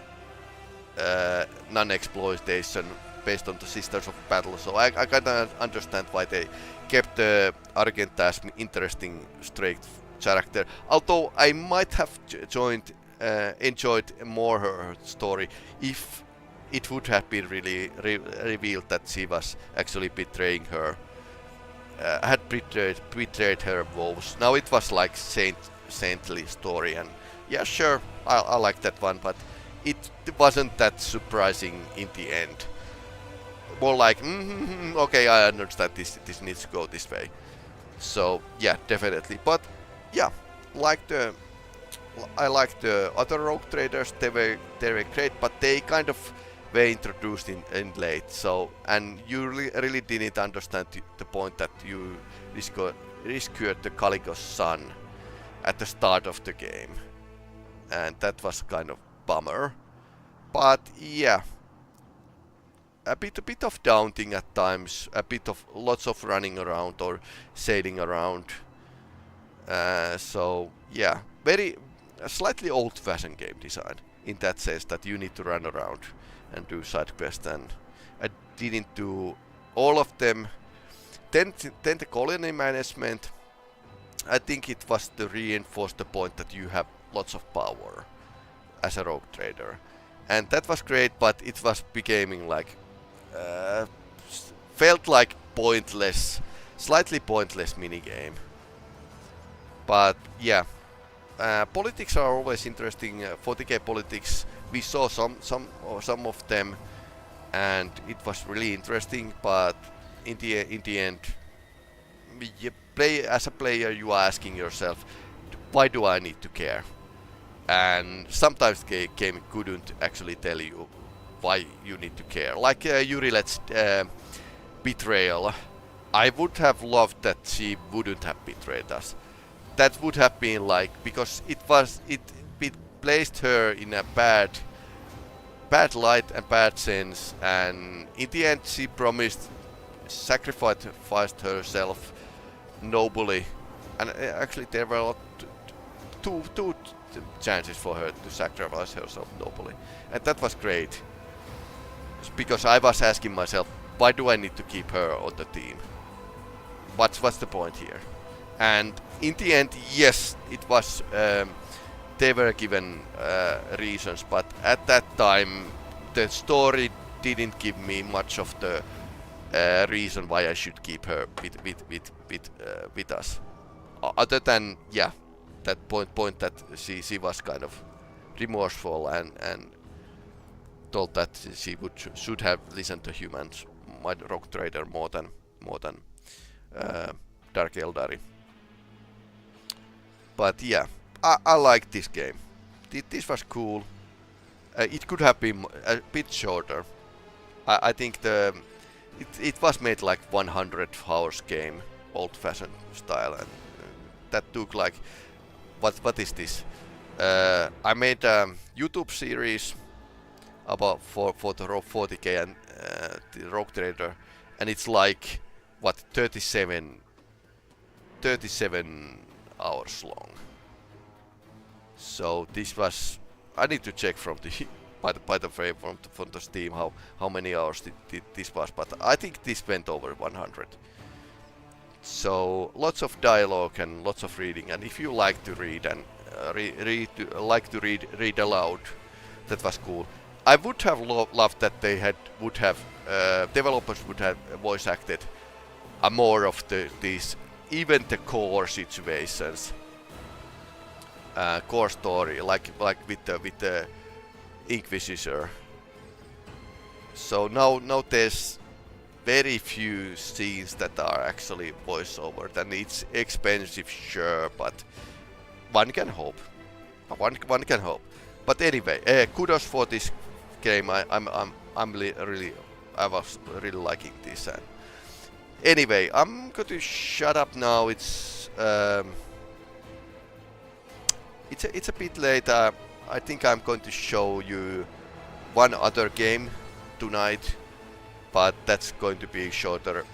non-exploitation based on the Sisters of Battle. So I kind of understand why they kept Argenta as an interesting straight character. Although I might have enjoyed more her story if it would have been really revealed that she was actually betraying her, had betrayed her vows. Now it was like saintly story, and yeah, sure, I like that one, but it wasn't that surprising in the end. More like, okay, I understand this needs to go this way. So yeah, definitely. But yeah, I like the other Rogue Traders. They were great, but they kind of were introduced in late. So, and you really didn't understand the point that you rescued the Calico's son at the start of the game, and that was kind of bummer. But yeah, a bit of daunting at times, lots of running around or sailing around. So yeah, a slightly old-fashioned game design in that sense that you need to run around and do side quests, and I didn't do all of them. Then the colony management, I think it was to reinforce the point that you have lots of power as a rogue trader, and that was great, but it was becoming like felt like pointless, slightly pointless minigame. But yeah, politics are always interesting. 40k politics, we saw some of them, and it was really interesting. But in the end, as a player, you are asking yourself, why do I need to care? And sometimes the game couldn't actually tell you why you need to care. Like Yurilet's betrayal. I would have loved that she wouldn't have betrayed us. That would have been like, because it placed her in a bad light and bad sense, and in the end she sacrificed herself nobly, and actually there were two chances for her to sacrifice herself nobly, and that was great, because I was asking myself, why do I need to keep her on the team? What's the point here? And in the end, yes, it was. They were given reasons, but at that time, the story didn't give me much of the reason why I should keep her with us. Other than, yeah, that point that she was kind of remorseful and told that she should have listened to humans, my Rogue Trader, more than Dark Eldari. But yeah, I like this game. This was cool. It could have been a bit shorter. I think it was made like 100 hours game, old-fashioned style, and that took like what is this? I made a YouTube series about for the Wh40k and the Rogue Trader, and it's like what 37 hours long. So this was, I need to check from the by the way from the Steam how many hours this was, but I think this went over 100. So lots of dialogue and lots of reading, and if you like to read and read aloud, that was cool. I would have loved that they developers would have voice acted more of these, even the core situations, core story, like with the Inquisitor. So now there's very few scenes that are actually voiceover, and it's expensive, sure, but one can hope. One can hope. But anyway, kudos for this game. I was really liking this. Anyway, I'm going to shut up now. It's a bit late. I think I'm going to show you one other game tonight, but that's going to be shorter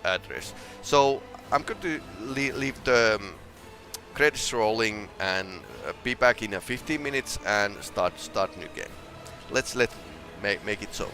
address. So I'm going to leave the credits rolling and be back in 15 minutes and start new game. Let's make it so.